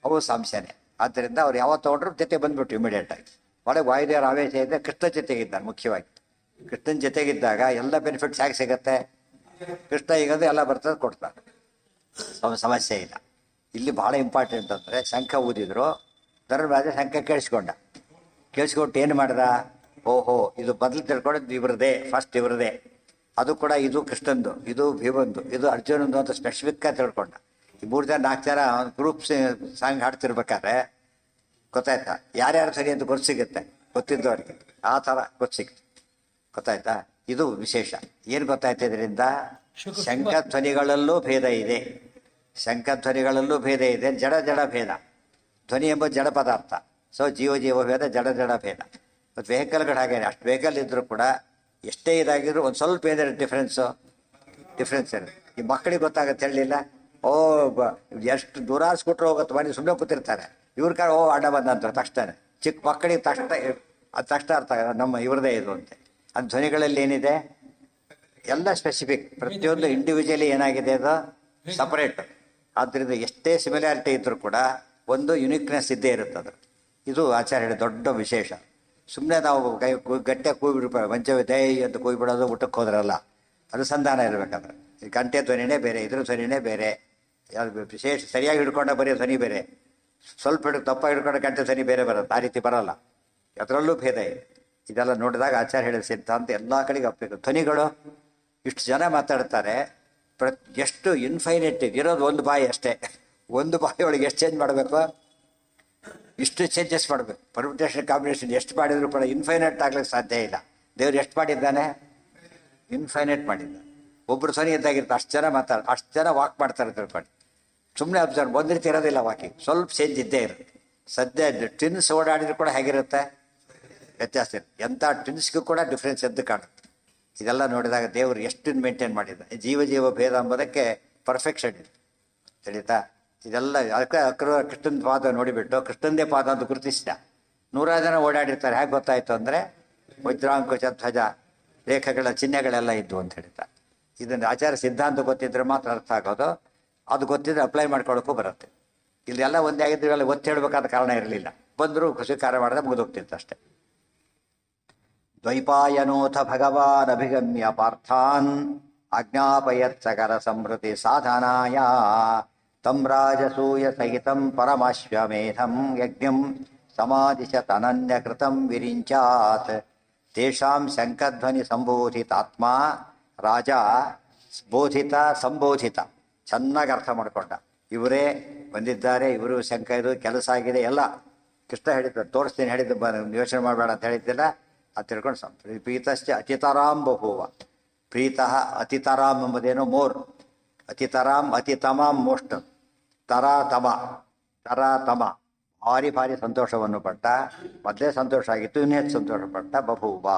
ಅವು ಸಂಶಯನೇ. ಆದ್ದರಿಂದ ಅವ್ರು ಯಾವತ್ತು ತೊಗೊಂಡ್ರು ಜೊತೆ ಬಂದ್ಬಿಟ್ಟು ಇಮಿಡಿಯೇಟಾಗಿ. ಒಳಗೆ ವಾಯುದೇವರ ಆವೇಶ ಇದ್ದರೆ ಕೃಷ್ಣ ಜೊತೆಗಿದ್ದಾನೆ. ಮುಖ್ಯವಾಗಿ ಕೃಷ್ಣನ ಜೊತೆಗಿದ್ದಾಗ ಎಲ್ಲ ಬೆನಿಫಿಟ್ಸ್ ಹೇಗೆ ಸಿಗುತ್ತೆ? ಕೃಷ್ಣ ಈಗಂದ್ರೆ ಎಲ್ಲ ಬರ್ತದೆ ಕೊಡ್ತಾರೆ, ಸಮಸ್ಯೆ ಇಲ್ಲ. ಇಲ್ಲಿ ಬಹಳ ಇಂಪಾರ್ಟೆಂಟ್ ಅಂದರೆ ಶಂಖ ಊದಿದ್ರು, ಧರ್ಮರಾಜ ಶಂಖ ಕೇಳಿಸ್ಕೊಟ್ಟು ಏನು ಮಾಡ್ದ, ಓಹೋ ಇದು ಬದಲು ತಿಳ್ಕೊಂಡು ಇವ್ರದೇ, ಫಸ್ಟ್ ಇವ್ರದೇ, ಅದು ಕೂಡ ಇದು ಕೃಷ್ಣಂದು, ಇದು ಭೀಮಂದು, ಇದು ಅರ್ಜುನಂದು ಅಂತ ಸ್ಪೆಸಿಫಿಕ್ಕಾಗಿ ತಿಳ್ಕೊಂಡ. ಈ 3 ಜನ 4 ಜನ ಗ್ರೂಪ್ ಸಾಂಗ್ ಹಾಡ್ತಿರ್ಬೇಕಾದ್ರೆ ಗೊತ್ತಾಯ್ತಾ, ಯಾರ್ಯಾರು ಸರಿ ಅಂತ ಗೊತ್ತು ಸಿಗುತ್ತೆ, ಗೊತ್ತಿದ್ದವರಿಗೆ ಆ ಥರ ಗೊತ್ತು ಸಿಗುತ್ತೆ. ಗೊತ್ತಾಯ್ತಾ, ಇದು ವಿಶೇಷ. ಏನು ಗೊತ್ತಾಯ್ತು ಇದರಿಂದ, ಶಂಖಧ್ವನಿಗಳಲ್ಲೂ ಭೇದ ಇದೆ, ಶಂಖಧ್ವನಿಗಳಲ್ಲೂ ಭೇದ ಇದೆ. ಜಡ ಭೇದ, ಧ್ವನಿ ಎಂಬ ಜಡ ಪದಾರ್ಥ. ಸೊ ಜೀವ ಭೇದ, ಜಡ ಭೇದ. ಮತ್ತು ವೆಹಿಕಲ್ಗಳು ಹಾಗೇನೆ, ಅಷ್ಟು ವೆಹಿಕಲ್ ಇದ್ದರೂ ಕೂಡ ಎಷ್ಟೇ ಇದಾಗಿದ್ರು ಒಂದು ಸ್ವಲ್ಪ ಏನಾದ್ರು ಡಿಫ್ರೆನ್ಸ್ ಇರುತ್ತೆ. ಈ ಮಕ್ಕಳಿಗೆ ಗೊತ್ತಾಗುತ್ತೆ, ಹೇಳಲಿಲ್ಲ, ಓ ಎಷ್ಟು ದೂರ ಸ್ಕೂಟ್ರ್ ಹೋಗುತ್ತೆ, ಮನೆ ಸುಮ್ಮನೆ ಕೂತಿರ್ತಾರೆ, ಇವ್ರ ಕಾಲ ಓ ಅಡ್ಡ ಬಂದಂತ ತಕ್ಷಣ, ಚಿಕ್ಕ ಮಕ್ಕಳಿಗೆ ತಕ್ಷಣ ಅರ್ಥ ಆಗ ನಮ್ಮ ಇವ್ರದೇ ಇದು ಅಂತೆ. ಅದು ಧ್ವನಿಗಳಲ್ಲಿ ಏನಿದೆ ಎಲ್ಲ ಸ್ಪೆಸಿಫಿಕ್, ಪ್ರತಿಯೊಂದು ಇಂಡಿವಿಜುವಲಿ ಏನಾಗಿದೆ ಅದು ಸಪರೇಟ್. ಆದ್ದರಿಂದ ಎಷ್ಟೇ ಸಿಮಿಲಾರಿಟಿ ಇದ್ದರೂ ಕೂಡ ಒಂದು ಯುನಿಕ್ನೆಸ್ ಇದ್ದೇ ಇರುತ್ತೆ ಅದ್ರ. ಇದು ಆಚಾರ್ಯ ಹೇಳಿ ದೊಡ್ಡ ವಿಶೇಷ. ಸುಮ್ಮನೆ ನಾವು ಗಟ್ಟಿಯಾಗಿ ಕೂಗಿಬಿಡ್ಬೇಕು, ಮಂಚವೇ ದೈ ಅಂತ ಕೂಗಿಬಿಡೋದು, ಊಟಕ್ಕೆ ಹೋದ್ರಲ್ಲ, ಅನುಸಂಧಾನ ಇರಬೇಕಾದ್ರೆ. ಈ ಗಂಟೆ ಧ್ವನಿನೇ ಬೇರೆ, ಇದ್ರ ಧ್ವನಿನೇ ಬೇರೆ, ಯಾವುದು ವಿಶೇಷ ಸರಿಯಾಗಿ ಹಿಡ್ಕೊಂಡ ಬರೀ ಧ್ವನಿ ಬೇರೆ, ಸ್ವಲ್ಪ ತಪ್ಪ ಹಿಡ್ಕೊಂಡ ಗಂಟೆ ಧ್ವನಿ ಬೇರೆ ಬರುತ್ತೆ, ಆ ರೀತಿ ಬರೋಲ್ಲ. ಅದರಲ್ಲೂ ಭೇದ ಇದೆ. ಇದೆಲ್ಲ ನೋಡಿದಾಗ ಆಚಾರ್ಯ ಹೇಳಿದ ಸಿದ್ಧಾಂತ ಎಲ್ಲ ಕಡೆಗೆ ಒಪ್ಪಬೇಕು. ಧ್ವನಿಗಳು ಇಷ್ಟು ಜನ ಮಾತಾಡ್ತಾರೆ, ಎಷ್ಟು ಇನ್ಫೈನೈಟ್ ಇರೋದು ಒಂದು ಬಾಯಿ ಅಷ್ಟೇ, ಒಂದು ಬಾಯಿಯೊಳಗೆ ಎಷ್ಟು ಚೇಂಜ್ ಮಾಡಬೇಕು, ಇಷ್ಟು ಚೇಂಜಸ್ ಮಾಡಬೇಕು. ಪರ್ಮಿಟೇಷನ್ ಕಾಂಬಿನೇಷನ್ ಎಷ್ಟು ಮಾಡಿದ್ರು ಕೂಡ ಇನ್ಫೈನೈಟ್ ಆಗ್ಲಿಕ್ಕೆ ಸಾಧ್ಯ ಇಲ್ಲ. ದೇವ್ರು ಎಷ್ಟು ಮಾಡಿದ್ದಾನೆ, ಇನ್ಫೈನೈಟ್ ಮಾಡಿದ್ದಾನೆ. ಒಬ್ಬರು ಧ್ವನಿ ಇದ್ದಾಗಿರುತ್ತೆ, ಅಷ್ಟು ಜನ ವಾಕ್ ಮಾಡ್ತಾರೆ ತಿಳ್ಕೊಂಡು. ಸುಮ್ಮನೆ ಅಬ್ಸರ್ವ್ ಬಂದಿರ್ತಿರೋದಿಲ್ಲ, ವಾಕಿಂಗ್ ಸ್ವಲ್ಪ ಚೇಂಜ್ ಇದ್ದೇ ಇರುತ್ತೆ. ಸದ್ಯ ಟ್ವಿನ್ಸ್ ಓಡಾಡಿದ್ರು ಕೂಡ ಹೇಗಿರುತ್ತೆ, ವ್ಯತ್ಯಾಸ ಇರುತ್ತೆ. ಎಂಥ ಟ್ವಿನ್ಸ್ಗೂ ಕೂಡ ಡಿಫ್ರೆನ್ಸ್ ಎದ್ದು ಕಾಣುತ್ತೆ. ಇದೆಲ್ಲ ನೋಡಿದಾಗ ದೇವರು ಎಷ್ಟು ಮೇಂಟೈನ್ ಮಾಡಿದ್ದ. ಜೀವ ಭೇದ ಎಂಬುದಕ್ಕೆ ಪರ್ಫೆಕ್ಷನ್ ಇದೆ, ತಿಳಿತಾ. ಇದೆಲ್ಲ ಅದಕ್ಕೆ ಕೃಷ್ಣನ ಪಾದ ನೋಡಿಬಿಟ್ಟು ಕೃಷ್ಣಂದೇ ಪಾದ ಅಂತ ಗುರುತಿಸಿದ. 100 ಜನ ಓಡಾಡಿರ್ತಾರೆ, ಹೇಗೆ ಗೊತ್ತಾಯ್ತು ಅಂದರೆ ವಜ್ರಾಂಕುಶ ಧ್ವಜ ರೇಖೆಗಳ ಚಿಹ್ನೆಗಳೆಲ್ಲ ಇದ್ವು ಅಂತ ಹೇಳ್ತಾರೆ. ಇದನ್ನು ಆಚಾರ ಸಿದ್ಧಾಂತ ಗೊತ್ತಿದ್ರೆ ಮಾತ್ರ ಅರ್ಥ ಆಗೋದು. ಅದು ಗೊತ್ತಿದ್ರೆ ಅಪ್ಲೈ ಮಾಡ್ಕೊಳ್ಳೋಕ್ಕೂ ಬರುತ್ತೆ. ಇಲ್ಲೆಲ್ಲ ಒಂದೇ ಆಗಿದ್ರಲ್ಲಿ ಒತ್ತಿ ಹೇಳಬೇಕಾದ ಕಾರಣ ಇರಲಿಲ್ಲ. ಬಂದರೂ ಖುಷಿಕಾರ ಮಾಡಿದ್ರೆ ಮುಗಿದೋಗ್ತಿತ್ತು ಅಷ್ಟೇ. ದ್ವೈಪಾಯನೋಥ ಭಗವಾನ್ ಅಭಿಗಮ್ಯ ಪಾರ್ಥಾನ್ ಆಜ್ಞಾಪಯತ್ ಸಕಲ ಸಂಹೃತಿ ಸಾಧನಾಯ ತಂ ರಾಜಸೂಯ ಸಹಿತಂ ಪರಮಾಶ್ವಮೇಧಂ ಯಜ್ಞಂ ಸಮಾಧಿಶತನನ್ಯ ಕೃತಂ ವಿರಿಂಚಾತ್ ತೇಷಾಂ ಶಂಖಧ್ವನಿ ಸಂಬೋಧಿತಾತ್ಮ ರಾಜ ಬೋಧಿತ ಸಂಬೋಧಿತ. ಚೆನ್ನಾಗಿ ಅರ್ಥ ಮಾಡಿಕೊಂಡ. ಇವರೇ ಬಂದಿದ್ದಾರೆ, ಇವರು ಶಂಖ ಇದು ಕೆಲಸ ಆಗಿದೆ ಎಲ್ಲ ಕೃಷ್ಣ ಹೇಳಿದ್ದು, ತೋರಿಸ್ತೀನಿ ಹೇಳಿದ್ದು, ಯೋಚನೆ ಮಾಡಬೇಡ ಅಂತ ಹೇಳಿದ್ದಿಲ್ಲ. ಅದು ತಿಳ್ಕೊಂಡು ಪ್ರೀತಶ್ಚ ಅತಿತರಾಂ ಬಭೂವ. ಪ್ರೀತಃ ಅತಿತರಾಮ್ ಎಂಬುದೇನೋ ಮೋರ್, ಅತಿತರಾಮ್ ಅತಿತಮಾಂ ಮೋಸ್ಟ್, ತರಾತಮ ಭಾರಿ ಸಂತೋಷವನ್ನು ಪಟ್ಟ. ಮೊದಲೇ ಸಂತೋಷ ಆಗಿತ್ತು, ಇನ್ನೂ ಹೆಚ್ಚು ಸಂತೋಷಪಟ್ಟ. ಬಭೂವ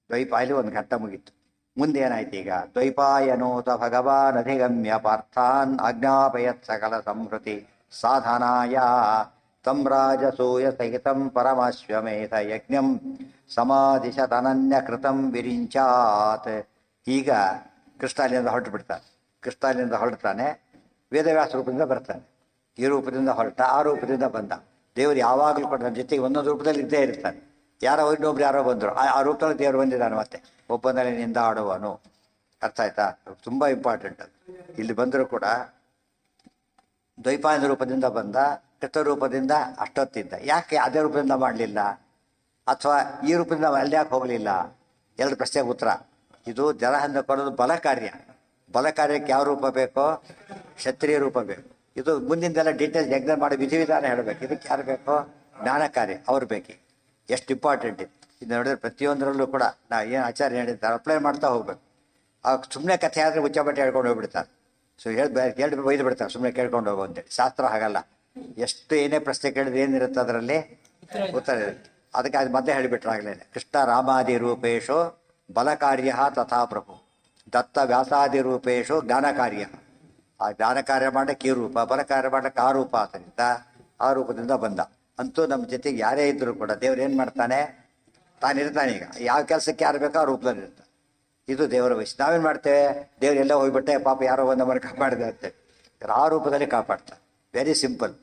ದ್ವೈಪಾಯಲ್ಲಿ ಒಂದು ಘಟ್ಟ ಮುಗೀತು. ಮುಂದೆ ಏನಾಯ್ತು ಈಗ, ದ್ವೈಪಾಯನೋತ ಭಗವಾನ್ ಅಧಿಗಮ್ಯ ಪಾರ್ಥಾನ್ ಆಜ್ಞಾಪಯತ್ ಸಕಲ ಸಂಹೃತಿ ಸಾಧನಾಯ ತಂ ರಾಜಸೂಯ ಸಹಿತಂ ಪರಮಾಶ್ವಮೇಧ ಯಜ್ಞಂ ಸಮಾಧಿಶತನನ್ಯ ಕೃತಂ ವಿರಿಂಚಾತ್. ಈಗ ಕೃಷ್ಣಾಲಿಂದ ಹೊರಟು ಬಿಡ್ತಾನೆ. ಕೃಷ್ಣಾಲಿಂದ ಹೊರಡ್ತಾನೆ, ವೇದವ್ಯಾಸ ರೂಪದಿಂದ ಬರ್ತಾನೆ. ಈ ರೂಪದಿಂದ ಹೊರಟ, ಆ ರೂಪದಿಂದ ಬಂದ. ದೇವರು ಯಾವಾಗಲೂ ಕೂಡ ನನ್ನ ಜೊತೆಗೆ ಒಂದೊಂದು ರೂಪದಲ್ಲಿ ಇದ್ದೇ ಇರ್ತಾನೆ. ಇನ್ನೊಬ್ರು ಯಾರೋ ಬಂದರು, ಆ ರೂಪದಲ್ಲಿ ದೇವರು ಬಂದಿದ್ದಾನೆ. ಮತ್ತೆ ಒಬ್ಬನಲ್ಲಿ ನಿಂದ ಆಡುವನು. ಅರ್ಥ ಆಯ್ತಾ? ತುಂಬ ಇಂಪಾರ್ಟೆಂಟ್ ಅದು. ಇಲ್ಲಿ ಬಂದರೂ ಕೂಡ ದ್ವೈಪಾಯನ ರೂಪದಿಂದ ಬಂದ, ಕೃಷ್ಣ ರೂಪದಿಂದ ಅಷ್ಟೊತ್ತಿದ್ದ. ಯಾಕೆ ಅದೇ ರೂಪದಿಂದ ಮಾಡಲಿಲ್ಲ, ಅಥವಾ ಈ ರೂಪದಿಂದ ಅಲ್ಲಿ ಯಾಕೆ ಹೋಗಲಿಲ್ಲ? 2 ಪ್ರಶ್ನೆಗೆ ಉತ್ತರ. ಇದು ಜಲಹಂದ ಕೊಡೋದು ಬಲ ಕಾರ್ಯಕ್ಕೆ ಯಾವ ರೂಪ ಬೇಕೋ, ಕ್ಷತ್ರಿಯ ರೂಪ ಬೇಕು. ಇದು ಮುಂದಿಂದೆಲ್ಲ ಡೀಟೇಲ್ಸ್ ಎಕ್ಸಾಮ್ ಮಾಡಿ ವಿಧಿವಿಧಾನ ಹೇಳಬೇಕು. ಇದಕ್ಕೆ ಯಾರು ಬೇಕೋ, ಜ್ಞಾನ ಕಾರ್ಯ ಅವ್ರು ಬೇಕು. ಎಷ್ಟು ಇಂಪಾರ್ಟೆಂಟ್ ಇದೆ ಇದು ನೋಡಿದ್ರೆ ಪ್ರತಿಯೊಂದರಲ್ಲೂ ಕೂಡ ನಾ ಏನು ಆಚಾರ್ಯ ಹೇಳಿರ್ತಾರೆ ಅಪ್ಲೈ ಮಾಡ್ತಾ ಹೋಗ್ಬೇಕು. ಸುಮ್ಮನೆ ಕಥೆ ಆದರೆ ಉಚ್ಚಾಬಟ್ಟೆ ಹೇಳ್ಕೊಂಡು ಹೋಗ್ಬಿಡ್ತಾರೆ. ಸೊ ಹೇಳಿ ಒಯ್ದು ಬಿಡ್ತಾರೆ, ಸುಮ್ಮನೆ ಕೇಳ್ಕೊಂಡು ಹೋಗೋ ಅಂತೇಳಿ. ಶಾಸ್ತ್ರ ಹಾಗಲ್ಲ. ಎಷ್ಟು ಏನೇ ಪ್ರಶ್ನೆ ಕೇಳಿದ್ರೆ ಏನಿರುತ್ತೆ ಅದರಲ್ಲಿ ಉತ್ತರ ಇರುತ್ತೆ. ಅದಕ್ಕೆ ಅದು ಮಧ್ಯೆ ಹೇಳಿಬಿಟ್ರಾಗಲೇ, ಕೃಷ್ಣ ರಾಮಾದಿ ರೂಪೇಶು ಬಲ ಕಾರ್ಯ ತಥಾ ಪ್ರಭು ದತ್ತ ವ್ಯಾಸಾದಿ ರೂಪೇಶು ಜ್ಞಾನ ಕಾರ್ಯ. ಆ ಜ್ಞಾನ ಕಾರ್ಯ ಮಾಡಕ್ಕೆ ಈ ರೂಪ, ಬಲ ಕಾರ್ಯ ಮಾಡಕ್ಕೆ ಆ ರೂಪ. ಆದ್ದರಿಂದ ಆ ರೂಪದಿಂದ ಬಂದ. ಅಂತೂ ನಮ್ಮ ಜೊತೆಗೆ ಯಾರೇ ಇದ್ದರೂ ಕೂಡ ದೇವ್ರು ಏನು ಮಾಡ್ತಾನೆ, ತಾನಿರ್ತಾನೆ. ಈಗ ಯಾವ ಕೆಲಸಕ್ಕೆ ಯಾರು ಬೇಕೋ ಆ ರೂಪದಲ್ಲಿ ಇರ್ತಾನೆ. ಇದು ದೇವರ ವಯಸ್ಸು. ನಾವೇನು ಮಾಡ್ತೇವೆ, ದೇವ್ರು ಎಲ್ಲ ಹೋಗ್ಬಿಟ್ಟೆ ಪಾಪ ಯಾರೋ ಒಂದು ಮನೆ ಕಾಪಾಡಿದೆ ಅಂತೇಳಿ. ಆ ರೂಪದಲ್ಲಿ ಕಾಪಾಡ್ತಾನೆ. Very simple.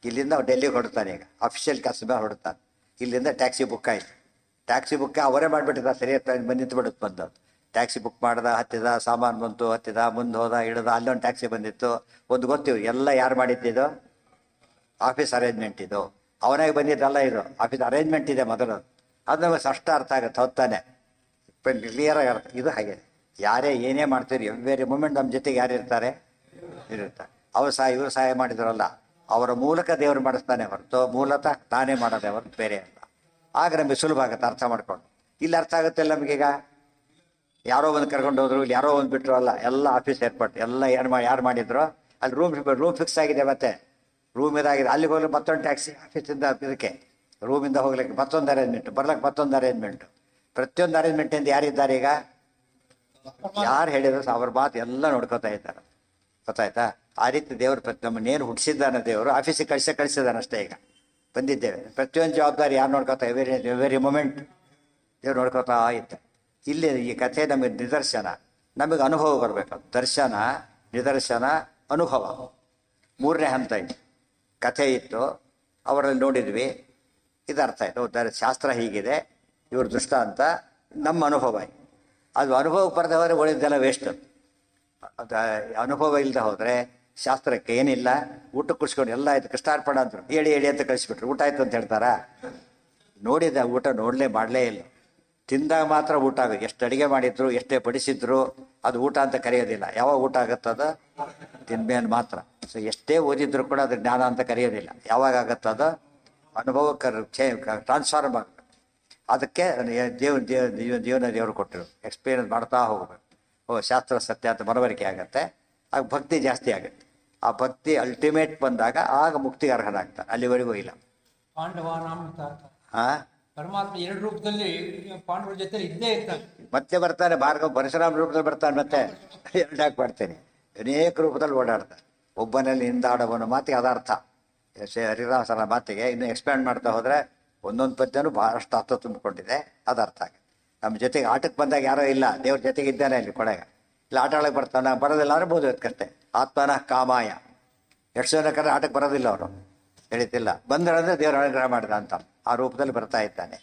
ಇಲ್ಲಿಂದ ಡೆಲ್ಲಿಗೆ ಹೊರಡ್ತಾನೆ. ಈಗ ಅಫಿಷಿಯಲ್ ಕೆಲಸ ಮೇಲೆ ಹೊರಡ್ತಾನೆ. ಇಲ್ಲಿಂದ ಟ್ಯಾಕ್ಸಿ ಬುಕ್ ಆಯಿತು. ಟ್ಯಾಕ್ಸಿ ಬುಕ್ ಅವರೇ ಮಾಡಿಬಿಟ್ಟಿದ್ದಾರೆ, ಸರಿಯಾಗಿ ಬಂದು ನಿಂತು ಬಿಡುತ್ತೆ ಬಂದದ್ದು. ಟ್ಯಾಕ್ಸಿ ಬುಕ್ ಮಾಡ್ದ, ಹತ್ತಿದ, ಸಾಮಾನು ಬಂತು, ಹತ್ತಿದ, ಮುಂದೆ ಹೋದ, ಇಳಿದ, ಅಲ್ಲೊಂದು ಟ್ಯಾಕ್ಸಿ ಬಂದಿತ್ತು. ಒಂದು ಗೊತ್ತಿವು ಎಲ್ಲ ಯಾರು ಮಾಡಿದ್ದಿದ್ದು? ಆಫೀಸ್ ಅರೇಂಜ್ಮೆಂಟ್ ಇದು. ಅವನಾಗಿ ಬಂದಿದ್ದಲ್ಲ, ಇದು ಆಫೀಸ್ ಅರೇಂಜ್ಮೆಂಟ್ ಇದೆ ಮೊದಲು. ಅದು ನಮಗೆ ಅಷ್ಟು ಅರ್ಥ ಆಗುತ್ತೆ, ಹೊತ್ತಾನೆ ಕ್ಲಿಯರಾಗಿ ಅರ್ಥ. ಇದು ಹಾಗೆ ಯಾರೇ ಏನೇ ಮಾಡ್ತೀರಿ ಎವ್ರಿ ಮೂಮೆಂಟ್ ನಮ್ಮ ಜೊತೆಗೆ ಯಾರು ಇರ್ತಾರೆ? ಇರ್ತಾರೆ. ಅವ್ರು ಇವರು ಸಹಾಯ ಮಾಡಿದ್ರಲ್ಲ, ಅವರ ಮೂಲಕ ದೇವರು ಮಾಡಿಸ್ತಾನೆ ಹೊರತು ಮೂಲತಃ ತಾನೇ ಮಾಡೋದೇ ಹೊರತು ಬೇರೆ ಅಲ್ಲ. ಆಗ ನಮಗೆ ಸುಲಭ ಆಗುತ್ತೆ ಅರ್ಥ ಮಾಡ್ಕೊಂಡು. ಇಲ್ಲಿ ಅರ್ಥ ಆಗುತ್ತೆ ನಮಗೀಗ. ಯಾರೋ ಒಂದು ಕರ್ಕೊಂಡು ಹೋದ್ರು, ಇಲ್ಲಿ ಯಾರೋ ಒಂದು ಬಿಟ್ಟರು ಅಲ್ಲ, ಎಲ್ಲ ಆಫೀಸ್ ಏರ್ಪಟ್ಟು ಎಲ್ಲ ಯಾರು ಮಾಡಿದ್ರು ಅಲ್ಲಿ ರೂಮ್ ಫಿಕ್ಸ್ ಆಗಿದೆ. ಮತ್ತೆ ರೂಮ್ ಇದಾಗಿದೆ, ಅಲ್ಲಿಗೆ ಹೋಗ್ಲಿಕ್ಕೆ ಮತ್ತೊಂದು ಟ್ಯಾಕ್ಸಿ, ಆಫೀಸಿಂದ ಇದಕ್ಕೆ ರೂಮಿಂದ ಹೋಗ್ಲಿಕ್ಕೆ ಮತ್ತೊಂದು ಅರೇಂಜ್ಮೆಂಟ್, ಬರ್ಲಿಕ್ಕೆ ಮತ್ತೊಂದು ಅರೇಂಜ್ಮೆಂಟು. ಪ್ರತಿಯೊಂದು ಅರೇಂಜ್ಮೆಂಟಿಂದ ಯಾರಿದ್ದಾರೆ ಈಗ? ಯಾರು ಹೇಳಿದ್ರು ಅವ್ರ ಮಾತು ಎಲ್ಲ ನೋಡ್ಕೋತಾ ಇದ್ದಾರೆ. ಗೊತ್ತಾಯ್ತಾ? ಆ ರೀತಿ ದೇವರು ನಮ್ಮನ್ನೇನು ಹುಟ್ಟಿಸಿದ್ದಾನೆ ದೇವರು ಆಫೀಸಿಗೆ ಕಳಿಸಿದ್ದಾನೆ ಅಷ್ಟೇ. ಈಗ ಬಂದಿದ್ದೇವೆ, ಪ್ರತಿಯೊಂದು ಜವಾಬ್ದಾರಿ ಯಾರು ನೋಡ್ಕೋತಾ? ಎವ್ರಿ ಮೂಮೆಂಟ್ ದೇವ್ರು ನೋಡ್ಕೋತಾ ಇತ್ತು. ಇಲ್ಲಿ ಈ ಕಥೆ ನಮಗೆ ನಿದರ್ಶನ, ನಮಗೆ ಅನುಭವ ಬರಬೇಕು. ದರ್ಶನ, ನಿದರ್ಶನ, ಅನುಭವ, ಮೂರನೇ ಹಂತ ಇತ್ತು. ಕಥೆ ಇತ್ತು, ಅವರಲ್ಲಿ ನೋಡಿದ್ವಿ, ಇದು ಅರ್ಥ ಆಯಿತು. ಶಾಸ್ತ್ರ ಹೀಗಿದೆ, ಇವ್ರ ದೃಷ್ಟಾಂತ, ನಮ್ಮ ಅನುಭವ. ಅದು ಅನುಭವಕ್ಕೆ ಬರದೆ ಹೋದರೆ ಉಳಿದೆಲ್ಲ ವೇಸ್ಟ್. ಅದು ಅನುಭವ ಇಲ್ಲದೆ ಹೋದರೆ ಶಾಸ್ತ್ರಕ್ಕೆ ಏನಿಲ್ಲ. ಊಟ ಕುಡಿಸ್ಕೊಂಡು ಎಲ್ಲ ಆಯ್ತು, ಕೃಷ್ಣಾರ್ಪಣ ಅಂದರು, ಹೇಳಿ ಅಂತ ಕಳಿಸ್ಬಿಟ್ರು. ಊಟ ಆಯ್ತು ಅಂತ ಹೇಳ್ತಾರಾ? ನೋಡಿದ ಊಟ ಮಾಡಲೇ ಇಲ್ಲ. ತಿಂದಾಗ ಮಾತ್ರ ಊಟ ಆಗುತ್ತೆ. ಎಷ್ಟು ಅಡುಗೆ ಮಾಡಿದ್ರು, ಎಷ್ಟೇ ಬಡಿಸಿದ್ರು ಅದು ಊಟ ಅಂತ ಕರೆಯೋದಿಲ್ಲ. ಯಾವಾಗ ಊಟ ಆಗುತ್ತದ? ತಿನ್ಮೇಲೆ ಮಾತ್ರ. ಸೊ ಎಷ್ಟೇ ಓದಿದ್ರು ಕೂಡ ಅದು ಜ್ಞಾನ ಅಂತ ಕರೆಯೋದಿಲ್ಲ. ಯಾವಾಗ ಆಗುತ್ತದ? ಅನುಭವಕ್ಕೆ ಟ್ರಾನ್ಸ್ಫಾರ್ಮ್ ಆಗಬೇಕು. ಅದಕ್ಕೆ ಜೀವನ ದೇವರು ಕೊಟ್ಟರು. ಎಕ್ಸ್ಪೀರಿಯನ್ಸ್ ಮಾಡ್ತಾ ಹೋಗ್ಬೇಕು. ಶಾಸ್ತ್ರ ಸತ್ಯ ಅಂತ ಮನವರಿಕೆ ಆಗುತ್ತೆ. ಆಗ ಭಕ್ತಿ ಜಾಸ್ತಿ ಆಗುತ್ತೆ. ಆ ಭಕ್ತಿ ಅಲ್ಟಿಮೇಟ್ ಬಂದಾಗ ಆಗ ಮುಕ್ತಿಗೆ ಅರ್ಹನಾಗ್ತಾನೆ. ಅಲ್ಲಿವರೆಗೂ ಇಲ್ಲ. ಪರಮಾತ್ಮ ಎರಡು ರೂಪದಲ್ಲಿ ಪಾಂಡವರ ಜೊತೆ ಇದ್ದೇ ಇರ್ತಾನೆ. ಮತ್ತೆ ಬರ್ತಾನೆ, ಭಾರ್ಗವ ಪರಶುರಾಮ ರೂಪದಲ್ಲಿ ಬರ್ತಾನೆ. ಮತ್ತೆ ಎರಡಾಗಿ ಮಾಡ್ತೇನೆ, ಅನೇಕ ರೂಪದಲ್ಲಿ ಓಡಾಡ್ತಾನೆ. ಒಬ್ಬನಲ್ಲಿ ಹಿಂದಾಡವನ ಮಾತಿಗೆ ಅದಾರ್ಥ. ಹರಿದಾಸರ ಮಾತಿಗೆ ಇನ್ನು ಎಕ್ಸ್ಪ್ಯಾಂಡ್ ಮಾಡ್ತಾ ಹೋದರೆ ಒಂದೊಂದು ಪದ್ಯನೂ ಬಹಳಷ್ಟು ಅರ್ಥ ತುಂಬಿಕೊಂಡಿದೆ. ಅದು ಅರ್ಥ ಆಗುತ್ತೆ. ನಮ್ಮ ಜೊತೆಗೆ ಆಟಕ್ಕೆ ಬಂದಾಗ ಯಾರೋ ಇಲ್ಲ, ದೇವ್ರ ಜೊತೆಗೆ ಇದ್ದಾನೆ ಅಲ್ಲಿ ಕೊನೆಗೆ. ಇಲ್ಲ ಆಟ ಆಡಕ್ಕೆ ಬರ್ತಾನೆ, ಬರೋದಿಲ್ಲ ಅಂದ್ರೆ ಬೋದು ಕಷ್ಟೇ. ಆತ್ಮನ ಕಾಮಾಯ. ಎಷ್ಟು ಜನ ಕರೆ ಆಟಕ್ಕೆ ಬರೋದಿಲ್ಲ ಅವರು, ಹೇಳಿತಿಲ್ಲ. ಬಂದರಂದ್ರೆ ದೇವ್ರ ಅನುಗ್ರಹ ಮಾಡಿದ ಅಂತ ಆ ರೂಪದಲ್ಲಿ ಬರ್ತಾ ಇದ್ದಾನೆ.